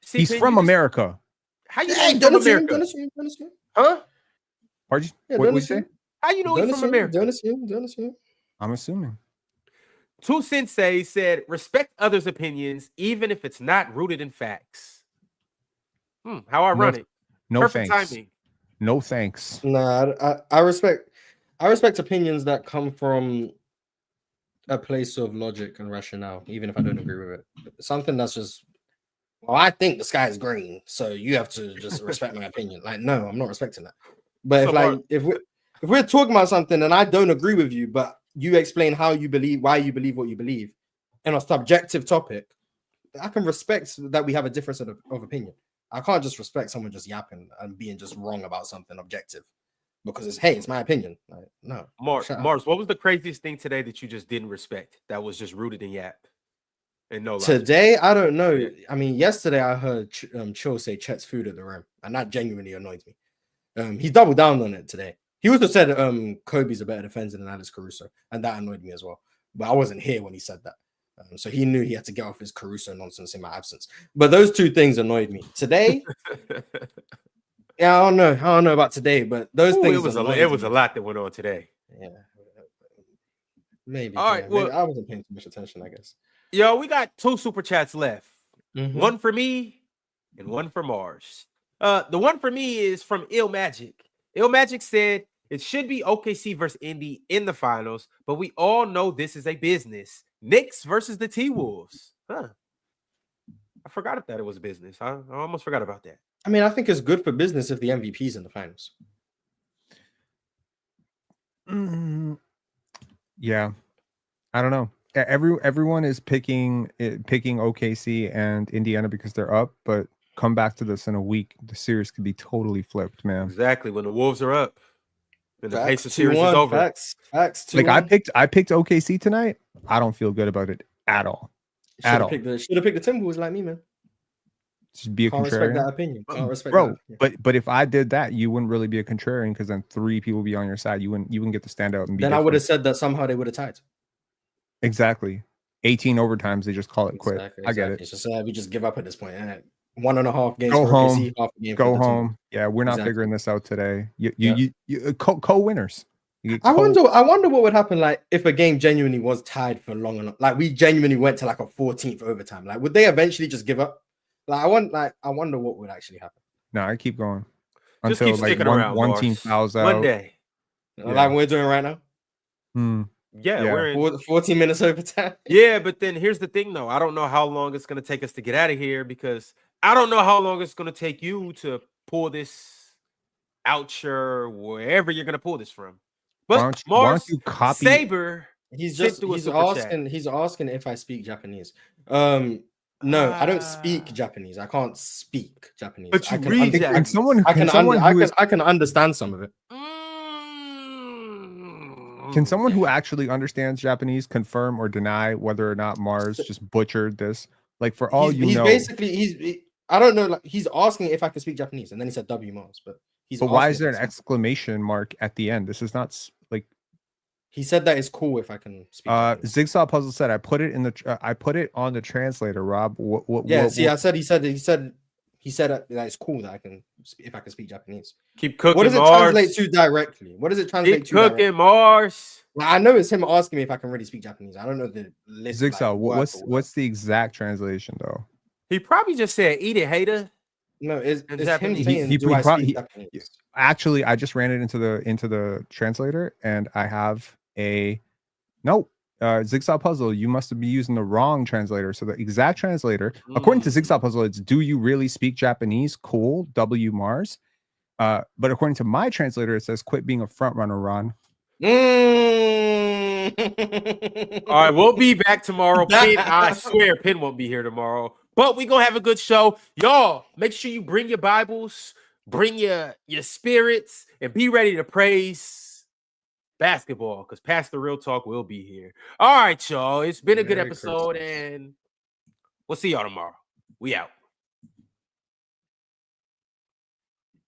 He's from America. How you know he's from America? Huh? Pardon? What did you say? How you know he's from America? I'm assuming. Tu Sensei said, respect others' opinions, even if it's not rooted in facts. How ironic. No Perfect thanks. timing. No thanks. Nah, I respect opinions that come from a place of logic and rationale, even if I don't agree with it. Something that's just, well, I think the sky is green, so you have to just respect my opinion. Like, no, I'm not respecting that. But if we're talking about something and I don't agree with you, but you explain how you believe, why you believe what you believe, in a subjective topic, I can respect that we have a difference of opinion. I can't just respect someone just yapping and being just wrong about something objective because it's my opinion. Like, no. Mars, what was the craziest thing today that you just didn't respect that was just rooted in yap? And no logic? Today, I don't know. I mean, yesterday I heard Chill say Chet's food at the rim, and that genuinely annoys me. He doubled down on it today. He also said Kobe's a better defender than Alex Caruso, and that annoyed me as well. But I wasn't here when he said that. So he knew he had to get off his Caruso nonsense in my absence. But those two things annoyed me. Today, yeah, I don't know about today, but those things. It was a lot that went on today. Yeah, maybe. All right, maybe I wasn't paying too much attention, I guess. Yo, we got 2 super chats left. One for me and one for Mars. The one for me is from Ill Magic. Ill Magic said it should be OKC versus Indy in the finals, but we all know this is a business. Knicks versus the T-Wolves. I forgot that it was business. I almost forgot about that. I mean, I think it's good for business if the MVP's in the finals. Yeah. I don't know. everyone is picking OKC and Indiana because they're up, but come back to this in a week, the series could be totally flipped, man. Exactly. When the Wolves are up, and the Facts, Pacers series is over. Facts. Like I picked OKC tonight. I don't feel good about it at all. Should have picked the Timberwolves like me, man. Just be a Can't contrarian. respect that opinion. Can't respect Bro, that. but if I did that, you wouldn't really be a contrarian because then 3 people would be on your side. You wouldn't get to stand out and be. Then I would have said that somehow they would have tied. Exactly. 18 overtimes, they just call it quit. I get it. It's just we just give up at this point. 1.5 games. Go for home. OKC, half a game Go for the home. Yeah, we're not figuring this out today. You co-winners. I wonder what would happen like if a game genuinely was tied for long enough. Like we genuinely went to like a 14th overtime. Like would they eventually just give up? I wonder what would actually happen. No, I keep going Just until keep sticking like around, one Mars. team fouls out. One day. Like we're doing right now. Yeah, we're in 14 minutes overtime. Yeah, but then here's the thing, though. I don't know how long it's going to take us to get out of here because I don't know how long it's going to take you to pull this out your wherever you're going to pull this from. But why don't you copy Saber, he's asking if I speak Japanese. No, I don't speak Japanese. I can't speak Japanese. But you I can read Japanese. Japanese. I can understand some of it. Can someone who actually understands Japanese confirm or deny whether or not Mars just butchered this? Like for all he's basically I don't know. Like he's asking if I can speak Japanese, and then he said W Mars, but why is there an exclamation mark at the end? This is not like he said that it's cool if I can speak. Jigsaw Puzzle said I put it on the translator. Rob, I said he said that it's cool that I can if I can speak Japanese. Keep cooking. What does it Mars. translate to directly? What does it translate Keep to? Cooking directly? Mars. I know it's him asking me if I can really speak Japanese. I don't know the list. Zigsaw, what's the exact translation though? He probably just said "eat it, hater." No, it's him Japanese. saying, "Do I speak Japanese?" Actually, I just ran it into the translator, and I have a nope. Zigsaw Puzzle, you must be using the wrong translator. So the exact translator, according to Zigsaw Puzzle, it's "Do you really speak Japanese?" Cool, W Mars. But according to my translator, it says "Quit being a front runner, Ron." All right, we'll be back tomorrow. Pin, I swear, Pin won't be here tomorrow. But we're gonna have a good show. Y'all, make sure you bring your Bibles, bring your spirits, and be ready to praise basketball because Pastor Real Talk will be here. All right, y'all. It's been a good episode, and we'll see y'all tomorrow. We out.